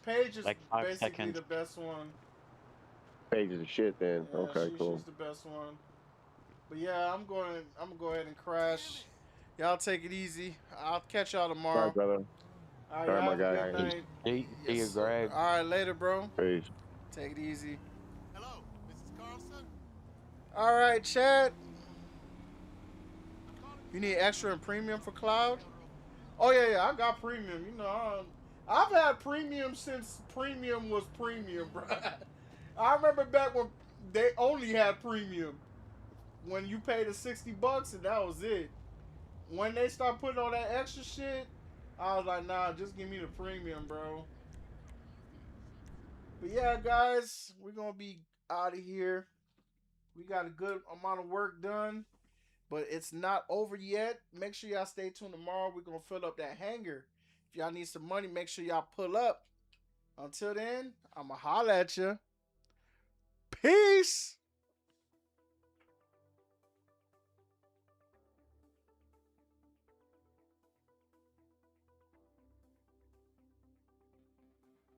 Page is like 5 basically seconds. the best one. Page is the shit then. Yeah, okay, cool. She's the best one. But yeah, I'm gonna go ahead and crash. Y'all take it easy. I'll catch y'all tomorrow. All right, brother. All right, my have guy. a good night. See you, Greg. All right, later, bro. Peace. Take it easy. Hello, Mrs. Carlson? All right, Chad. You need extra and premium for cloud? Oh yeah, I got premium. You know, I've had premium since premium was premium, bro. I remember back when they only had premium. When you paid the $60 and that was it. When they start putting all that extra shit, I was like, nah, just give me the premium, bro. But yeah, guys, we're gonna be out of here. We got a good amount of work done, but it's not over yet. Make sure y'all stay tuned tomorrow. We're gonna fill up that hangar. If y'all need some money, make sure y'all pull up. Until then, I'ma holla at you. Peace.